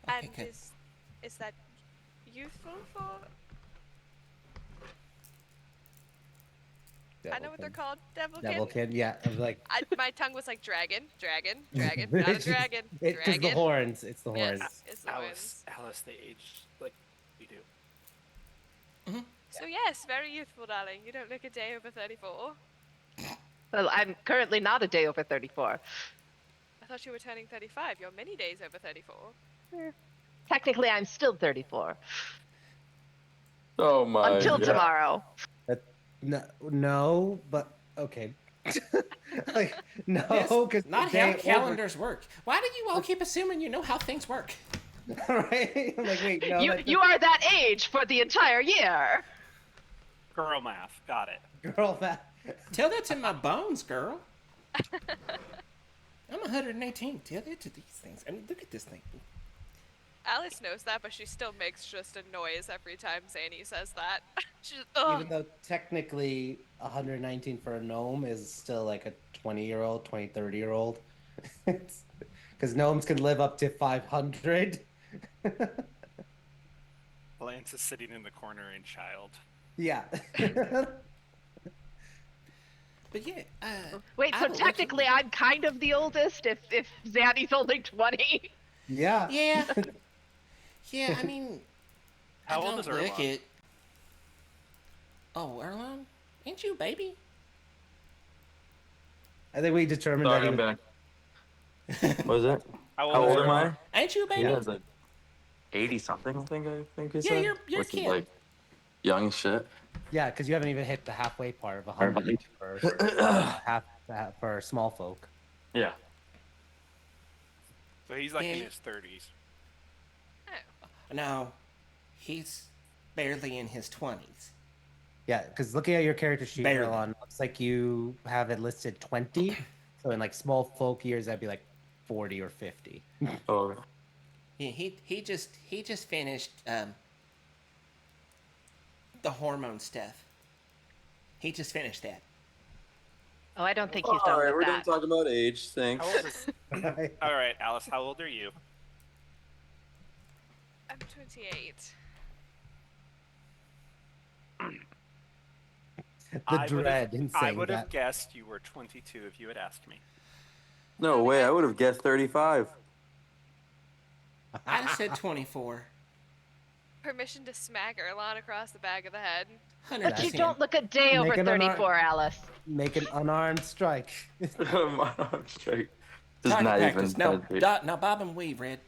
Okay, And good. is that youthful for? I know what they're called. Devilkin. Devilkin, yeah. I'm like, My tongue was like dragon, not a dragon, because the dragon. horns. It's the Yes, horns. it's the Alice, winds. Alice, they age like we do. So yes, very youthful, darling. You don't look a day over 34. Well, I'm currently not a day over 34. I thought you were turning 35. You're many days over 34. Technically, I'm still 34 Oh my until god. tomorrow. No, but okay. Like, no, That's because not how calendars work. Why do you all keep assuming you know how things work? Right? I'm like, wait, no. You are that age for the entire year. Girl math, got it. Girl, that. Tell that to my bones, girl. I'm 118. Tell that to these things. I mean, look at this thing. Alice knows that, but she still makes just a noise every time Zany says that. She's ugh. Even though technically 119 for a gnome is still like a 20-year-old, 30-year-old. Because gnomes can live up to 500. Lance is sitting in the corner in child. Yeah. But yeah, Wait, I so will technically I'm kind of the oldest if Zaddy's only 20? Yeah. Yeah. Yeah, I mean, How I old is don't look Erlon? it. Oh, Erlon? Ain't you a baby? I think we determined Sorry, I'm that back. What was that? How How old am I? Erlon? Ain't you a baby? Yeah, it's like 80 something, I think he Yeah, said. you're a Which kid. is like young as shit. yeah, because you haven't even hit the halfway part of 100 for for small folk. Yeah. So he's like in Yeah. his 30s. No, he's barely in his 20s. Yeah, because looking at your character sheet, Barely. Erlon, looks like you have it listed 20. So in like small folk years, that'd be like 40 or 50. Oh, Yeah, he just finished the hormone stuff. He just finished that. Oh, I don't think he's done with we're that. done talking about age. Thanks. How old is? All right, Alice. How old are you? I'm 28. The dread in I saying would have that. guessed you were 22 if you had asked me. No way, I would have guessed 35. I said 24. Permission to smack Erlon across the back of the head. 100%. But you don't look a day over Make an 34, Alice. Make an unarmed strike. My arm's straight. Just Target not practice. even. No, 10 feet. now bob and weave, Red.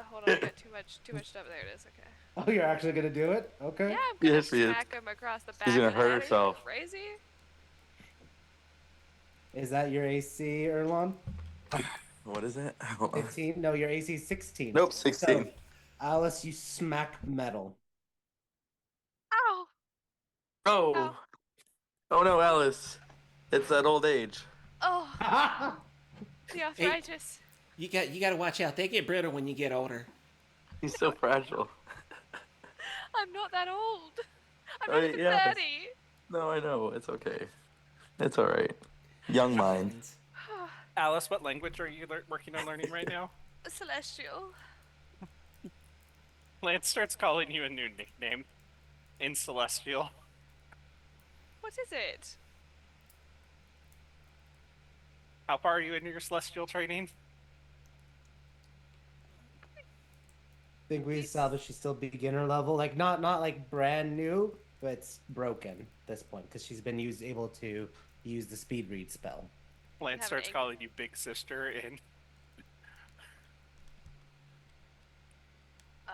Hold on, I got too much stuff. There it is. Okay. Oh, you're actually gonna do it? Okay. Yeah, I'm gonna Yes, he is. smack him across the back. She's gonna of the hurt head. Are you herself. Crazy? Is that your AC, Erlon? What is it? Hold on. 15? No, your AC is 16. Nope, 16. So, Alice, you smack metal. Ow! Oh. Ow. Oh no, Alice. It's that old age. Oh, the arthritis. You got to watch out. They get brittle when you get older. He's so fragile. I'm not that old. I'm Oh, not even yeah. 30. No, I know. It's okay. It's all right. Young mind. Alice, what language are you working on learning right now? Celestial. Lance starts calling you a new nickname in Celestial. What is it? How far are you in your Celestial training? I think we established she's still beginner level. Like, not like brand new, but it's broken at this point because she's been able to use the speed read spell. Lance Have starts an calling you Big Sister in.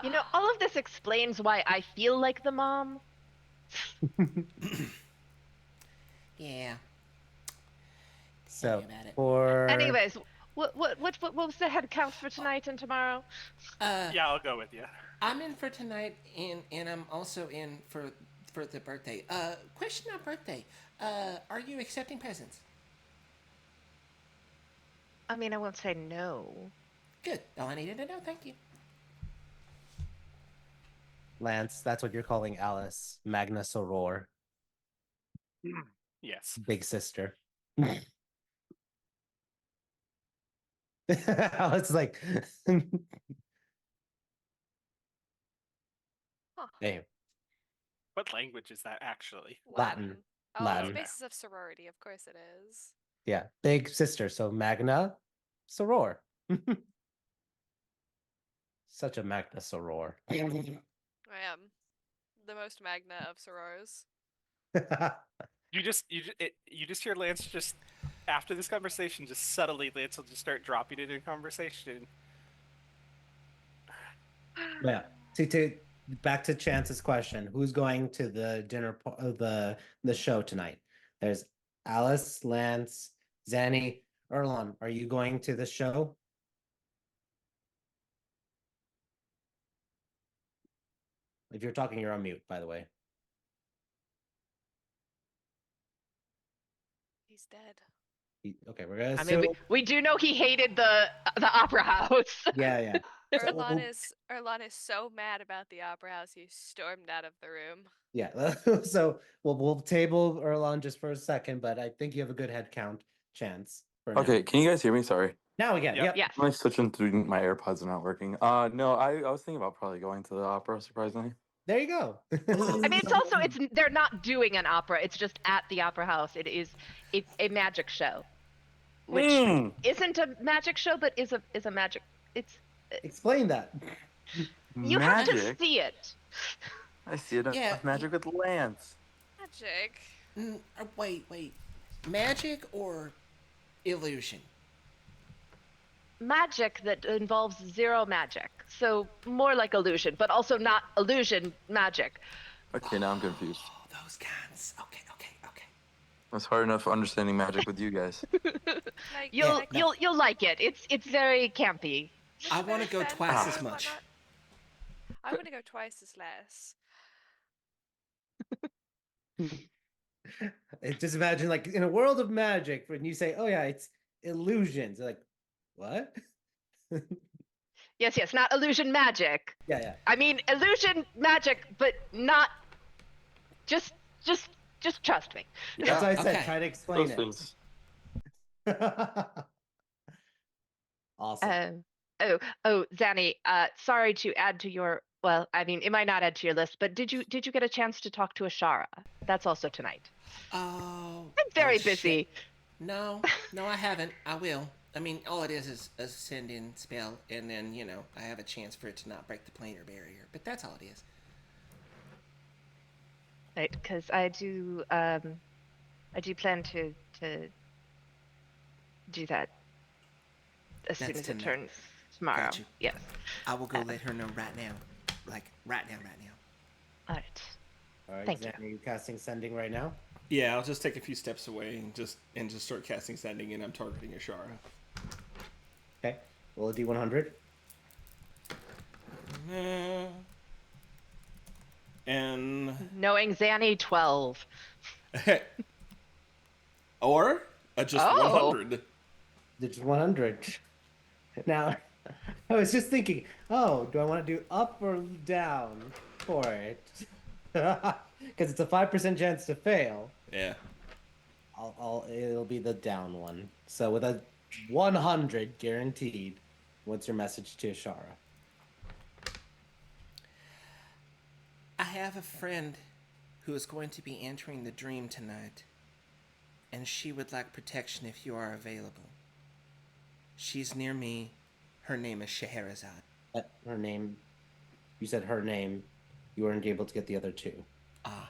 You know, all of this explains why I feel like the mom. Yeah. So Tell me about it. for Anyways, what was the head count for tonight and tomorrow? Yeah, I'll go with you. I'm in for tonight, and I'm also in for the birthday. Question on birthday. Are you accepting presents? I mean, I won't say no. Good. All I needed to know. Thank you. Lance, that's what you're calling Alice, Magna Soror, Yes. big sister. It's like, Huh. hey, What language is that actually? Latin. Oh, Latin. it's basis of sorority. Of course it is. Yeah, big sister. So Magna Soror. Such a Magna Soror. I am the most magna of sorors. You just hear Lance just after this conversation, just subtly Lance will just start dropping it in conversation. Yeah. Back to Chance's question. Who's going to the the show tonight? There's Alice, Lance, Zanny, Erlon. Are you going to the show? If you're talking, you're on mute, by the way. He's dead. Okay, we're gonna I mean, we do know he hated the opera house. yeah, yeah. Erlon is so mad about the opera house he stormed out of the room. Yeah. So we'll table Erlon just for a second, but I think you have a good head count chance for Okay, now. can you guys hear me? Sorry. Now we get Yep. yep. Am I switching through my AirPods are not working? No, I was thinking about probably going to the opera, surprisingly. There you go. I mean, they're not doing an opera. It's just at the opera house. It's a magic show, which isn't a magic show, but is a magic. It's Explain that. you have to Magic? see it. I see it Yeah, as magic with Lance. Magic. Wait. Magic or illusion? Magic that involves zero magic, so more like illusion, but also not illusion magic. Okay, now I'm confused. Oh, those kinds. Okay. It's hard enough understanding magic with you guys. Like, You'll like you'll like it. It's very campy. I want to go Finish twice that as and much. whatnot. I want to go twice as less. Just imagine, like, in a world of magic, when you say, "Oh yeah, it's illusions," you're like, "What?" Yes, not illusion magic. Yeah. I mean illusion magic, but not just trust me. That's what I said. Okay. Try to explain Those it. things. Awesome. Zanny, sorry to add to your, well, I mean, it might not add to your list, but did you get a chance to talk to Ashara? That's also tonight. Oh. I'm very shit. busy. No, I haven't. I will. I mean, all it is a send-in spell, and then, I have a chance for it to not break the planar barrier. But that's all it is. Right, because I do plan to do that as soon That's as it tonight. turns tomorrow. Got you. Yes. I will go let her know right now. Like, right now. All right. All right, Thank Zan, are you casting sending right now? Yeah, I'll just take a few steps away and just start casting sending, and I'm targeting Ashara. Okay. Roll a d100. And Knowing Zanny, 12. or just Oh. 100. Just 100. Now, I was just thinking, oh, do I want to do up or down for it? Because it's a 5% chance to fail. Yeah. It'll be the down one. So with a 100 guaranteed, what's your message to Ashara? I have a friend who is going to be entering the dream tonight, and she would like protection if you are available. She's near me. Her name is Scheherazade. Her name. You said her name. You weren't able to get the other two. Ah.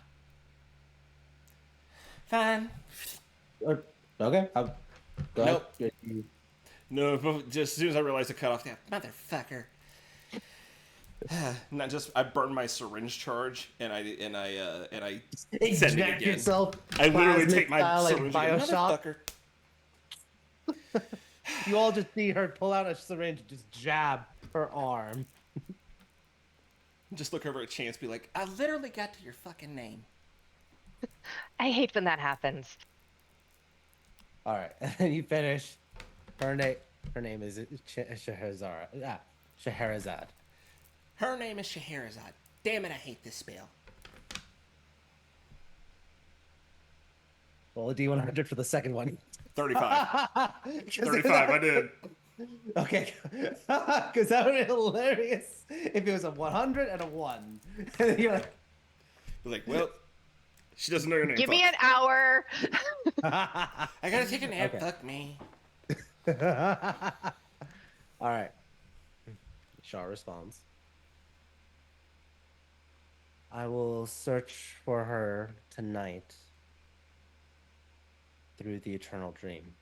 Fine. Okay. Go Nope. ahead. No, but just as soon as I realized I cut off that motherfucker. Not just I burned my syringe charge and I send it Eject again. yourself. I literally plasmic take my style, like syringe again. Bioshock. Motherfucker. You all just see her pull out a syringe, and just jab her arm. Just look over at Chance, be like, I literally got to your fucking name. I hate when that happens. All right, and you finish. Her name is Scheherazade. Scheherazade. Her name is Scheherazade. Damn it, I hate this spell. Roll a d100 for the second one. 35. 35, I did. Okay, because that would be hilarious if it was a 100 and a 1. And you're like, You're like, well, she doesn't know your name. Give me fuck. an hour. I gotta take a nap. Okay. Fuck me. all right. Shaw responds. I will search for her tonight through the eternal dream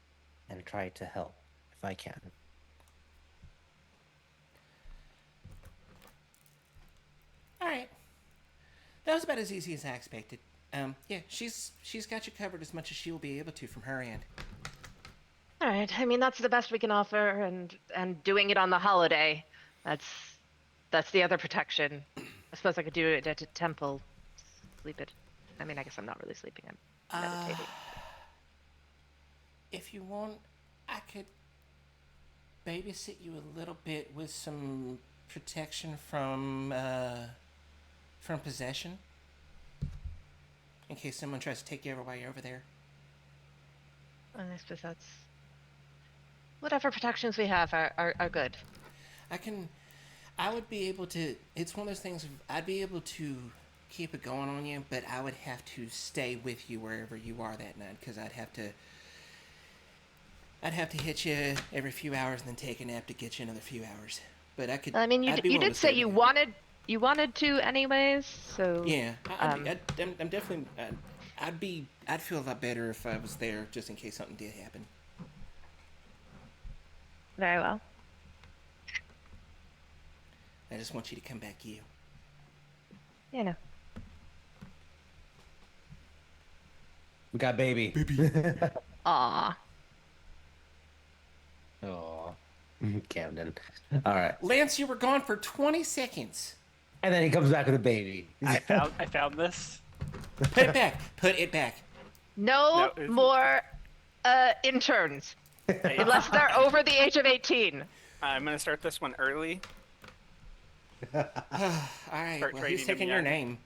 and try to help if I can. All right. That was about as easy as I expected. Yeah, she's got you covered as much as she will be able to from her end. All right. I mean, that's the best we can offer, and doing it on the holiday, that's the other protection. I suppose I could do it at a temple, sleep it. I mean, I guess I'm not really sleeping. I'm meditating. If you want, I could babysit you a little bit with some protection from possession. In case someone tries to take you over while you're over there. And I suppose that's whatever protections we have are good. I would be able to, it's one of those things, I'd be able to keep it going on you, but I would have to stay with you wherever you are that night, because I'd have to hit you every few hours and then take a nap to get you another few hours. But I could. I mean, you did say you wanted to anyways, so Yeah, I'm definitely. I'd feel a lot better if I was there, just in case something did happen. very well. I just want you to come back, you. You know. We got baby. Aw. Oh, Camden. All right. Lance, you were gone for 20 seconds. And then he comes back with a baby. I found this. Put it back. Put it back. No No, more interns unless they're over the age of 18. I'm gonna start this one early. All right. Start Well, he's trading taking them your young. name.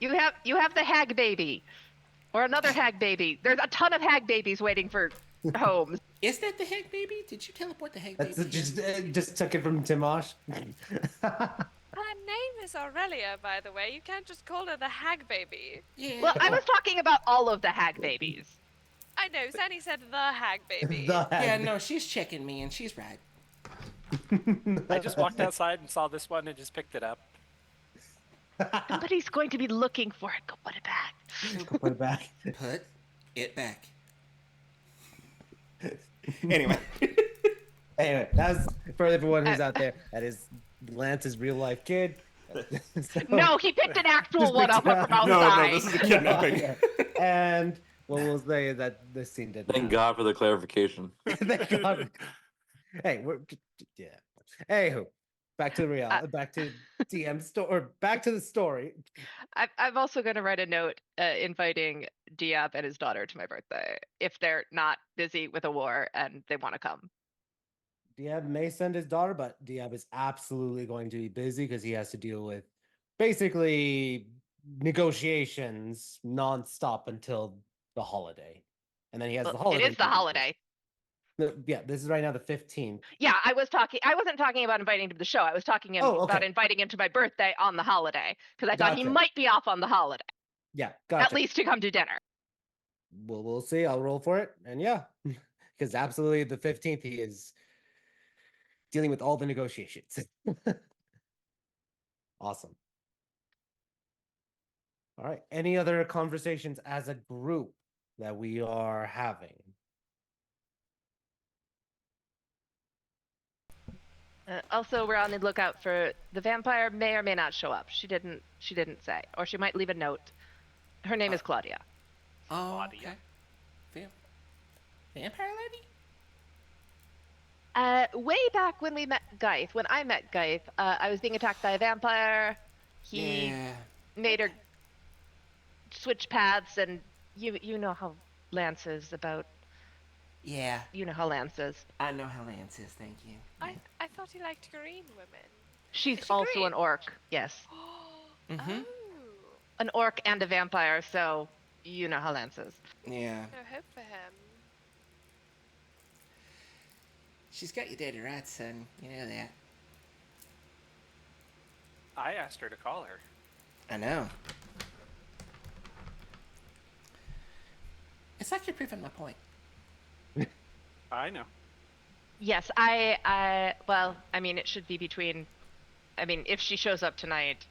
You have the hag baby, or another hag baby. There's a ton of hag babies waiting for homes. Is that the hag baby? Did you teleport the hag That's baby? just took it from Timosh. Her name is Aurelia, by the way. You can't just call her the hag baby. Yeah. Well, I was talking about all of the hag babies. I know, Zanny said the hag baby. The Yeah, head. no, she's checking me, and she's right. I just walked outside and saw this one and just picked it up. Somebody's going to be looking for it. Go put it back. Put it back. Put it back. Anyway. Anyway, that's for everyone who's out there. That is Lance's real life kid. So- No, he picked an actual Just one picked up it up. from No, outside. this is a kidnapping. And what we'll say is that this scene didn't. Thank God for the clarification. Thank God. Hey, yeah. Anywho, back to the back to DM story, or back to the story. I'm also going to write a note inviting Diab and his daughter to my birthday if they're not busy with a war and they want to come. Diab may send his daughter, but Diab is absolutely going to be busy because he has to deal with basically negotiations nonstop until the holiday, and then he has Well, the holiday. it is the holiday. Yeah, this is right now the 15th. Yeah, I wasn't talking about inviting him to the show. I was talking Oh, about okay. inviting him to my birthday on the holiday because I thought he Gotcha. might be off on the holiday, Yeah, gotcha. at least to come to dinner. We'll see. I'll roll for it, and yeah, because absolutely the 15th he is dealing with all the negotiations. Awesome. All right. Any other conversations as a group that we are having? Also, we're on the lookout for the vampire. May or may not show up. She didn't say, or she might leave a note. Her name is Claudia. Oh, Claudia. okay. Vampire lady? Way back when we met Geith, when I met Geith, I was being attacked by a vampire. He Yeah. made her switch paths, and you know how Lance is about. Yeah. You know how Lance is. I know how Lance is, thank you. I thought he liked green women. She's Is she also green? an orc. Yes, Mhm. Oh, an orc and a vampire. So you know how Lance is. Yeah. no hope for him. She's got you dead to rights, son. You know that. I asked her to call her. I know. It's like you're proving my point. I know. Yes, well, I mean, it should be between, I mean, if she shows up tonight,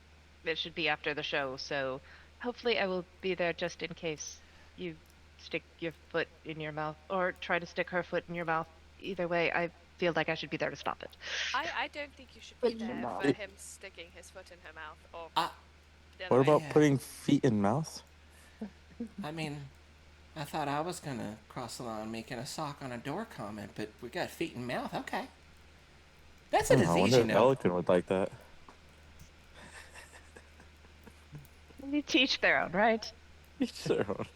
it should be after the show, so hopefully I will be there just in case you stick your foot in your mouth or try to stick her foot in your mouth. Either way, I feel like I should be there to stop it. I don't think you should Foot be in your there mouth. for him sticking his foot in her mouth or the other What way. about Yeah. putting feet in mouth? I mean, I thought I was gonna cross the line making a sock on a door comment, but we got feet and mouth. Okay. That's a I disease, wonder you if know. Pelican would like that. You teach their own, right? Each their own.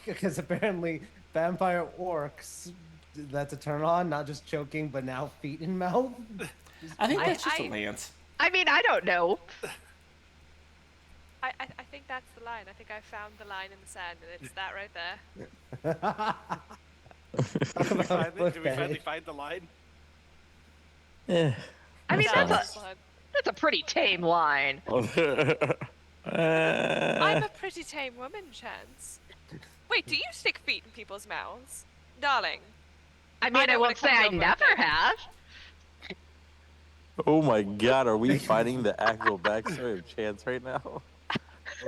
Because apparently vampire orcs, that's a turn on, not just choking, but now feet in mouth. I think I- that's just I- a lance. I mean, I don't know. I think that's the line. I think I found the line in the sand, and it's that right there. Did we finally find the line? Yeah. I mean, That's that's fine. that's a pretty tame line. I'm a pretty tame woman, Chance. Wait, do you stick feet in people's mouths? Darling. I mean, I know when won't it say comes I over, never okay? have. Oh my god, are we finding the actual backstory of Chance right now?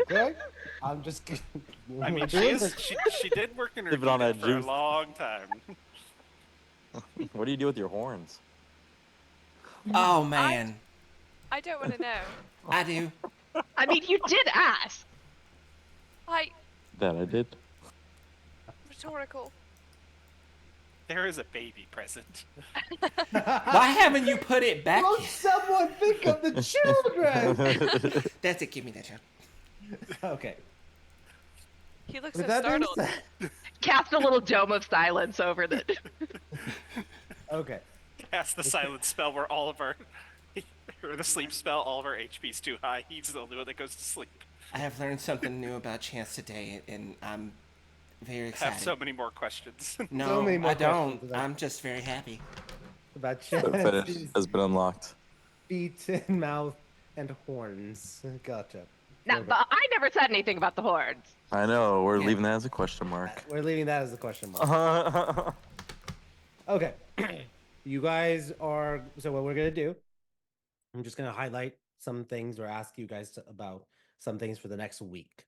Okay, I'm just. I mean, we're doing this. she did work in her Living on unit that for juice. a long time. What do you do with your horns? Oh man, I don't want to know. I do. I mean, you did ask. That I did. Rhetorical. There is a baby present. Why haven't you put it back? Won't yet? someone think of the children? That's it. Give me that child. Okay. He looks With so that being startled. said, Cast a little dome of silence over the. okay. Cast the silence spell where all of our, or the sleep spell, all of our HP's too high. He's the only one that goes to sleep. I have learned something new about Chance today, and I'm very I excited. have so many more questions. No, So many more I don't. questions about- I'm just very happy. About The finish Chance's has been unlocked. feet and mouth and horns. Gotcha. Now, Okay. but I never said anything about the hordes. I know, we're Yeah. leaving that as a question mark. We're leaving that as a question mark. Okay. You guys are. So what we're gonna do? I'm just gonna highlight some things or ask you guys about some things for the next week.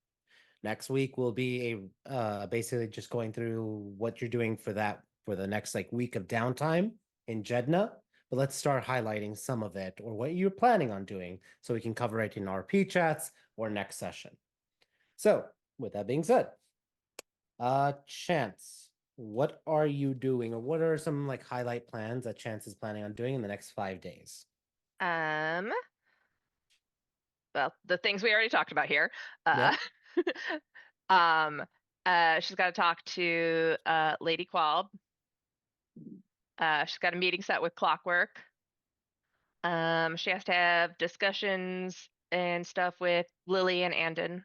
Next week will be a basically just going through what you're doing for the next like week of downtime in Jeddah. But let's start highlighting some of it or what you're planning on doing so we can cover it in RP chats or next session. So with that being said, Chance, what are you doing or what are some like highlight plans that Chance is planning on doing in the next 5 days? Well, the things we already talked about here. Yep. She's got to talk to Lady Qualb. She's got a meeting set with Clockwork. She has to have discussions and stuff with Lily and Andon.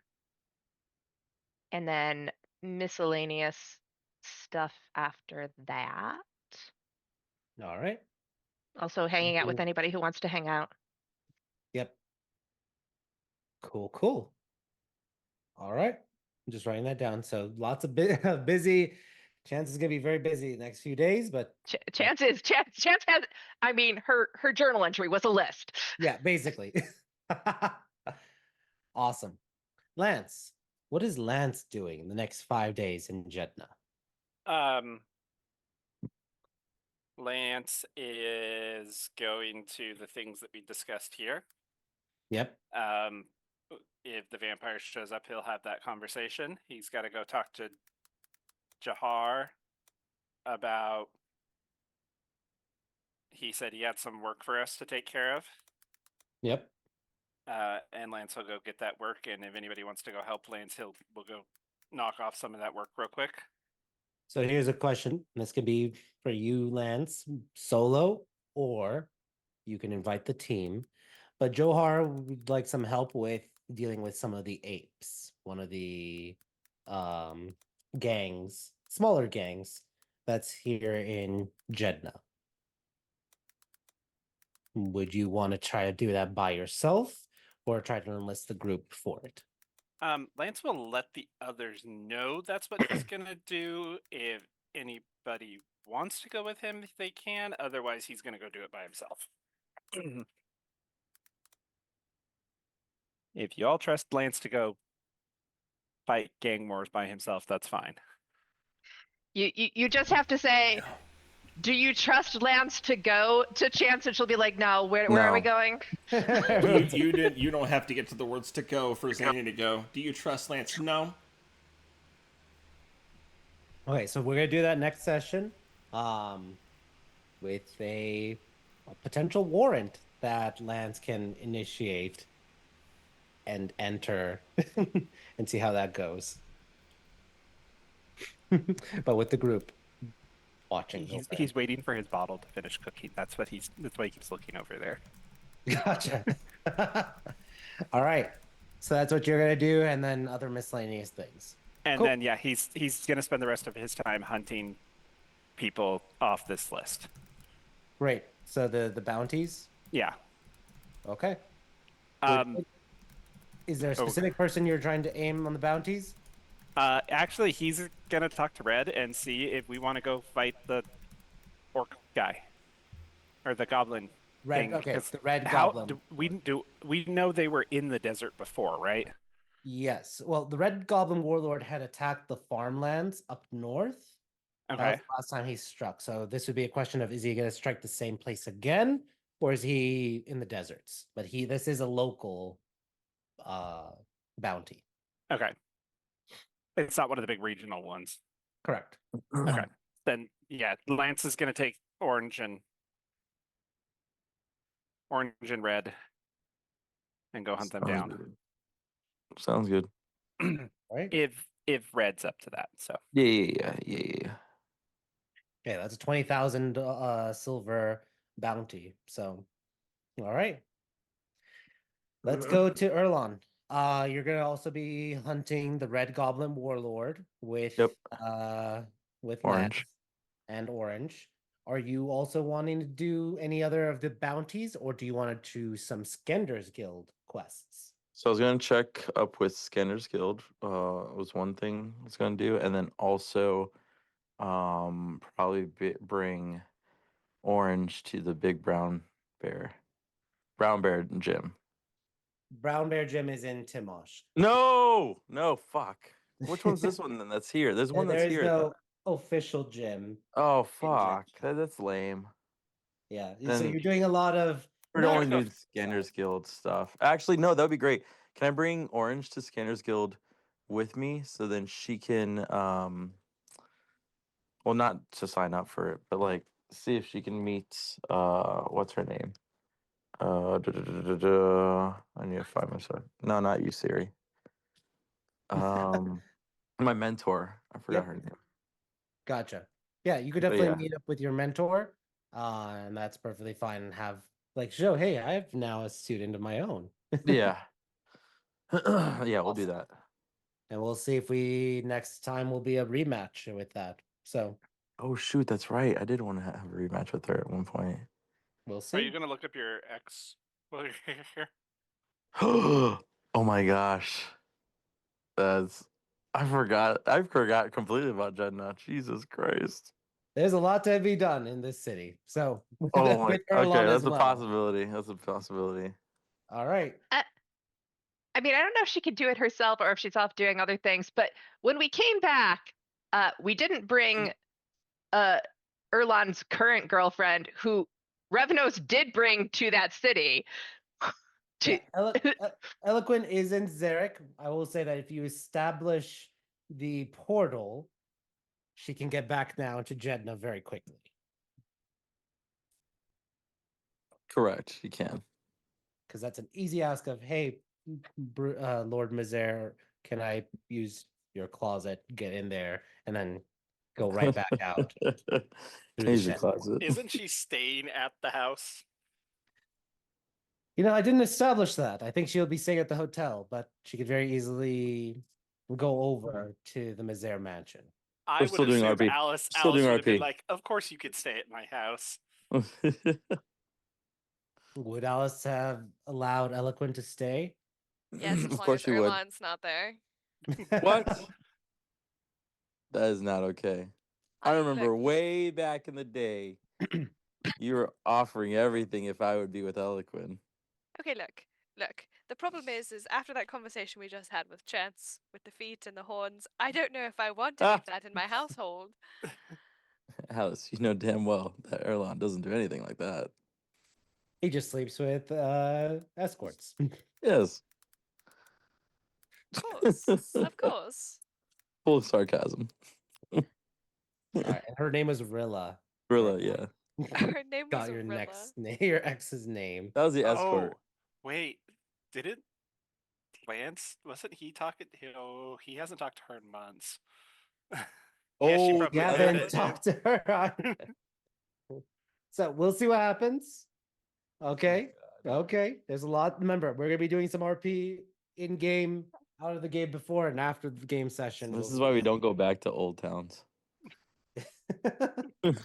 And then miscellaneous stuff after that. All right. Also hanging out with Cool. anybody who wants to hang out. Yep. Cool. All right. I'm just writing that down. So lots of busy. Chance is gonna be very busy the next few days, but Chance has, I mean, her journal entry was a list. yeah, basically. Awesome. Lance, what is Lance doing in the next 5 days in Jeddah? Lance is going to the things that we discussed here. Yep. If the vampire shows up, he'll have that conversation. He's got to go talk to Jahar about. He said he had some work for us to take care of. Yep. And Lance will go get that work, and if anybody wants to go help Lance, we'll go knock off some of that work real quick. So here's a question. This could be for you, Lance, solo, or you can invite the team. But Johar would like some help with dealing with some of the apes, one of the gangs, smaller gangs that's here in Jeddah. Would you want to try to do that by yourself or try to enlist the group for it? Lance will let the others know that's what he's gonna do. If anybody wants to go with him, they can. Otherwise, he's gonna go do it by himself. If you all trust Lance to go fight gang wars by himself, that's fine. You just have to say, do you trust Lance to go to Chance? And she'll be like, no, where are we No. going? You don't have to get to the words to go for Zanny to go. Do you trust Lance? No. Okay, so we're gonna do that next session, with a potential warrant that Lance can initiate and enter, and see how that goes. But with the group watching, He's waiting for his bottle to finish cooking. That's why he keeps looking over there. Gotcha. All right, so that's what you're gonna do, and then other miscellaneous things. And Cool. then he's gonna spend the rest of his time hunting people off this list. Great. So the bounties. Yeah. Okay. Um. Is there a specific person you're trying to aim on the bounties? Actually, he's gonna talk to Red and see if we want to go fight the orc guy or the goblin. Red. thing, Okay. 'cause The red How goblin. we know they were in the desert before, right? Yes. Well, the red goblin warlord had attacked the farmlands up north. That was Okay. the last time he struck. So this would be a question of, is he going to strike the same place again, or is he in the deserts? But this is a local bounty. Okay. It's not one of the big regional ones. Correct. Okay. Then Lance is gonna take orange and red and go hunt them Sounds down. good. Sounds good. Right. If Red's up to that, so Yeah. Okay, that's a 20,000 silver bounty. So, all right. Let's go to Erlon. You're gonna also be hunting the Red Goblin Warlord with Yep. with Orange. Lance and Orange. Are you also wanting to do any other of the bounties, or do you want to do some Skender's Guild quests? So I was gonna check up with Scanner's Guild. Was one thing I was gonna do, and then also, probably bring Orange to the big brown bear gym. Brown Bear Gym is in Timosh. No, fuck. Which one's this one then? That's here. There's one that's There is here. no official gym. Oh in fuck, Jeddah. that's lame. Yeah, so Then you're doing a lot of. we're not only enough doing Scanner's Guild stuff. Actually, no, that would be great. Can I bring Orange to Scanner's Guild with me so then she can well, not to sign up for it, but like see if she can meet what's her name? I need to find myself. No, not you, Siri. My mentor. I forgot Yep. her name. Gotcha. Yeah, you could But definitely yeah. meet up with your mentor, and that's perfectly fine. And have like show, hey, I have now a student of my own. Yeah. Yeah, we'll do Awesome. that. And we'll see if we next time will be a rematch with that. So Oh shoot, that's right. I did want to have a rematch with her at one point. we'll are you see. gonna look up your ex while you're here? Oh my gosh. I forgot completely about Jeddah. Jesus Christ. There's a lot to be done in this city. So Oh my with okay, Erlon as that's a well. possibility. That's a possibility. All right. I mean, I don't know if she could do it herself or if she's off doing other things, but when we came back, we didn't bring Erlon's current girlfriend, who Revnos did bring to that city. Yeah, Eloquent is in Zarek. I will say that if you establish the portal, she can get back now to Jeddah very quickly. Correct. You can. Because that's an easy ask of, hey, Lord Mizer, can I use your closet, get in there, and then go right back out through the Use the shed. closet. Isn't she staying at the house? You know, I didn't establish that. I think she'll be staying at the hotel, but she could very easily go over to the Mizer mansion. I We're would still doing assume RP. Alice Still would doing have been RP. like, of course you could stay at my house. Would Alice have allowed Eloquent to stay? Yes, as Of long course as she would. Erlon's not there. What? That is not okay. I remember Look, way back in the day, you were offering everything if I would be with Eloquin. okay, look. The problem is after that conversation we just had with Chance, with the feet and the horns, I don't know if I want to Ah. do that in my household. Alice, you know damn well that Erlon doesn't do anything like that. He just sleeps with escorts. Yes. Of course, of course. Full of sarcasm. All right, and her name was Rilla. Rilla, yeah. Her name was Got your Rilla. next name, your ex's name. That was the escort. Oh, wait. Didn't Lance, wasn't he talking? He hasn't talked to her in months. Yeah, she Oh, probably You yeah, did haven't it. talked to her. So we'll see what happens. Okay. Okay. There's a lot. Remember, we're gonna be doing some RP in game, out of the game before and after the game session. This We'll is see why we what don't go back to old towns. happens.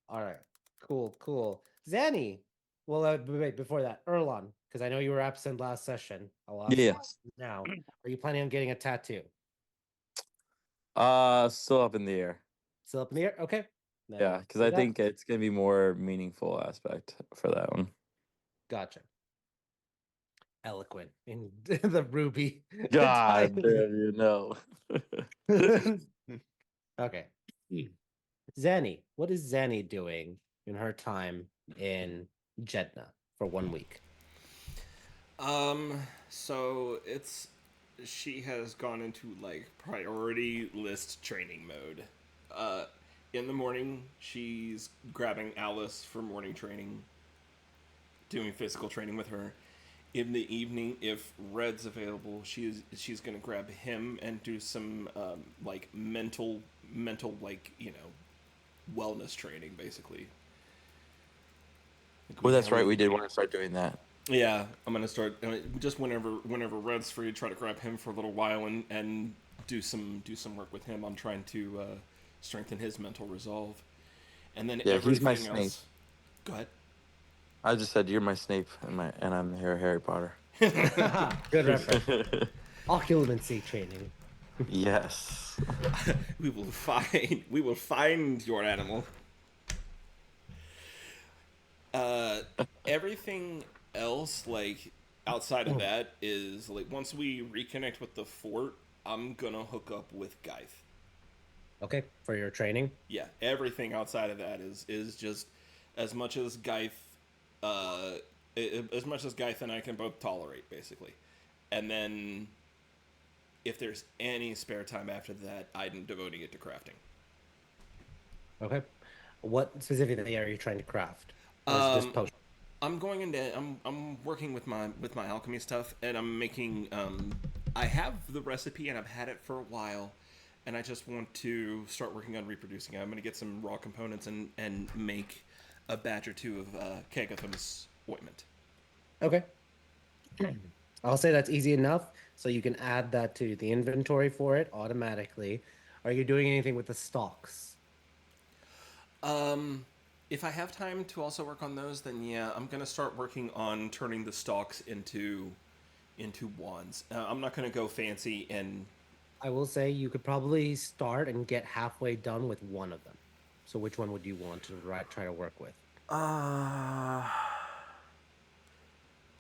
All right. Cool. Zanny. Well, wait, before that, Erlon, because I know you were absent last session. I'll ask Yeah. you now. Are you planning on getting a tattoo? Still up in the air. Still up in the air? Okay. Then Yeah, we'll because do I that. think it's gonna be more meaningful aspect for that one. Gotcha. Eloquent in the ruby. God damn you know. Okay. Zanny, what is Zanny doing in her time in Jedna for 1 week? So she has gone into like priority list training mode. In the morning, she's grabbing Alice for morning training, doing physical training with her. In the evening, if Red's available, she's gonna grab him and do some like mental like wellness training basically. Like Well, that's have- right. We did want to start doing that. Yeah, I'm gonna start just whenever Red's free, try to grab him for a little while and do some work with him. I'm trying to strengthen his mental resolve, and then Yeah, he's my everything Snape. else. Go ahead. I just said you're my Snape and I'm Harry Potter. Good reference. Occlumency training. Yes. We will find your animal. Everything else, like outside of that, is like once we reconnect with the fort, I'm gonna hook up with Geith. Okay, for your training. Yeah, everything outside of that is just as much as Geith, as much as Geith and I can both tolerate, basically. And then, if there's any spare time after that, I'm devoting it to crafting. Okay. What specifically are you trying to craft? Or is it just potion? I'm going into I'm working with my alchemy stuff, and I'm making I have the recipe and I've had it for a while, and I just want to start working on reproducing it. I'm going to get some raw components and make a batch or two of Kagatham's ointment. Okay. I'll say that's easy enough, so you can add that to the inventory for it automatically. Are you doing anything with the stocks? If I have time to also work on those, then yeah, I'm gonna start working on turning the stalks into wands. I'm not gonna go fancy and. I will say you could probably start and get halfway done with one of them. So which one would you want to try to work with?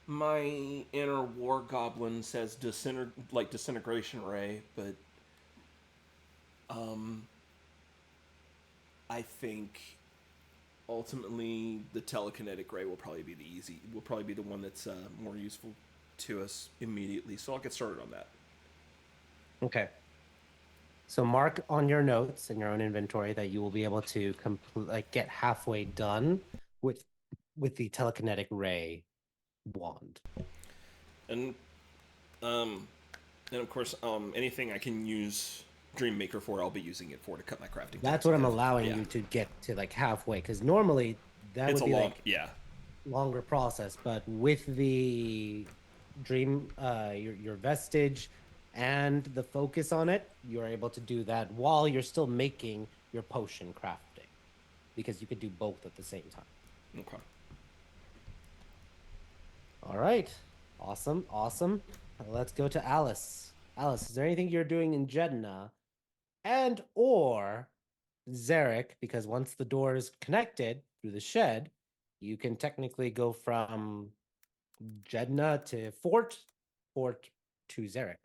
My inner war goblin says disintegration ray, but I think ultimately the telekinetic ray will probably be the one that's more useful to us immediately. So I'll get started on that. Okay. So mark on your notes in your own inventory that you will be able to get halfway done with the telekinetic ray wand. And of course, anything I can use Dreammaker for, I'll be using it for to cut my crafting. That's what I'm allowing you to get to like halfway, because normally that it's would be a long, like yeah, longer process. But with the dream, your vestige and the focus on it, you're able to do that while you're still making your potion crafting, because you could do both at the same time. Okay. All right. Awesome. Awesome. Let's go to Alice. Alice, is there anything you're doing in Jeddah and or Zarek? Because once the door is connected through the shed, you can technically go from Jeddah to Fort to Zarek.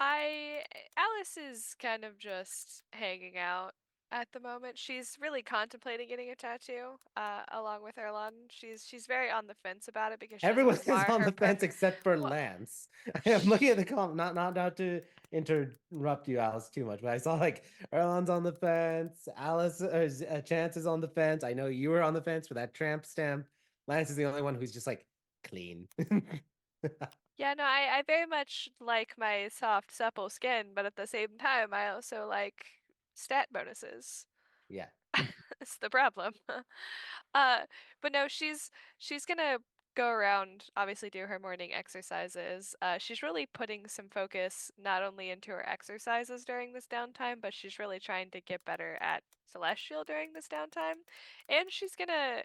Alice is kind of just hanging out at the moment. She's really contemplating getting a tattoo, along with Erlon. She's very on the fence about it because she Everyone doesn't is want to mar on her the fence prep. except for Well, Lance. I'm looking at the comment, not to interrupt you, Alice, too much, but I saw like Erlon's on the fence, Alice Chance is on the fence. I know you were on the fence for that tramp stamp. Lance is the only one who's just like clean. Yeah, no, I very much like my soft, supple skin, but at the same time, I also like stat bonuses. Yeah. It's the problem. But no, she's gonna go around, obviously do her morning exercises. She's really putting some focus not only into her exercises during this downtime, but she's really trying to get better at Celestial during this downtime. And she's gonna,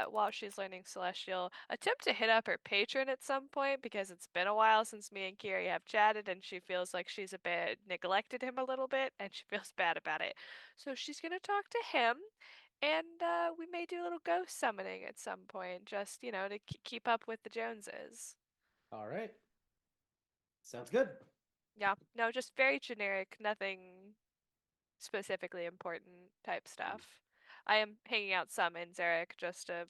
while she's learning Celestial, attempt to hit up her patron at some point because it's been a while since me and Kiri have chatted, and she feels like she's a bit neglected him a little bit, and she feels bad about it. So she's gonna talk to him, and we may do a little ghost summoning at some point, just, to keep up with the Joneses. All right. Sounds good. Yeah, no, just very generic, nothing specifically important type stuff. I am hanging out some in Zarek just to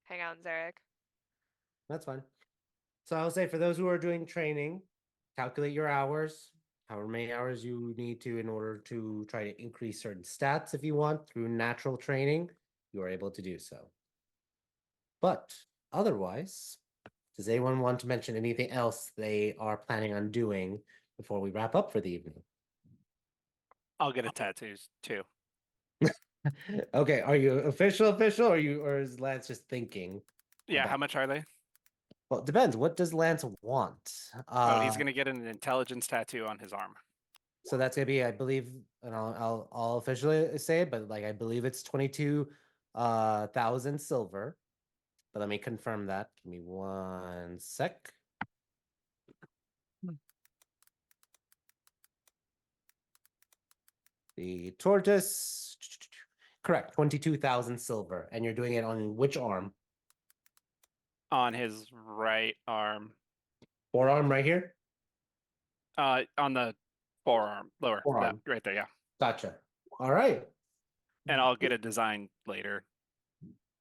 hang out in Zarek. That's fine. So I'll say for those who are doing training, calculate your hours, however many hours you need to in order to try to increase certain stats if you want through natural training, you are able to do so. But otherwise, does anyone want to mention anything else they are planning on doing before we wrap up for the evening? I'll get a tattoo too. Okay, are you official, or is Lance just thinking? Yeah, how much are they? Well, it depends. What does Lance want? He's gonna get an intelligence tattoo on his arm. So that's gonna be, I believe, and I'll officially say it, but like I believe it's 22,000 silver. But let me confirm that. Give me one sec. The tortoise, correct, 22,000 silver, and you're doing it on which arm? On his right arm. Forearm, right here. On the forearm, lower, Forearm. that, right there, yeah. Gotcha. All right. And I'll get a design later.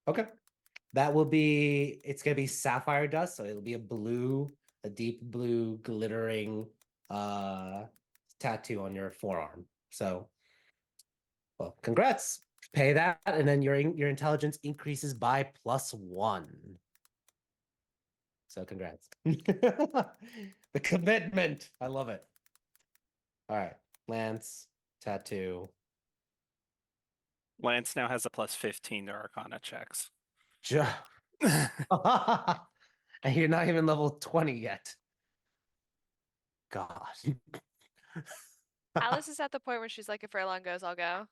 Okay. That will be, it's gonna be sapphire dust, so it'll be a deep blue glittering tattoo on your forearm. So, well, congrats. Pay that, and then your intelligence increases by +1. So congrats. The commitment. I love it. All right. Lance, tattoo. Lance now has a +15 to Arcana checks. And you're not even level 20 yet. God. Alice is at the point where she's like, if Erlon goes, I'll go.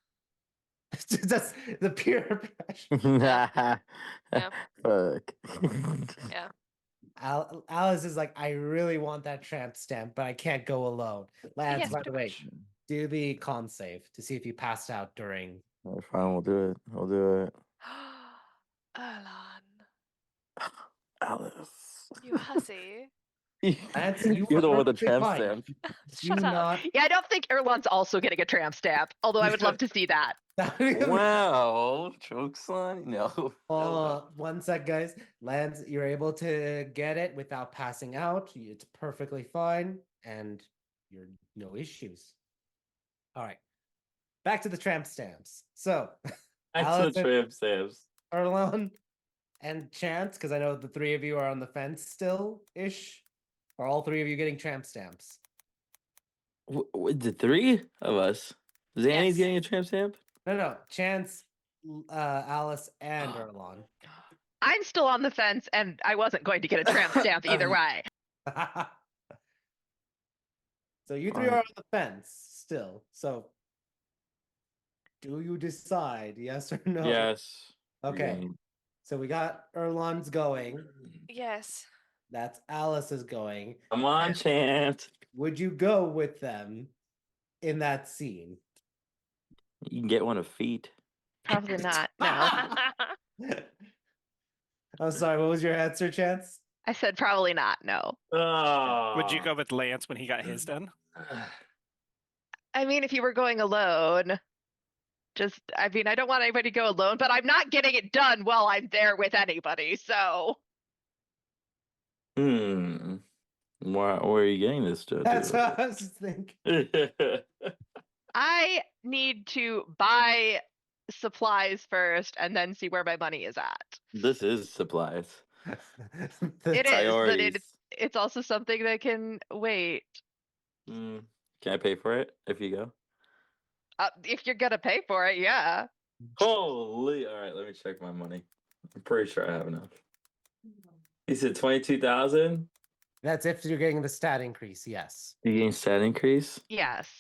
That's the peer pressure. Yeah. Fuck. Yeah. Alice is like, I really want that tramp stamp, but I can't go alone. Lance, Yes, by the pretty way, much. do the con save to see if you passed out during. Fine, we'll do it. We'll do it. Erlon, Alice. you hussy. Lance, you You're are the one with the perfectly tramp fine. stamp. Shut Do up. not. Yeah, I don't think Erlon's also getting a tramp stamp, although I would love to see that. Wow. Joke's on. No. One sec, guys. Lance, you're able to get it without passing out. It's perfectly fine, and you're no issues. All right. Back to the tramp stamps. So, I Alice, took tramp stamps. Erlon, and Chance, because I know the three of you are on the fence still-ish. Are all three of you getting tramp stamps? The three of us. Zanny's Yes. getting a tramp stamp? No. Chance, Alice, and Erlon. I'm still on the fence, and I wasn't going to get a tramp stamp either way. So you three are on the fence still. So do you decide yes or no? Yes. Okay. So we got Erlon's going. Yes. That's Alice is going. Come on, Chant. Would you go with them in that scene? You can get one of feet. Probably not. No. I'm sorry, what was your answer, Chance? I said probably not. No. Oh. Would you go with Lance when he got his done? I mean, if you were going alone, I don't want anybody to go alone, but I'm not getting it done while I'm there with anybody. So Where are you getting this to? That's what I was thinking. I need to buy supplies first and then see where my money is at. This is supplies. It is, but Priorities. it's also something that can wait. Can I pay for it if you go? If you're gonna pay for it, yeah. Holy! All right, let me check my money. I'm pretty sure I have enough. He said 22,000. That's if you're getting the stat increase, yes. You getting stat increase? Yes.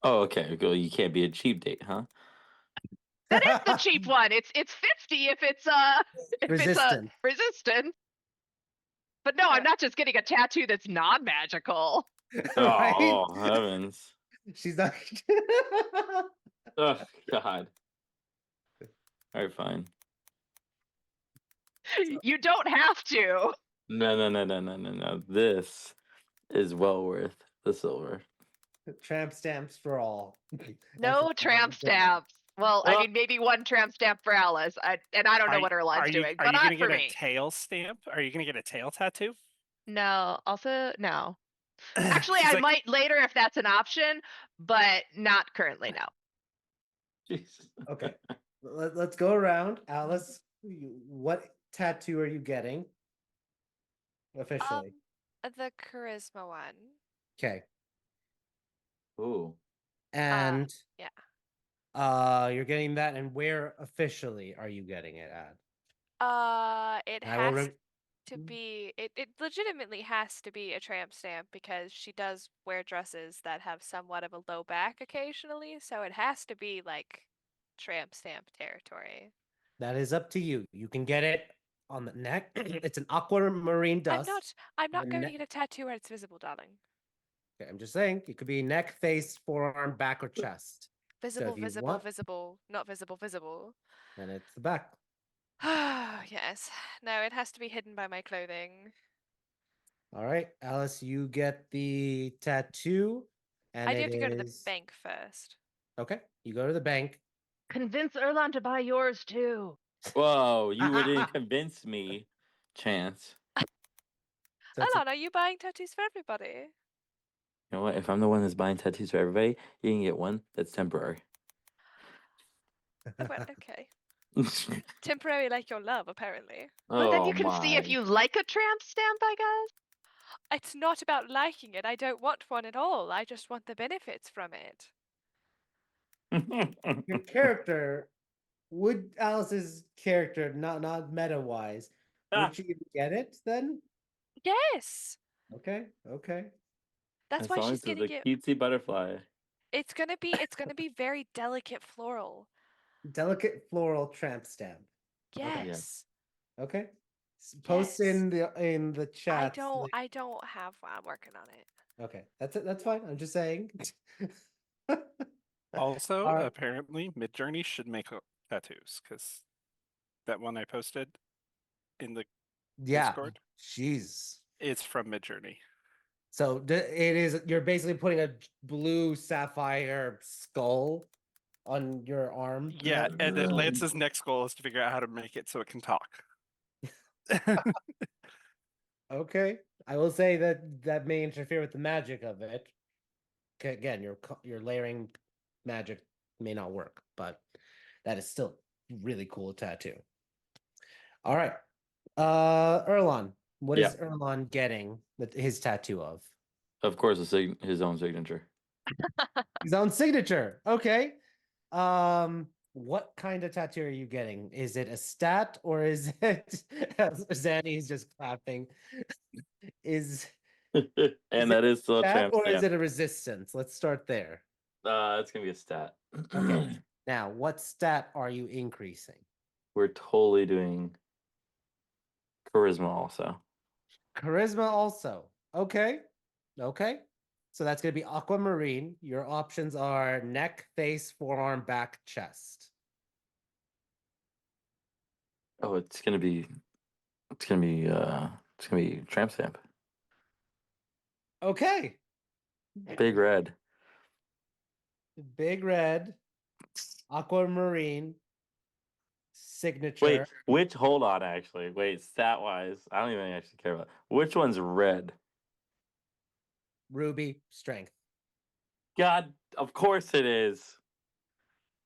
Oh, okay. Go. You can't be a cheap date, huh? That is the cheap one. It's 50 if it's Resistant. resistant. But no, I'm not just getting a tattoo that's non-magical. Right? Oh, heavens! She's not. Oh God! All right, fine. You don't have to. No. This is well worth the silver. Tramp stamps for all. No That's tramp a- stamps. Well, I Oh. mean, maybe one tramp stamp for Alice. I don't know what her line's doing, Are but you not gonna for get me. a tail stamp? Are you gonna get a tail tattoo? No. Also, no. Actually, She's I like, might later if that's an option, but not currently. No. Jesus. Okay. Let's go around. Alice, what tattoo are you getting? Officially. The charisma one. Okay. Ooh. And yeah. you're getting that, and where officially are you getting it at? It I will has rem- to be. It legitimately has to be a tramp stamp because she does wear dresses that have somewhat of a low back occasionally, so it has to be like tramp stamp territory. That is up to you. You can get it on the neck. It's an aquamarine dust. I'm not The going ne- to get a tattoo where it's visible, darling. Okay, I'm just saying it could be neck, face, forearm, back, or chest. Visible, if you visible, want- visible, not visible, visible. And it's the back. Yes. No, it has to be hidden by my clothing. All right, Alice, you get the tattoo, and I do it have to go to the is bank first. okay. You go to the bank. Convince Erlon to buy yours too. Whoa! You didn't convince me, Chance. So it's a- Alon, are you buying tattoos for everybody? You know what? If I'm the one that's buying tattoos for everybody, you can get one that's temporary. Oh, well, okay. Temporary like your love, apparently. Well, then Oh you can see if my! you like a tramp stamp, I guess. It's not about liking it. I don't want one at all. I just want the benefits from it. your character would Alice's character not meta wise would she even get it then? Yes. Okay. That's As why long she's as it's getting a it. cutesy butterfly. It's gonna be very delicate floral. Delicate floral tramp stamp. Yes. Okay. Post in the chat. I don't have one. I'm working on it. Okay, that's it. That's fine. I'm just saying. Also, All right. apparently, Midjourney should make tattoos because that one I posted in the Yeah. Discord Jeez. is from Midjourney. So it is. You're basically putting a blue sapphire skull on your arm. Yeah, and then Lance's next goal is to figure out how to make it so it can talk. Okay, I will say that may interfere with the magic of it. Okay, again, your layering magic may not work, but that is still really cool tattoo. All right, Erlon, what is Erlon getting his tattoo of? Of course, his own signature. His own signature. Okay. What kind of tattoo are you getting? Is it a stat or is it Zanny's just clapping? And that is still a Stat tramp or is stamp. it a resistance? Let's start there. It's gonna be a stat. Okay. Now, what stat are you increasing? We're totally doing Charisma also. Charisma also. Okay. Okay. So that's going to be aquamarine. Your options are neck, face, forearm, back, chest. Oh, it's gonna be tramp stamp. Okay. Big red. Big red, aquamarine, signature. Wait, hold on actually. Wait, stat wise, I don't even actually care about which one's red. Ruby, strength. God, of course it is.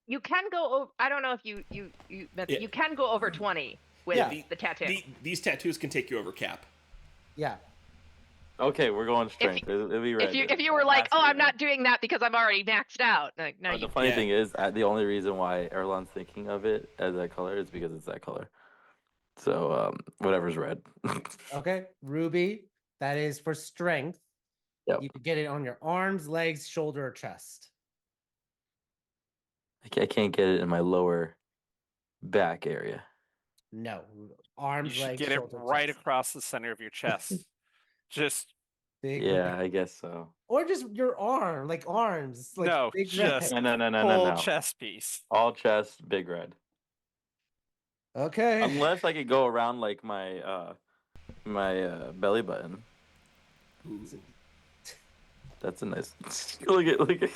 You can go over. I don't know if you Yeah. you can go over 20 with Yeah. the tattoo. These tattoos can take you over cap. Yeah. Okay, we're going strength. It'll be red. If you were like, oh, I'm not doing that because I'm already maxed out. Like, no, The you. funny Yeah. thing is, the only reason why Erlon's thinking of it as that color is because it's that color. So whatever's red. Okay. Ruby, that is for strength. Yep. You could get it on your arms, legs, shoulder, or chest. I can't get it in my lower back area. No. You Arms, should legs, get it shoulder, right chest. across the center of your chest. Just Big Yeah, red. I guess so. Or just your arm, like arms. Like no, big just red. full No. chest piece. All chest, big red. Okay. Unless I could go around like my belly button. That's a nice. look at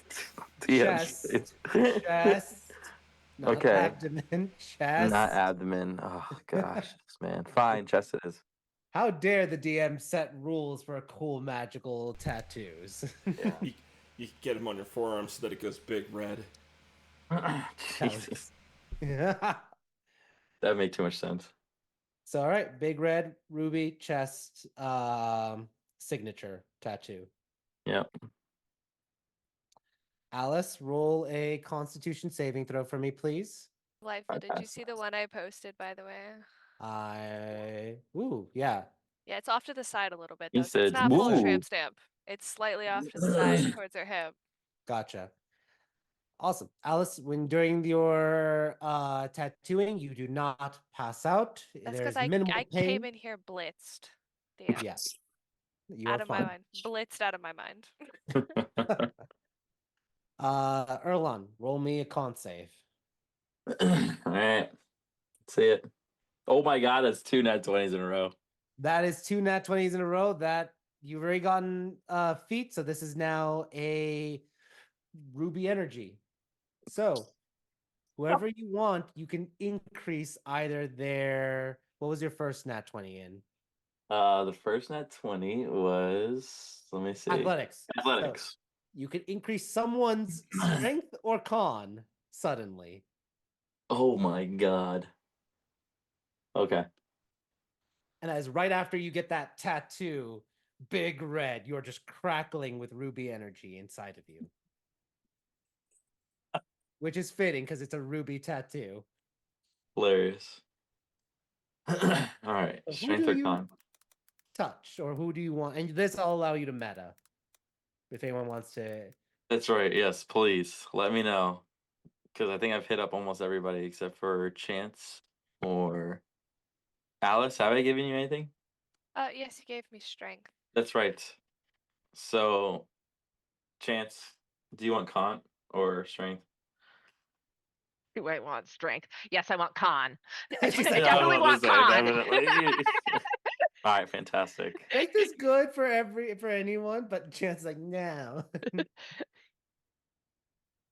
Chest. Chest. Not Okay. abdomen. Chest. Not abdomen. Oh gosh, man. Fine, chest it is. How dare the DM set rules for cool magical tattoos? Yeah. You can get them on your forearm so that it goes big red. Jesus. Yeah. That make too much sense. So all right, big red, ruby, chest, signature tattoo. Yep. Alice, roll a Constitution saving throw for me, please. Delightful. Did you see the one I posted, by the way? Yeah. Yeah, it's off to the side a little bit, He though. So it's said, not full "Woo." tramp stamp. It's slightly off to the side towards her hip. Gotcha. Awesome. Alice, when during your tattooing, you do not pass out. That's There's because I minimal pain. came in here blitzed. DM. Yeah. You Out are of my fine. mind. Blitzed out of my mind. Erlon, roll me a con save. All right. See it. Oh my god, that's 2 nat 20s in a row. That is 2 nat 20s in a row. That you've already gotten feat, so this is now a ruby energy. So whoever you want, you can increase either their what was your first nat 20 in? The first nat 20 was, let me see. Athletics. Athletics. So you can increase someone's strength or con suddenly. Oh my god. Okay. And as right after you get that tattoo, big red, you're just crackling with ruby energy inside of you. Which is fitting because it's a ruby tattoo. Hilarious. All right. Who Strength do or you con? touch, or who do you want? And this will allow you to meta. If anyone wants to. That's right. Yes, please. Let me know. Because I think I've hit up almost everybody except for Chance or Alice. Have I given you anything? Yes, you gave me strength. That's right. So, Chance, do you want con or strength? Do I want strength? Yes, I want con. I She's definitely like, I was want gonna say, con. definitely. All right, fantastic. Strength is good for anyone, but Chance is like, no.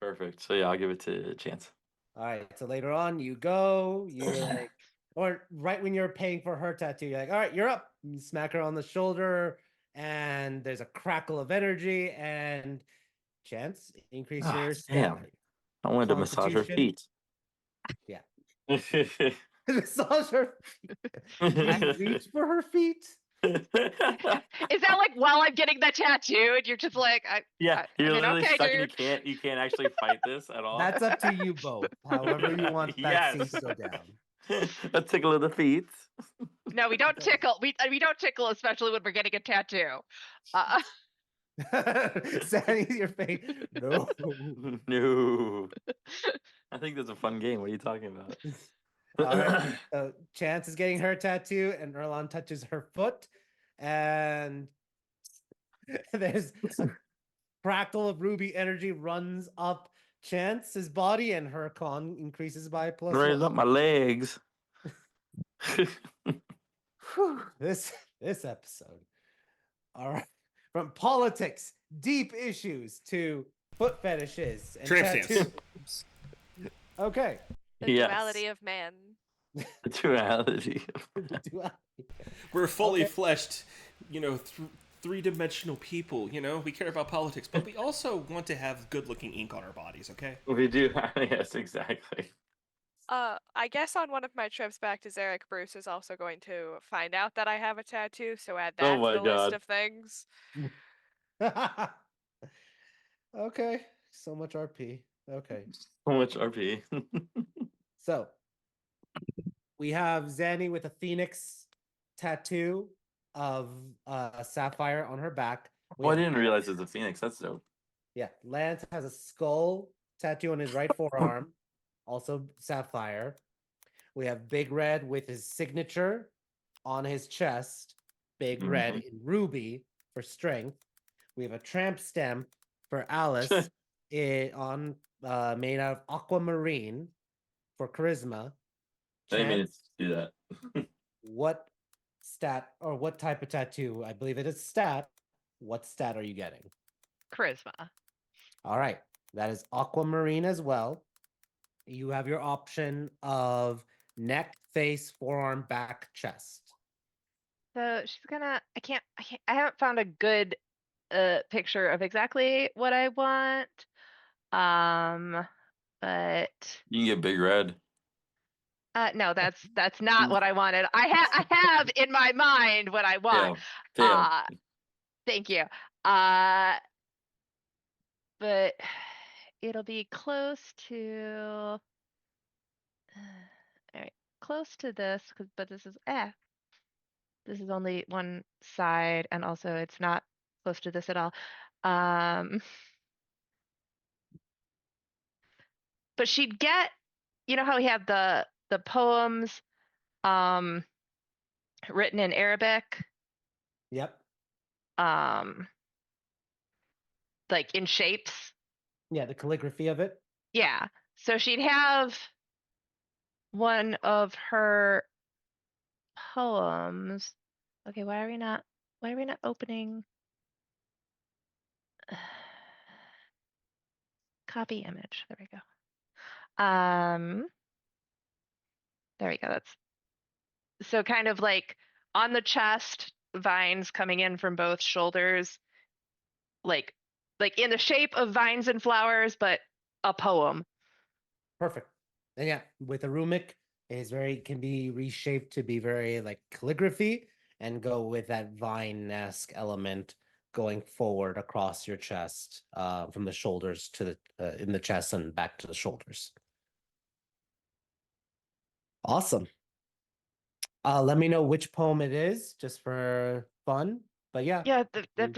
Perfect. So yeah, I'll give it to Chance. All right. So later on, you're like, or right when you're paying for her tattoo, you're like, all right, you're up. You smack her on the shoulder, and there's a crackle of energy, and Chance, increase Ah, your damn. stamina. I wanted to massage her Constitution. feet. Yeah. Is Massage her feet. You reach for her feet. Is that like while I'm getting the tattoo and you're just like, Yeah, you're I mean, literally okay, stuck dude. and you can't actually fight this at all. That's up to you both. However you want that scene to go down. A tickle of the feet. No, we don't tickle. We don't tickle, especially when we're getting a tattoo. Sandy's your face. No. No. I think that's a fun game. What are you talking about? All right. So Chance is getting her tattoo, and Erlon touches her foot, and there's a crackle of ruby energy runs up Chance's body, and her con increases by Raise +1. up my legs. Whew, this episode. All right. From politics, deep issues to foot fetishes and Tramp stamps. tattoos. Okay. The Yes. duality of man. The duality. We're fully Okay. fleshed, three-dimensional people. We care about politics, but we also want to have good-looking ink on our bodies. Okay. We do. Yes, exactly. I guess on one of my trips back to Zarek, Bruce is also going to find out that I have a tattoo, so add that Oh to my the list God. of things. Okay. So much RP. Okay. So much RP. So we have Zanny with a phoenix tattoo of a sapphire on her back. We Oh, I have didn't realize it was a phoenix. That's dope. Yeah, Lance has a skull tattoo on his right forearm, also sapphire. We have Big Red with his signature on his chest, Big Red in ruby for strength. We have a tramp stamp for Alice on made out of aquamarine for charisma. I didn't mean Chance, to do that. what stat or what type of tattoo? I believe it is stat. What stat are you getting? Charisma. All right, that is aquamarine as well. You have your option of neck, face, forearm, back, chest. So she's gonna. I haven't found a good picture of exactly what I want. But You can get Big Red. no, that's not what I wanted. I have in my mind what I want. Damn. Thank you. But it'll be close to. All right, close to this, but this is this is only one side, and also it's not close to this at all. But she'd get, how we have the poems written in Arabic, Yep. like in shapes. Yeah, the calligraphy of it. Yeah. So she'd have one of her poems. Okay, why are we not opening copy image? There we go. There we go. That's so kind of like on the chest, vines coming in from both shoulders, like in the shape of vines and flowers, but a poem. Perfect. And yeah, with a rumic, can be reshaped to be very like calligraphy and go with that vine-esque element going forward across your chest, from the shoulders to the in the chest and back to the shoulders. Awesome. Let me know which poem it is, just for fun. But yeah. Yeah, you're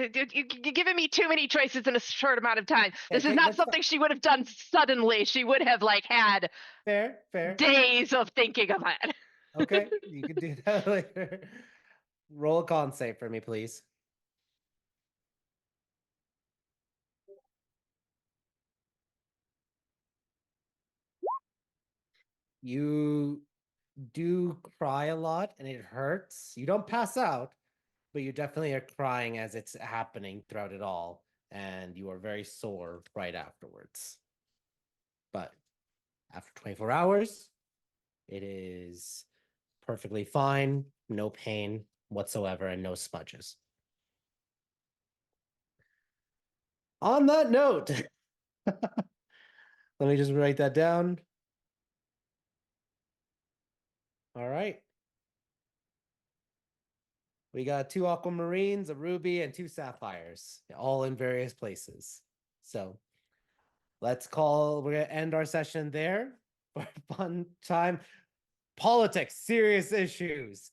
giving me too many choices in a short amount of time. This Okay, is not that's something she would have done suddenly. She would have had fair. days of thinking of it. Okay, you can do that later. Roll a con save for me, please. You do cry a lot and it hurts. You don't pass out, but you definitely are crying as it's happening throughout it all, and you are very sore right afterwards. But after 24 hours, it is perfectly fine, no pain whatsoever, and no smudges. On that note, let me just write that down. All right. We got 2 aquamarines, a ruby, and 2 sapphires, all in various places. So we're going to end our session there for a fun time. Politics, serious issues,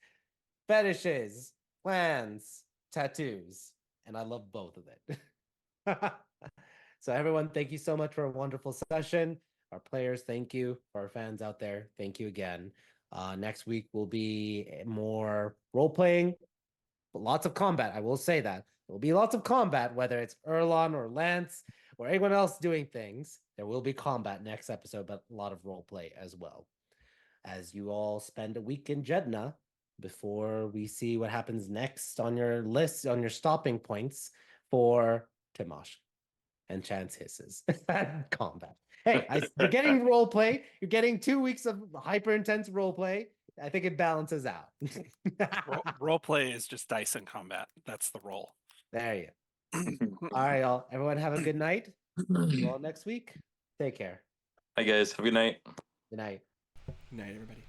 fetishes, plans, tattoos, and I love both of it. So everyone, thank you so much for a wonderful session. Our players, thank you. For our fans out there, thank you again. Next week will be more role playing, but lots of combat. I will say that there will be lots of combat, whether it's Erlon or Lance or anyone else doing things. There will be combat next episode, but a lot of role play as well. As you all spend a week in Jeddah before we see what happens next on your list, on your stopping points for Timosh and Chance Hisses combat. Hey, you're getting role play. You're getting 2 weeks of hyper intense role play. I think it balances out. Role play is just dice in combat. That's the role. There you go. All right, y'all. Everyone have a good night. See you all next week. Take care. Hi guys. Have a good night. Good night. Good night, everybody.